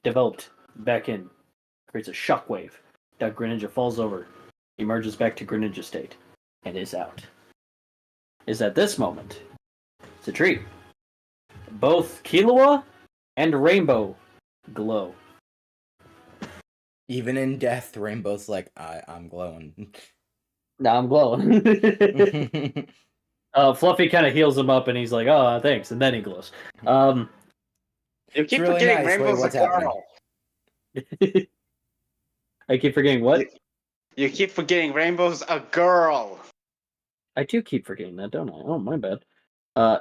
developed back in, creates a shockwave. Daki Greninja falls over, emerges back to Greninja state, and is out. Is at this moment, it's a treat. Both Killua and Rainbow glow. Even in death, Rainbow's like, I'm glowing. Now I'm glowing. Fluffy kind of heals him up, and he's like, "Oh, thanks," and then he glows. You keep really forgetting nice. Wait, Rainbow's what's a girl. I keep forgetting what? You keep forgetting Rainbow's a girl. I do keep forgetting that, don't I? Oh, my bad.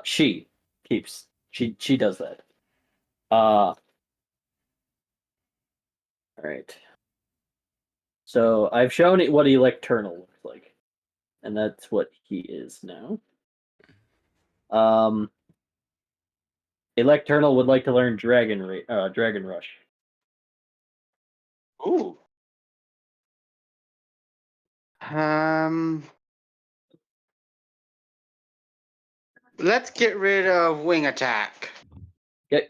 She does that. All right. So I've shown it what Electernal looks like, and that's what he is now. Electernal would like to learn Dragon Rush. Ooh. Let's get rid of Wing Attack. Okay.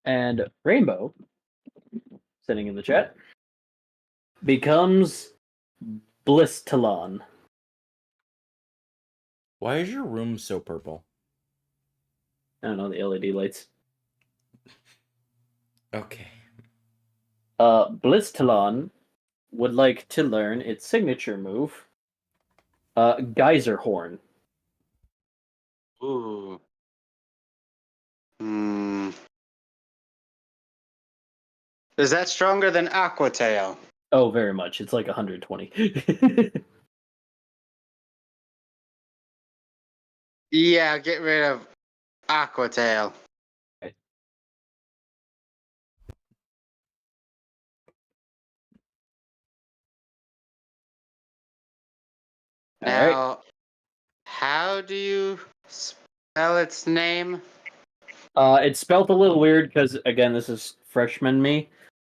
And Rainbow, sitting in the chat, becomes Blistalon. Why is your room so purple? I don't know, the LED lights. Okay. Blistalon would like to learn its signature move, Geyser Horn. Ooh. Is that stronger than Aqua Tail? Oh, very much. It's like 120. Yeah, get rid of Aqua Tail. Okay. Alright. Now, how do you spell its name? It's spelled a little weird because again, this is freshman me.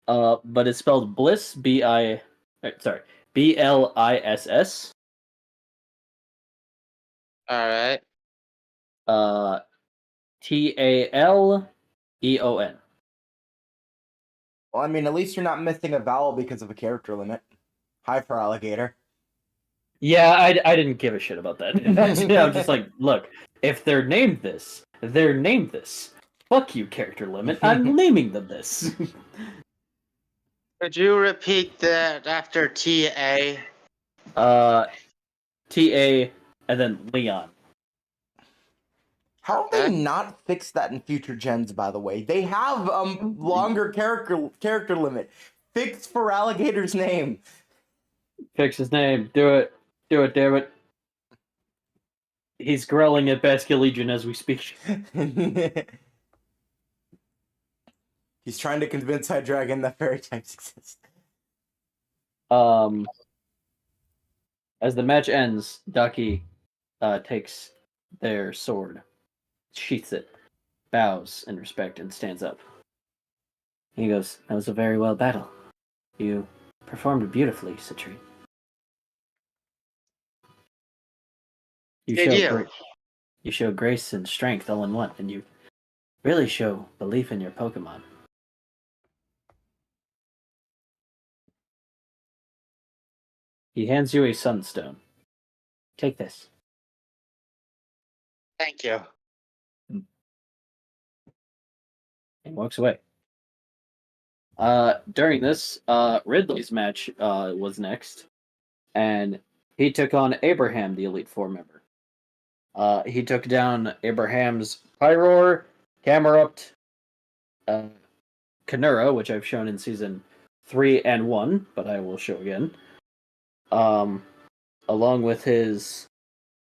But it's spelled Bliss Bliss. Alright. Taleon. Well, I mean, at least you're not missing a vowel because of a character limit. Hi for alligator. Yeah, I didn't give a shit about that. I'm just like, look, if they're named this, they're named this. Fuck you, character limit. I'm naming them this. Could you repeat that after TA? Ta, and then Leon. How have they Okay. not fixed that in future gens, by the way? They have longer character limit. Fix for alligator's name. Fix his name. Do it, damn it. He's growling at Basque Legion as we speak. He's trying to convince Hydreigon that fairy types exist. As the match ends, Ducky takes their sword, sheaths it, bows in respect, and stands up. He goes, "That was a very well battle. You performed beautifully, Citrine. You show grace and strength all in one, and you really show belief in your Pokemon." He hands you a sunstone. Take this. Thank you. And walks away. During this, Ridley's match was next, and he took on Abraham, the Elite Four member. He took down Abraham's Pyroar, Camerupt, Kanura, which I've shown in season 3 and 1, but I will show again. Along with his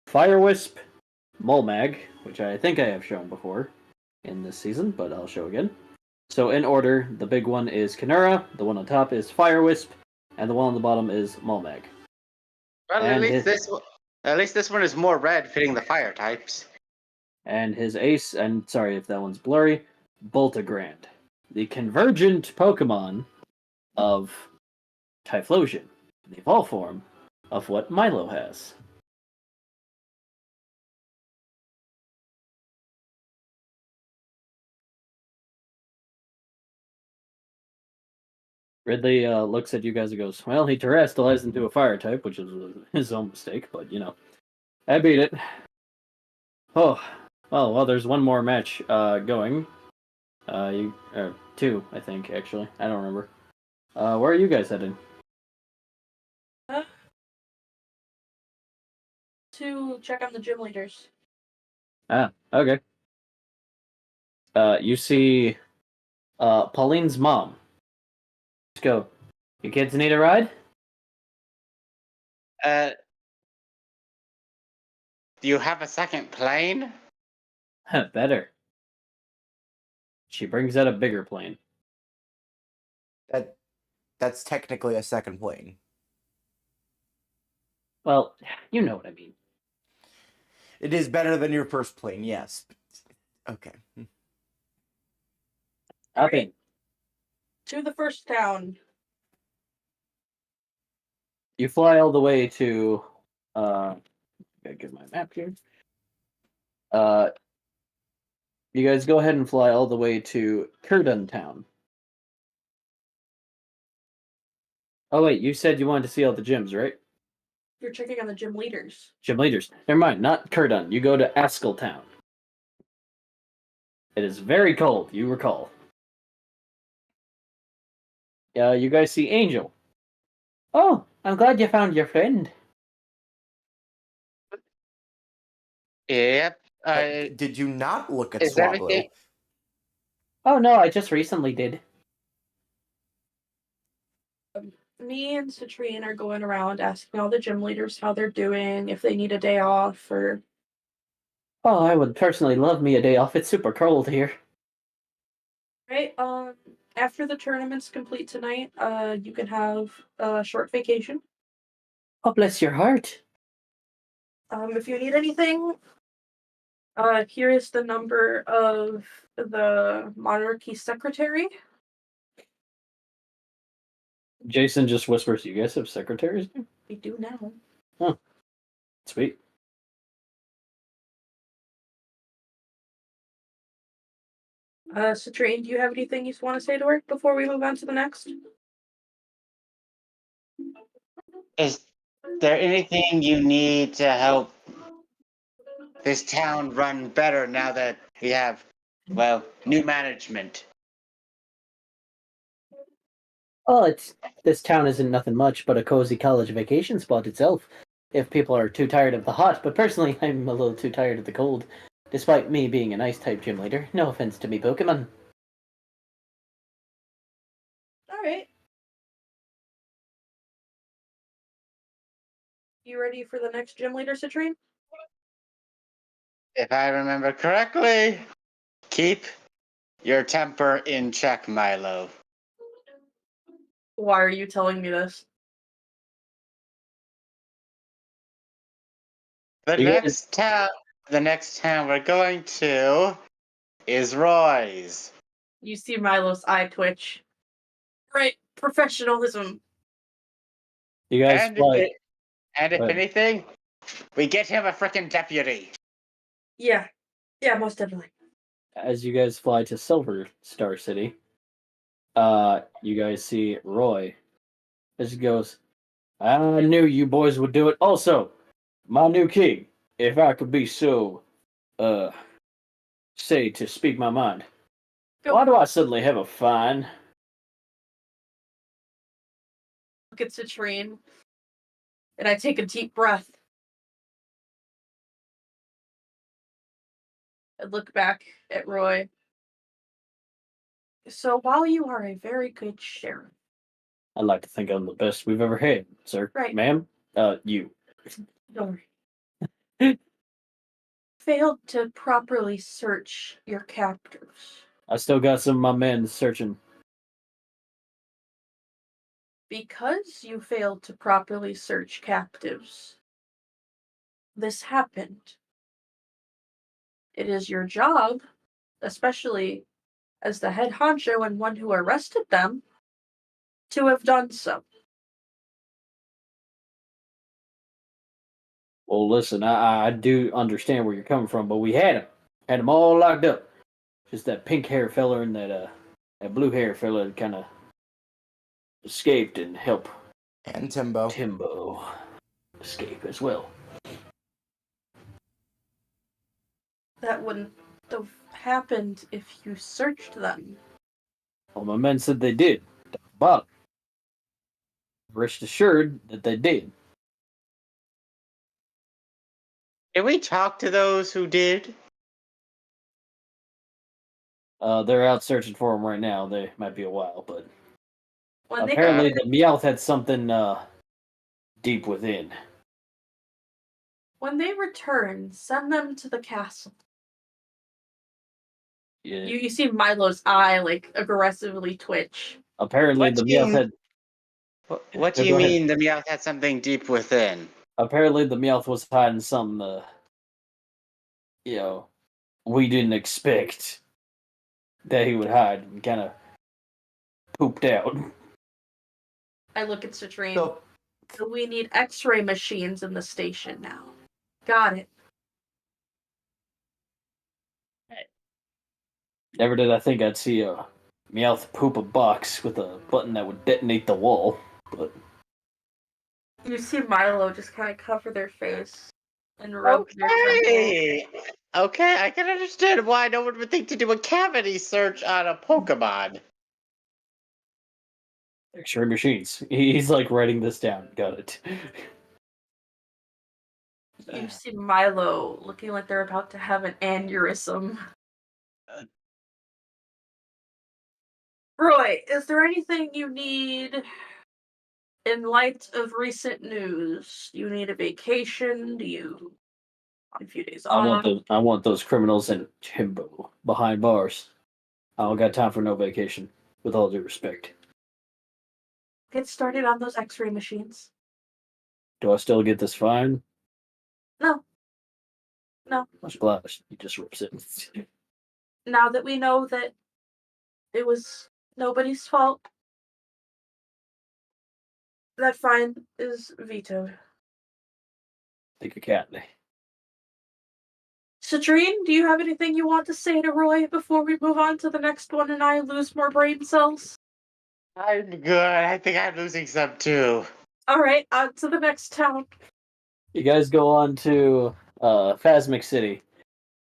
Fire Wisp, Molmag, which I think I have shown before in this season, but I'll show again. So in order, the big one is Kanura, the one on top is Fire Wisp, and the one on the bottom is Molmag. Well, And at least this one is more red, fitting the fire types. And his ace, and sorry if that one's blurry, Boltagrand, the convergent Pokemon of Typhlosion, the evolved form of what Milo has. Ridley looks at you guys and goes, "Well, he terrestrialized into a fire type, which is his own mistake, but you know, I beat it." Oh, well, there's one more match going. Two, I think, actually. I don't remember. Where are you guys heading? To check on the gym leaders. Ah, okay. You see Pauline's mom. Let's go. You kids need a ride? Do you have a second plane? Better. She brings out a bigger plane. That's technically a second plane. Well, you know what I mean. It is better than your first plane, yes. Okay. Up in. To the first town. You fly all the way to gotta get my map here. You guys go ahead and fly all the way to Curdun Town. Oh wait, you said you wanted to see all the gyms, right? You're checking on the gym leaders. Gym leaders. Never mind, not Curdun. You go to Askel Town. It is very cold, you recall. You guys see Angel. Oh, I'm glad you found your friend. Yep. Did you not look at Is Swablu? everything- Oh no, I just recently did. Me and Citrine are going around asking all the gym leaders how they're doing, if they need a day off, or Oh, I would personally love me a day off. It's super cold here. right. After the tournament's complete tonight, you can have a short vacation. Oh, bless your heart. If you need anything, here is the number of the monarchy secretary. Jason just whispers, "You guys have secretaries?" We do now. Huh. Sweet. Citrine, do you have anything you want to say to her before we move on to the next? Is there anything you need to help this town run better now that we have, well, new management? Oh, this town isn't nothing much but a cozy college vacation spot itself. If people are too tired of the hot, but personally, I'm a little too tired of the cold. Despite me being an ice type gym leader, no offense to me Pokemon. Alright. You ready for the next gym leader, Citrine? If I remember correctly, keep your temper in check, Milo. Why are you telling me this? The You guys- next town we're going to is Roy's. You see Milo's eye twitch. Right, professionalism. You guys And fly. if Go ahead. anything, we get him a frickin' deputy. Yeah, most definitely. As you guys fly to Silver Star City, you guys see Roy. As he goes, "I knew you boys would do it. Also, my new king, if I could be so, say to speak my mind. Go. Why do I suddenly have a fine?" Look at Citrine, and I take a deep breath. I look back at Roy. So while you are a very good sheriff, I'd like to think I'm the best we've ever had, sir. Right. Ma'am? You. don't worry. Failed to properly search your captors. I still got some of my men searching. Because you failed to properly search captives, this happened. It is your job, especially as the head honcho and one who arrested them, to have done so. Well, listen, I do understand where you're coming from, but we had them all locked up. Just that pink hair fella and that blue hair fella kind of escaped and helped And Timbo. Timbo escape as well. That wouldn't have happened if you searched them. Well, my men said they did, but rest assured that they did. Did we talk to those who did? They're out searching for him right now. They might be a while, but When they apparently the Meowth had something deep within. when they return, send them to the castle. Yeah. You see Milo's eye like aggressively twitch. Apparently What the do you Meowth mean? had. What do Yeah, you go ahead. mean the Meowth had something deep within? Apparently the Meowth was hiding something. We didn't expect that he would hide and kind of pooped out. I look at Citrine. So, We need X-ray machines in the station now. Got it. Never did I think I'd see a Meowth poop a box with a button that would detonate the wall. But You see Milo just kind of cover their face and rub their temple. Okay. Okay, I can understand why no one would think to do a cavity search on a Pokemon. X-ray machines. He's like writing this down. Got it. You see Milo looking like they're about to have an aneurysm. Roy, is there anything you need in light of recent news? Do you need a vacation? Do you want a few days off? I want those criminals in Timbo behind bars. I don't got time for no vacation. With all due respect. Get started on those X-ray machines. Do I still get this fine? No. Much obliged. He just rips it. Now that we know that it was nobody's fault, that fine is vetoed. Take a cat. Citrine, do you have anything you want to say to Roy before we move on to the next one and I lose more brain cells? I'm good. I think I'm losing some too. Alright, on to the next town. You guys go on to Phasmic City.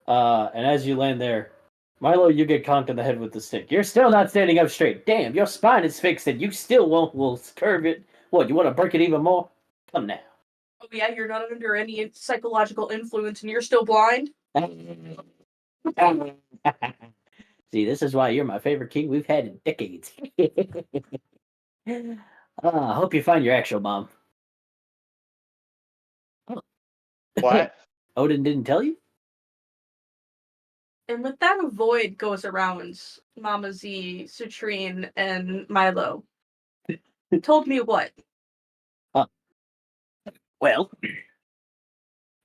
And as you land there, Milo, you get conked in the head with the stick. You're still not standing up straight. Damn, your spine is fixed and you still will curve it. What, you want to break it even more? Come now. Oh yeah, you're not under any psychological influence and you're still blind? See, this is why you're my favorite king we've had in decades. I hope you find your actual mom. What? Odin didn't tell you? And with that, a void goes around Mama Z, Citrine, and Milo. Told me what? Well,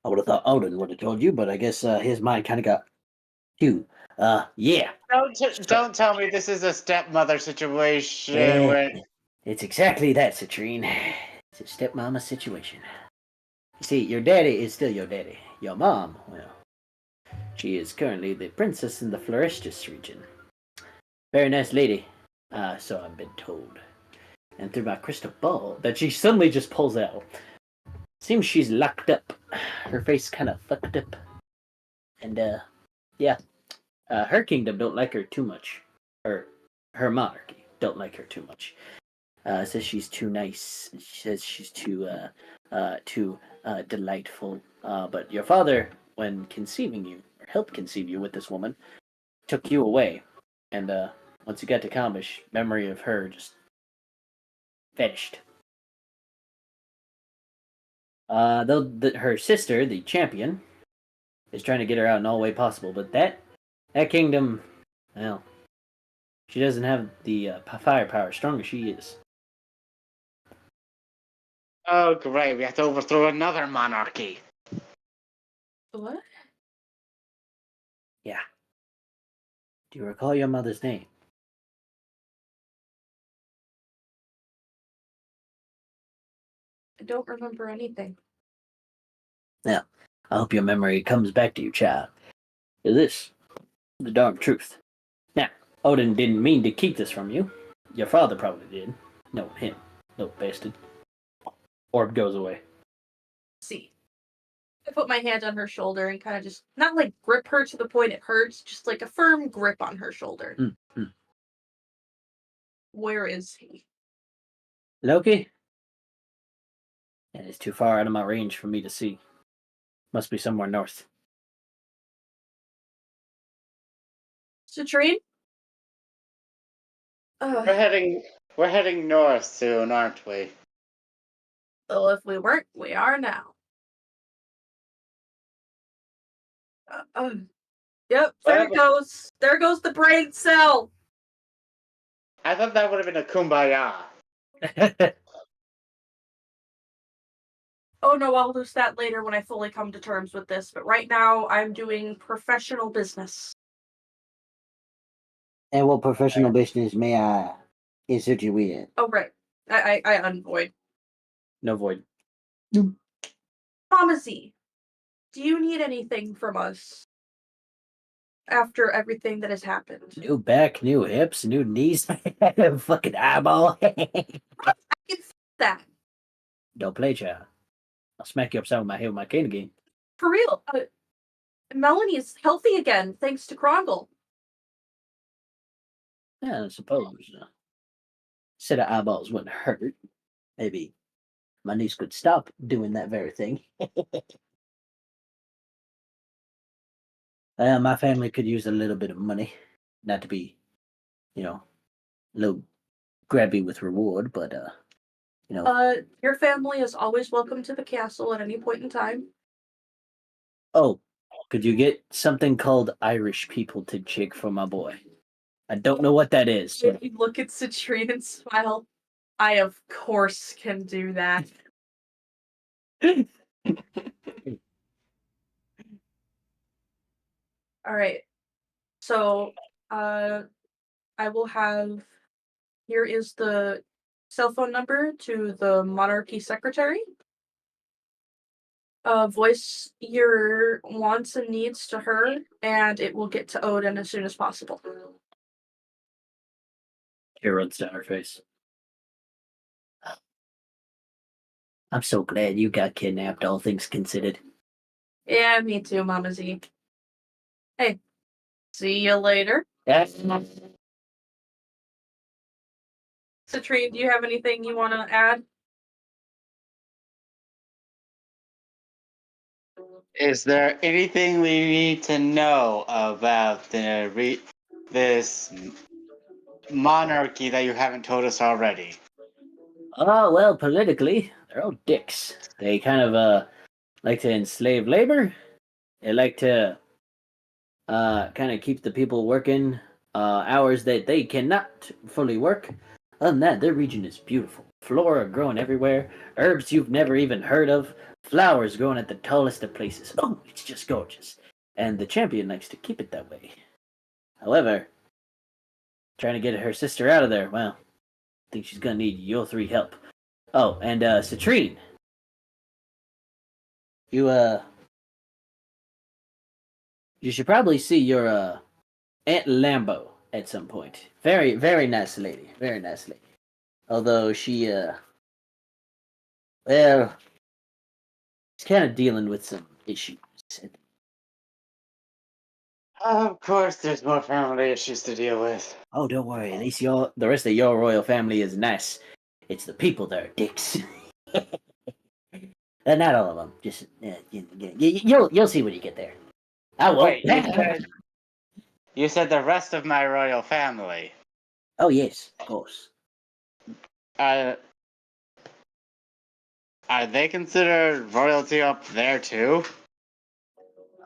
I would have thought Odin would have told you, but I guess his mind kind of got you. Yeah. Don't tell me this is a stepmother situation Yeah. where It's exactly that, Citrine. It's a stepmama situation. You see, your daddy is still your daddy. Your mom, well, she is currently the princess in the Florestus region. Very nice lady, so I've been told. And through my crystal ball, that she suddenly just pulls out. Seems she's locked up. Her face kind of fucked up. And, yeah. Her kingdom don't like her too much. Or her monarchy don't like her too much. Says she's too nice. She says she's too delightful. But your father, when conceiving you, or helped conceive you with this woman, took you away. And once you got to Kombish, memory of her just vanished. Though her sister, the champion, is trying to get her out in all way possible, but that kingdom, well, she doesn't have the firepower, strong as she is. oh great, we have to overthrow another monarchy. What? Yeah. Do you recall your mother's name? I don't remember anything. Now, I hope your memory comes back to you, child. Is this the dark truth? Now, Odin didn't mean to keep this from you. Your father probably did. No, him. Little bastard. Orb goes away. See. I put my hand on her shoulder and kind of just, not like grip her to the point it hurts, just like a firm grip on her shoulder. Mm-hmm. Where is he? Loki? Yeah, it's too far out of my range for me to see. Must be somewhere north. Citrine? We're heading north soon, aren't we? Well, if we weren't, we are now. Yep, there it goes. There goes the brain cell. I thought that would have been a kumbaya. Oh no, I'll lose that later when I fully come to terms with this, but right now I'm doing professional business. And what professional business may I insert you in? Oh, right. I unvoid. No void. Mama Z, do you need anything from us after everything that has happened? New back, new hips, new knees, fucking eyeball. I can see that. Don't play, child. I'll smack you upside with my head with my cane again. For real. Melanie is healthy again, thanks to Krongle. Yeah, I suppose. Set of eyeballs wouldn't hurt. Maybe my niece could stop doing that very thing. My family could use a little bit of money. Not to be, a little grabby with reward, but, Your family is always welcome to the castle at any point in time. Oh, could you get something called Irish people to jig for my boy? I don't know what that is. If you look at Citrine and smile, I of course can do that. All right. So, I will have. Here is the cell phone number to the monarchy secretary. Voice your wants and needs to her, and it will get to Odin as soon as possible. Tear runs down her face. I'm so glad you got kidnapped, all things considered. Yeah, me too, Mama Z. Hey, see you later. Citrine, do you have anything you want to add? Is there anything we need to know about this monarchy that you haven't told us already? Oh, well, politically, they're all dicks. They kind of, like to enslave labor. They like to, kind of keep the people working, hours that they cannot fully work. Other than that, their region is beautiful. Flora growing everywhere, herbs you've never even heard of, flowers growing at the tallest of places. Oh, it's just gorgeous. And the champion likes to keep it that way. However, trying to get her sister out of there, well, I think she's gonna need your three help. Oh, and Citrine. You should probably see your Aunt Lambo at some point. Very, very nice lady. Very nice lady. Although she well, she's kind of dealing with some issues. Of course, there's more family issues to deal with. Oh, don't worry. At least the rest of your royal family is nice. It's the people that are dicks. Not all of them. Just you'll see when you get there. I will. Wait, you said the rest of my royal family. Oh yes, of course. Are they considered royalty up there too?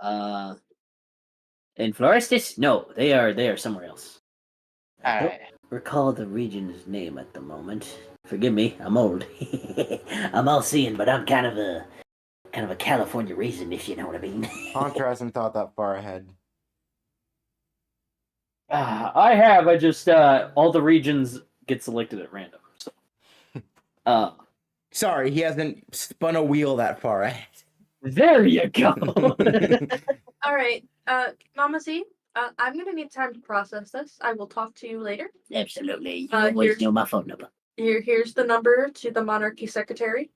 In Florestis? No, they are somewhere else. I don't Alright. recall the region's name at the moment. Forgive me, I'm old. I'm all seeing, but I'm kind of a California raisin, if you know what I mean. Hunter hasn't thought that far ahead. I have. I just all the regions get selected at random. So. Sorry, he hasn't spun a wheel that far ahead. There you go. All right, Mama Z, I'm gonna need time to process this. I will talk to you later. Absolutely. You here's- always know my phone number. Here's the number to the monarchy secretary.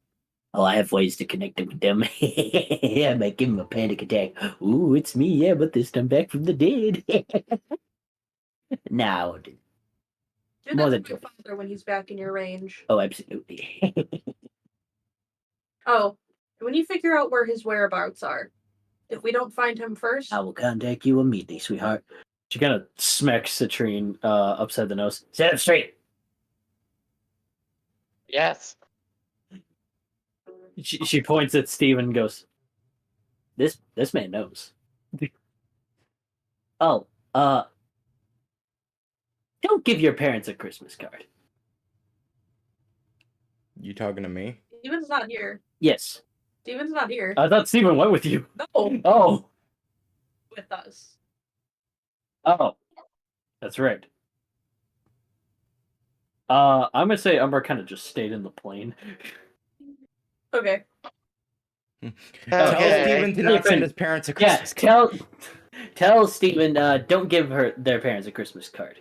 Oh, I have ways to connect with them. I might give him a panic attack. Ooh, it's me, yeah, but this time back from the dead. Now, Do More that than to my father when he's back in your range. oh, absolutely. Oh, when you figure out where his whereabouts are, if we don't find him first, I will contact you immediately, sweetheart. She kind of smacks Citrine upside the nose. Set up straight. Yes. She points at Steve and goes, "This man knows." Oh, don't give your parents a Christmas card. You talking to me? Steven's not here. Yes. Steven's not here. I thought Steven went with you. No, Oh, with us. oh, that's right. I'm gonna say Umber kind of just stayed in the plane. Okay. Tell Okay. Steven to not send his parents a Yeah, Christmas card. tell Steven, don't give their parents a Christmas card.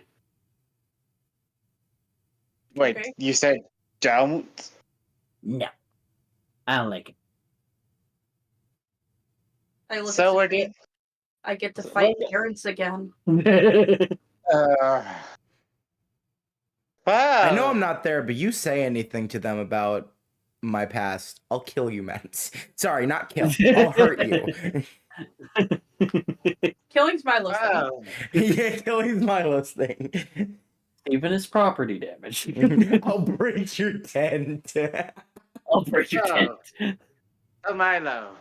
Wait, Okay. you said don't? No. I don't like it. I look So at we're Citrine. I get to fight parents again. Wow. I know I'm not there, but you say anything to them about my past, I'll kill you, man. Sorry, not kill. I'll hurt you. Killing's Milo's thing. Wow. Yeah, killing's Milo's thing. Even his property damage. I'll break your tent. I'll break your tent. Oh, Milo.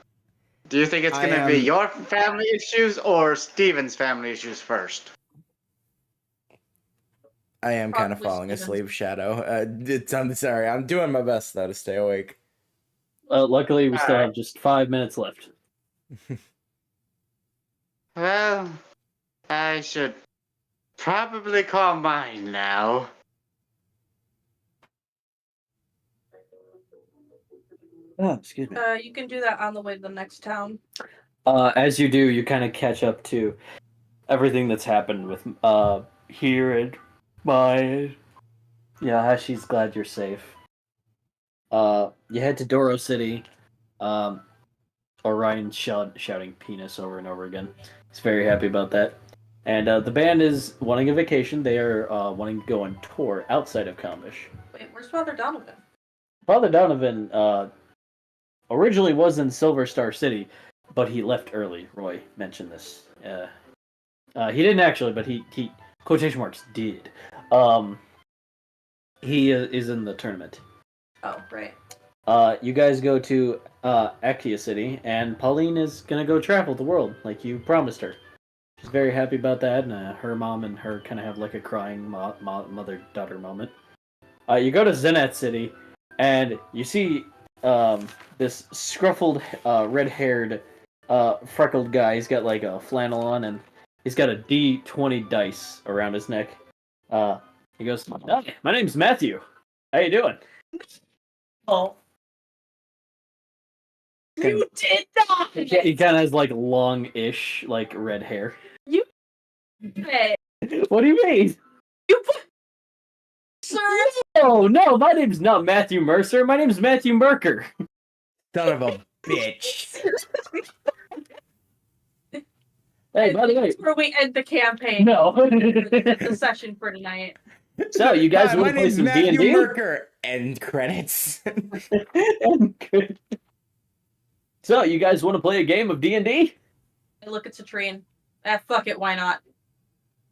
Do you think it's I going to be am- your family issues or Steven's family issues first? I am kind of Probably falling Steven's. asleep, Shadow. I'm sorry. I'm doing my best though to stay awake. Luckily, we still Alright. have just 5 minutes left. Well, I should probably call mine now. Oh, excuse me. You can do that on the way to the next town. As you do, you kind of catch up to everything that's happened with here and my. Yeah, she's glad you're safe. You head to Doro City. Orion shouting penis over and over again. He's very happy about that. And the band is wanting a vacation. They are wanting to go on tour outside of Kombish. Wait, where's Father Donovan? Father Donovan originally was in Silver Star City, but he left early. Roy mentioned this. He didn't actually, but he quotation marks did. He is in the tournament. Oh, right. You guys go to Akia City, and Pauline is gonna go travel the world like you promised her. She's very happy about that, and her mom and her kind of have like a crying mother-daughter moment. You go to Zenat City, and you see this scruffled, red-haired, freckled guy. He's got like a flannel on, and he's got a D20 dice around his neck. He goes, "Hi, my name's Matthew. How you doing?" Oh. You did that! He kind of has like long-ish, like red hair. Hey, What do you mean? you put... Sir! Oh no, my name's not Matthew Mercer. My name's Matthew Merker. Son of a bitch. Hey, by the way, That's where we end the campaign. no. The session for tonight. So you guys Hi, want my to play name's some Matthew D&D? Merker. End credits. So you guys want to play a game of D&D? I look at Citrine. Fuck it, why not?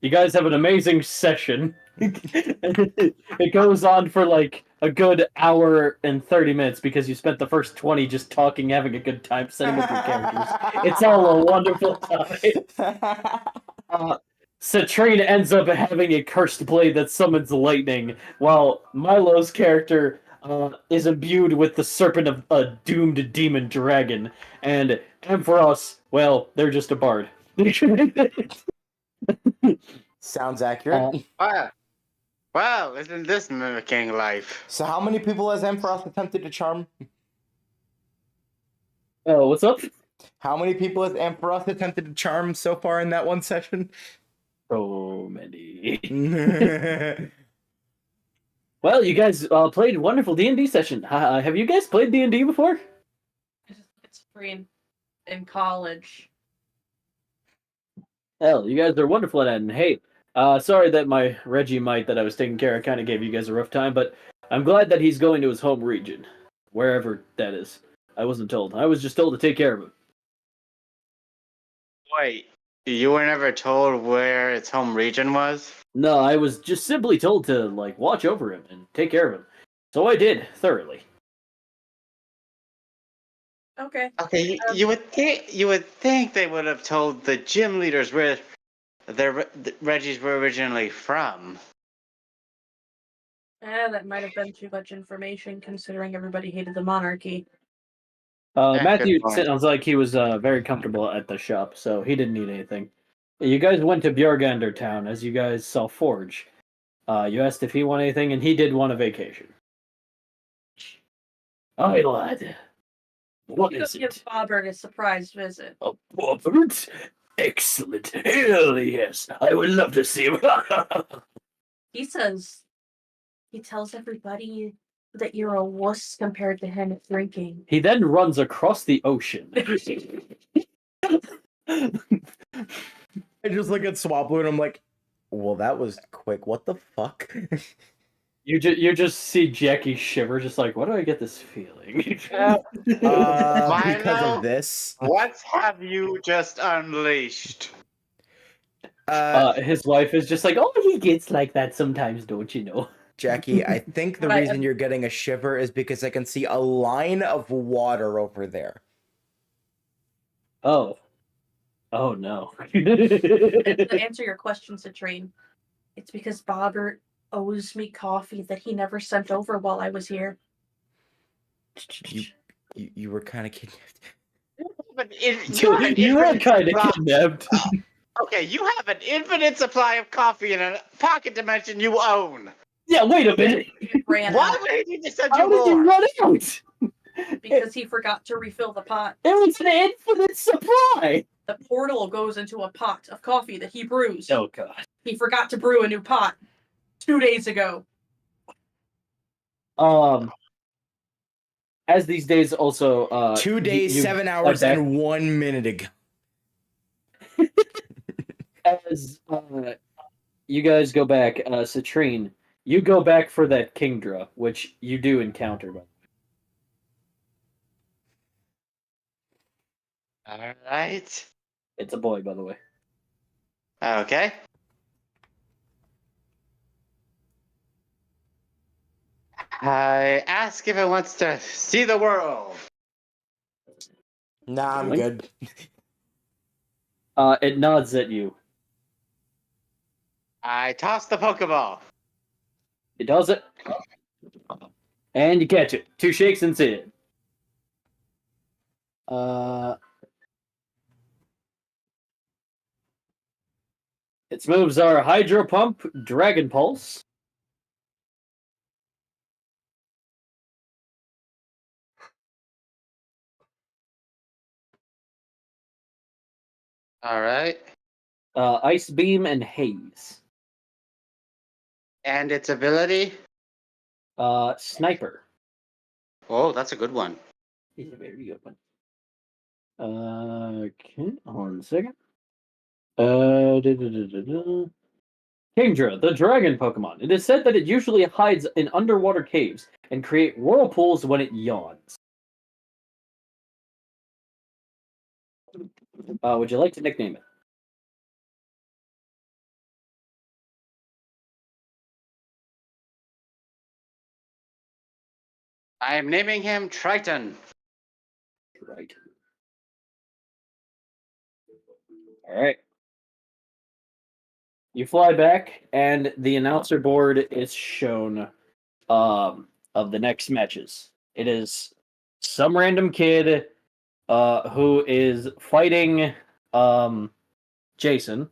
You guys have an amazing session. It goes on for like a good hour and 30 minutes because you spent the first 20 just talking, having a good time, setting up your characters. It's all a wonderful time. Citrine ends up having a cursed blade that summons lightning, while Milo's character is imbued with the serpent of a doomed demon dragon. And Ampharos, well, they're just a bard. Sounds accurate. Wow, isn't this mimicking life? So how many people has Ampharos attempted to charm? Oh, what's up? How many people has Ampharos attempted to charm so far in that one session? So many. Well, you guys played a wonderful D&D session. Have you guys played D&D before? It's free in college. Hell, you guys are wonderful at it. And hey, sorry that my Reggie-mite that I was taking care of kind of gave you guys a rough time, but I'm glad that he's going to his home region. Wherever that is. I wasn't told. I was just told to take care of him. Wait, you were never told where its home region was? No, I was just simply told to, like, watch over him and take care of him. So I did, thoroughly. Okay. Okay, you would think they would have told the gym leaders where the Reggies were originally from. That might have been too much information considering everybody hated the monarchy. Matthew good point. sounds like he was very comfortable at the shop, so he didn't need anything. You guys went to Bjorgander town as you guys saw Forge. You asked if he wanted anything, and he did want a vacation. Aye, lad. What You is could give it? Bobbert a surprise visit. A Robert? Excellent. Hell yes. I would love to see him. He tells everybody that you're a wuss compared to him at drinking. He then runs across the ocean. I just look at Swaplu and I'm like, well, that was quick. What the fuck? You just see Jackie shiver, just like, why do I get this feeling? Because Milo? of this. What have you just unleashed? His wife is just like, oh, he gets like that sometimes, don't you know? Jackie, I think the Right. reason you're getting a shiver is because I can see a line of water over there. Oh. Oh, no. To answer your question, Citrine, it's because Bobbert owes me coffee that he never sent over while I was here. You were kind of kidnapped. But You were kind of kidnapped. Okay, you have an infinite supply of coffee in a pocket dimension you own. Yeah, wait a minute. It ran Why out would he need to send How you did you more? run out? because he forgot to refill the pot. It was an infinite supply. The portal goes into a pot of coffee that he brews. Oh god. He forgot to brew a new pot 2 days ago. As these days also 2 days, you 7 fly hours, back- and 1 minute ago. as you guys go back, Citrine, you go back for that Kingdra, which you do encounter. Alright. It's a boy, by the way. Okay. I ask if it wants to see the world. Nah, I'm Really? good. It nods at you. I toss the Pokeball. It does it. And you catch it. 2 shakes and sit it. Its moves are Hydro Pump, Dragon Pulse. Alright. Ice Beam, and Haze. And its ability? Sniper. Oh, that's a good one. Is a very good one. Okay, hold on a second. Kingdra, the dragon Pokemon. It is said that it usually hides in underwater caves and create whirlpools when it yawns. Would you like to nickname it? I am naming him Triton. Right. All right. You fly back, and the announcer board is shown of the next matches. It is some random kid who is fighting Jason.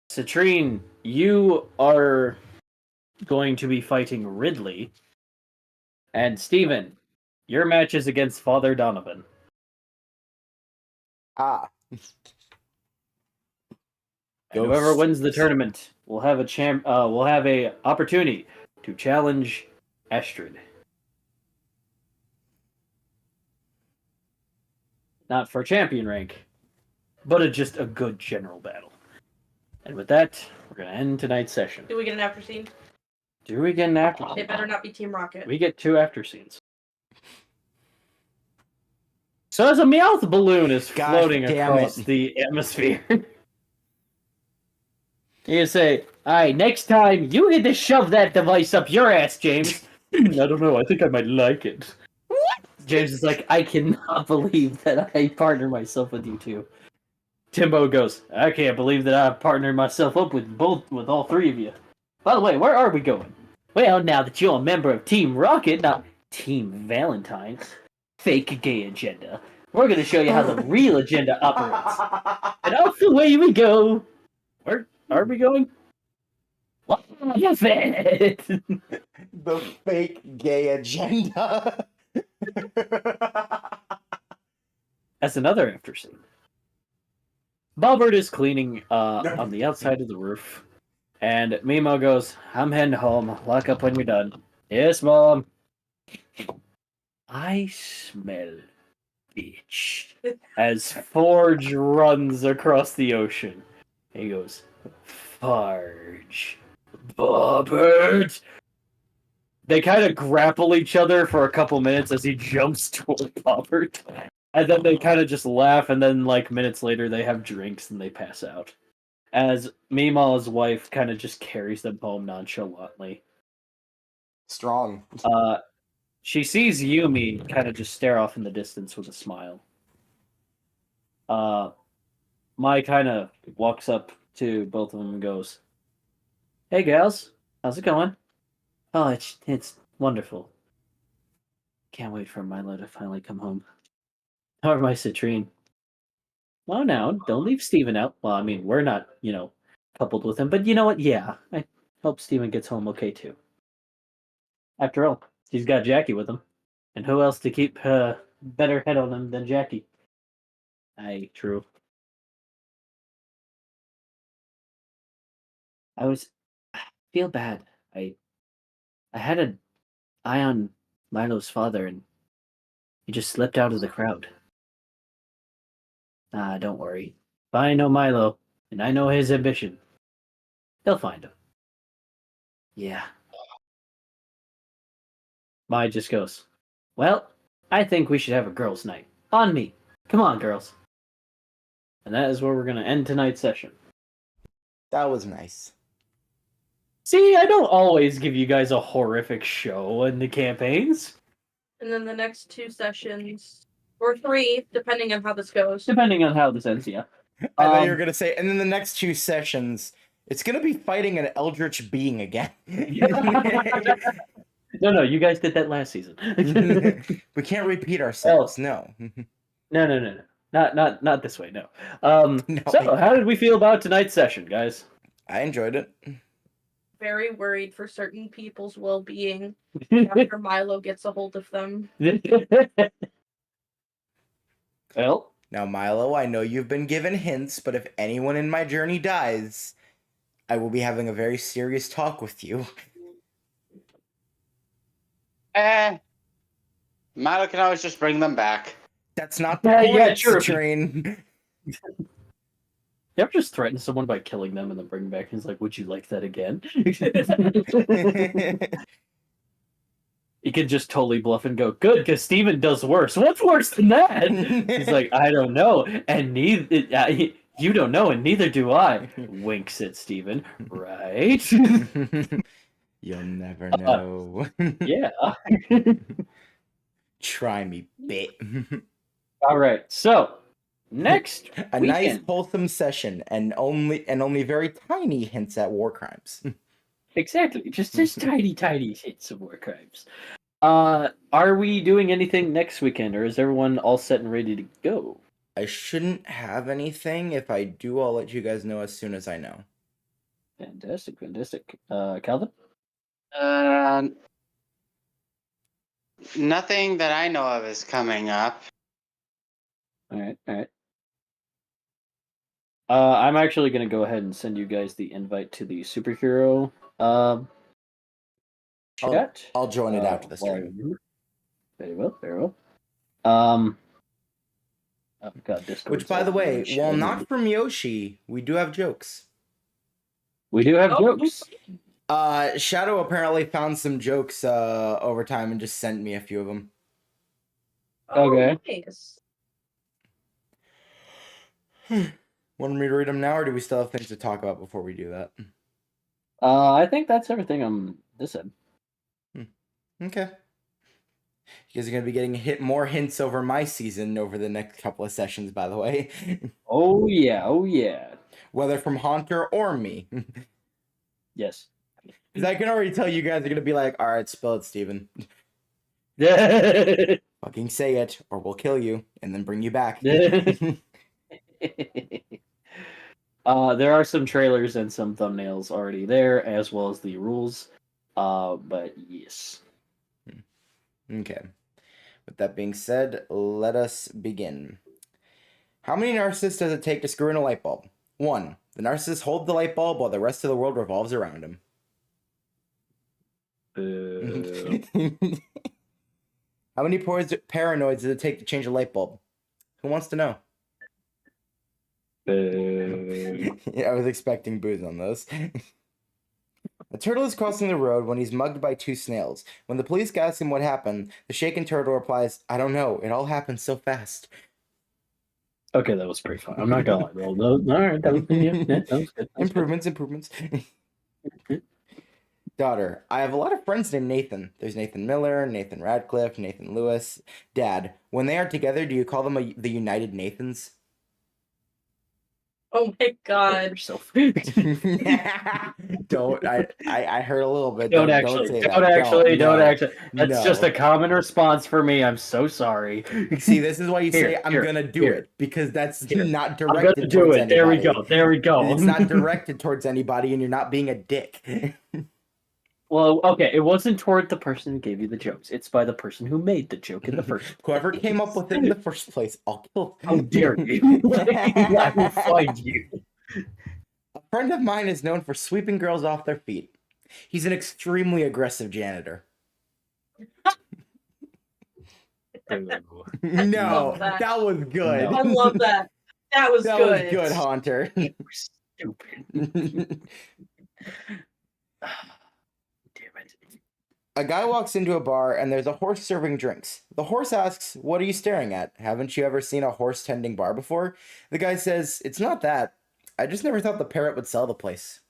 Citrine, you are going to be fighting Ridley. And Steven, your match is against Father Donovan. Ah. And whoever wins the tournament will have a opportunity to challenge Astrid. Not for champion rank, but just a good general battle. And with that, we're gonna end tonight's session. Do we get an after scene? Do we get an after scene? It better not be Team Rocket. We get 2 after scenes. So as a Meowth balloon is Gosh floating damn across it. the atmosphere, you say, "Alright, next time you get to shove that device up your ass, James." I don't know. I think I might like it. What? James is like, "I cannot believe that I partnered myself with you two." Timbo goes, "I can't believe that I partnered myself up with all 3 of you." By the way, where are we going? Well, now that you're a member of Team Rocket, not Team Valentine's, fake gay agenda, we're going to show you how the real agenda operates. And off the way we go. Where are we going? What? The fake gay agenda. That's another after scene. Bobbert is cleaning on the outside of the roof. And Mimo goes, "I'm heading home. Lock up when you're done." "Yes, Mom." "I smell bitch." As Forge runs across the ocean. He goes, "Farge. Bobbert." They kind of grapple each other for a couple minutes as he jumps toward Bobbert. And then they kind of just laugh, and then, like, minutes later, they have drinks and they pass out. As Mima's wife kind of just carries them home nonchalantly. Strong. She sees Yumi kind of just stare off in the distance with a smile. Mai kind of walks up to both of them and goes, "Hey, gals. How's it going?" "Oh, it's wonderful. Can't wait for Milo to finally come home." "How are my Citrine?" Well, now, don't leave Steven out. Well, I mean, we're not, coupled with him. But you know what? Yeah, I hope Steven gets home okay, too. After all, he's got Jackie with him. And who else to keep better head on him than Jackie? True. I feel bad. I had an eye on Milo's father, and he just slipped out of the crowd. Don't worry. If I know Milo, and I know his ambition, they'll find him. Yeah. Mai just goes, well, I think we should have a girls' night. On me. Come on, girls. And that is where we're going to end tonight's session. That was nice. See, I don't always give you guys a horrific show in the campaigns. And then the next 2 sessions, or 3, depending on how this goes. Depending on how this ends, yeah. I thought you were going to say, and then the next 2 sessions, it's going to be fighting an eldritch being again. No, you guys did that last season. We can't repeat ourselves, no. No. Not this way, no. No. So, how did we feel about tonight's session, guys? I enjoyed it. Very worried for certain people's well-being after Milo gets a hold of them. Well, now, Milo, I know you've been given hints, but if anyone in my journey dies, I will be having a very serious talk with you. Milo can always just bring them back. That's not the point, yeah, sure. Citrine. You ever just threaten someone by killing them and then bring them back and he's like, would you like that again? He could just totally bluff and go, good, because Steven does worse. What's worse than that? He's like, I don't know. And you don't know, and neither do I. Winks at Steven. Right? You'll never know. Yeah. Try me, bit. All right, so next a weekend. Nice wholesome session and only very tiny hints at war crimes. Exactly, just tiny hits of war crimes. Are we doing anything next weekend, or is everyone all set and ready to go? I shouldn't have anything. If I do, I'll let you guys know as soon as I know. Fantastic. Calvin? Nothing that I know of is coming up. All right. I'm actually going to go ahead and send you guys the invite to the superhero chat. I'll join it after the stream. Very well. Oh God, Discord. Which, by the way, while not from Yoshi, we do have jokes. We do have jokes. Shadow apparently found some jokes over time and just sent me a few of them. Okay. Nice. Want me to read them now, or do we still have things to talk about before we do that? I think that's everything on this end. Okay. You guys are going to be getting more hints over my season over the next couple of sessions, by the way. Oh, yeah. Whether from Haunter or me. Yes. Because I can already tell you guys are going to be like, all right, spill it, Steven. There Fucking say it, or we'll kill you, and then bring you back. are some trailers and some thumbnails already there, as well as the rules. But yes. Okay. With that being said, let us begin. How many narcissists does it take to screw in a light bulb? 1. The narcissist holds the light bulb while the rest of the world revolves around him. How many paranoids does it take to change a light bulb? Who wants to know? Yeah, I was expecting boos on those. A turtle is crossing the road when he's mugged by 2 snails. When the police ask him what happened, the shaken turtle replies, I don't know, it all happened so fast. Okay, that was pretty fun. I'm not gonna lie. All right, that was good. Improvements. Daughter, I have a lot of friends named Nathan. There's Nathan Miller, Nathan Radcliffe, Nathan Lewis. Dad, when they are together, do you call them the United Nathans? Oh my god. yourself. Don't. I heard a little bit. Don't Don't actually. say Don't that. actually. Don't No, actually. That's just no. a common response for me. I'm so sorry. See, this is why you Here, say I'm here, gonna do here. it, because that's Here. not I'm gonna directed do towards it. There we anybody. go. There we go. It's not directed towards anybody, and you're not being a dick. Well, okay. It wasn't toward the person who gave you the jokes. It's by the person who made the joke in the first place. Whoever came up with it in the first place, I'll kill. How dare you? I will find you. A friend of mine is known for sweeping girls off their feet. He's an extremely aggressive janitor. No, that. that was good. No. I love that. That was That good. was good, Haunter. Stupid. Damn it. A guy walks into a bar and there's a horse serving drinks. The horse asks, "What are you staring at? Haven't you ever seen a horse tending bar before?" The guy says, "It's not that. I just never thought the parrot would sell the place."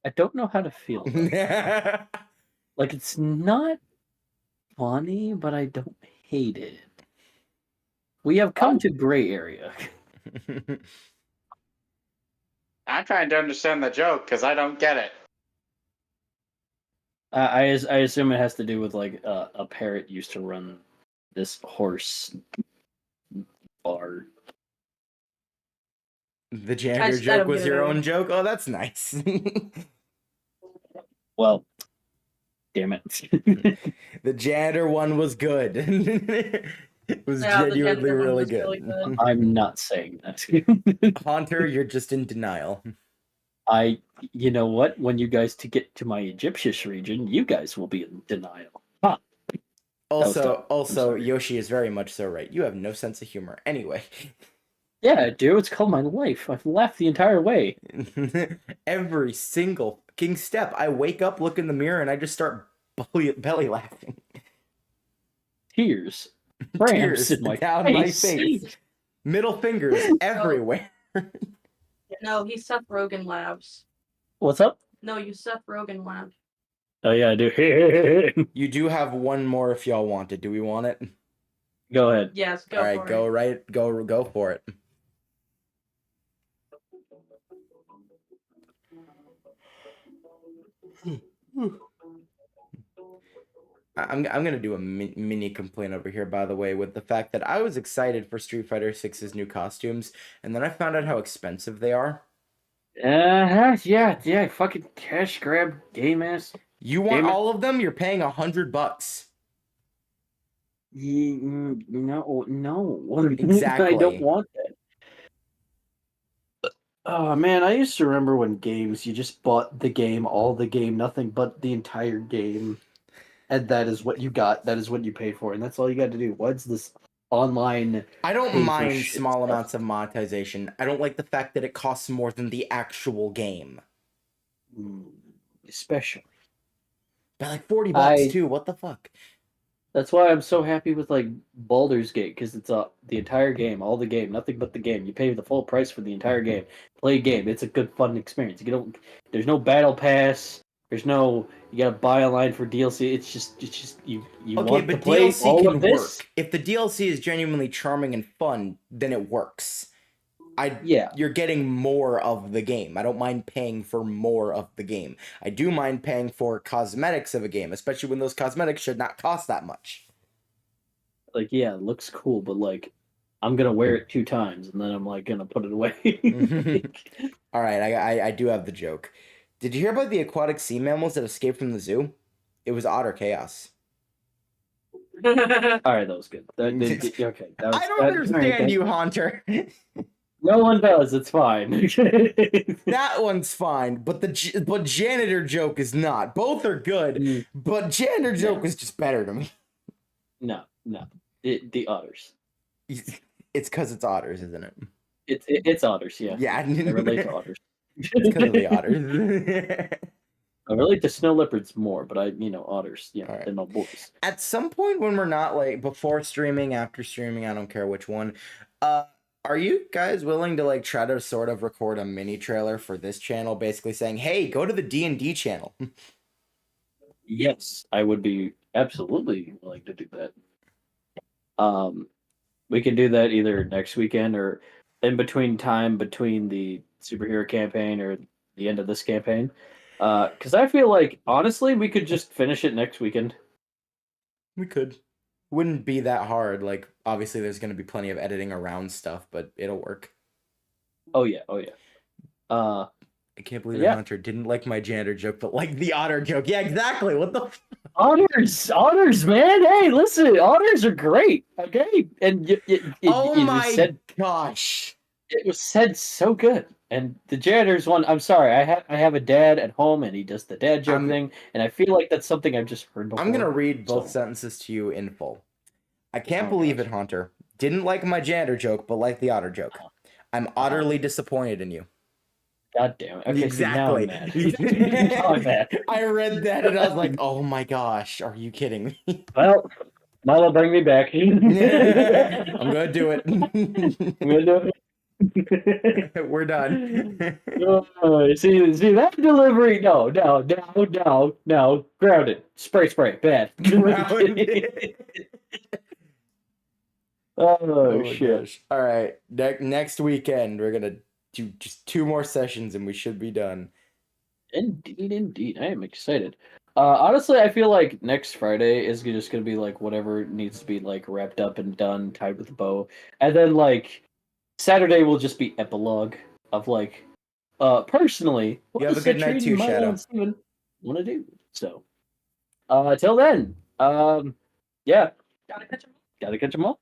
I don't know how to feel. Like, it's not funny, but I don't hate it. We have come to gray area. I'm trying to understand the joke because I don't get it. I assume it has to do with like a parrot used to run this horse bar. The janitor I joke don't was get your it. own joke? Oh, that's nice. Well, damn it. The janitor one was good. It was Yeah, the genuinely janitor one really was good. really good. I'm not saying that. Haunter, you're just in denial. You know what? When you guys to get to my Egyptian region, you guys will be in denial. Huh. Also, sorry. Yoshi is very much so right. You have no sense of humor. Anyway. Yeah, I do. It's called my life. I've laughed the entire way. Every single fucking step. I wake up, look in the mirror, and I just start belly laughing. Tears. Tears Cramps in my down face. my face. Middle fingers everywhere. No, he's Seth Rogen Labs. What's up? No, you Seth Rogen Lab. Oh yeah, I do. You do have one more if y'all want it. Do we want it? Go ahead. Yes, go All right, for go it. right. Go for it. I'm gonna do a mini complaint over here, by the way, with the fact that I was excited for Street Fighter 6's new costumes, and then I found out how expensive they are. Yeah. Fucking cash grab game ass. You want Damn it. all of them? You're paying $100. No. Exactly. I don't want that. Oh man, I used to remember when games you just bought the game, all the game, nothing but the entire game, and that is what you got. That is what you paid for, and that's all you got to do. What's this online? I don't pay for mind shit small stuff? amounts of monetization. I don't like the fact that it costs more than the actual game. Especially. By like $40 I- too. What the fuck? That's why I'm so happy with like Baldur's Gate, because it's the entire game, all the game, nothing but the game. You pay the full price for the entire game. Play a game. It's a good fun experience. There's no battle pass. There's no you gotta buy a line for DLC. It's just you Okay, want but to play DLC all can of this. work. If the DLC is genuinely charming and fun, then it works. Yeah. You're getting more of the game. I don't mind paying for more of the game. I do mind paying for cosmetics of a game, especially when those cosmetics should not cost that much. Like, yeah, it looks cool, but like I'm gonna wear it 2 times and then I'm like gonna put it away. All right, I do have the joke. Did you hear about the aquatic sea mammals that escaped from the zoo? It was otter chaos. All right, that was good. Okay, that was, I don't understand you, Haunter. No one does. It's fine. That one's fine, but but janitor joke is not. Both are good, but janitor joke is just better to me. No. The otters. It's because it's otters, isn't it? It's otters. Yeah. Yeah, I relate to otters. It's because of the otters. I relate to snow leopards more, but otters. Yeah, All right. they're my boys. At some point when we're not like before streaming, after streaming, I don't care which one. Are you guys willing to like try to sort of record a mini trailer for this channel, basically saying, "Hey, go to the D&D channel"? Yes, I would be absolutely willing to do that. We can do that either next weekend or in between time between the superhero campaign or the end of this campaign. Because I feel like honestly, we could just finish it next weekend. We could. Wouldn't be that hard. Like, obviously, there's going to be plenty of editing around stuff, but it'll work. Oh yeah. I can't believe Yeah. Hunter didn't like my janitor joke, but like the otter joke. Yeah, exactly. What the? Otters, man. Hey, listen, otters are great. Okay, and Oh it was my said, gosh. it was said so good. And the janitor's one. I'm sorry, I have a dad at home, and he does the dad joke thing, and I feel like that's something I've just heard before. I'm gonna read both so- sentences to you in full. I can't Oh, believe gosh. it, Hunter. Didn't like my janitor joke, but like the otter joke. I'm utterly disappointed in you. God damn it. Okay, see, now I'm Exactly. mad. Now I'm mad. I read that and I was like, oh my gosh, are you kidding me? Well, Milo, bring me back. I'm gonna do it. I'm gonna do it. We're done. See that delivery? No, grounded. Spray, bad. Grounded. Oh, my shit. gosh. All right. Next weekend, we're gonna do just 2 more sessions and we should be done. Indeed. I am excited. Honestly, I feel like next Friday is just gonna be like whatever needs to be like wrapped up and done, tied with a bow, and then like Saturday will just be epilogue of like, personally, what You have does a good night Citrine, too, Milo, Shadow. and Steven want to do? So, till then, yeah, Gotta catch 'em all. gotta catch them all.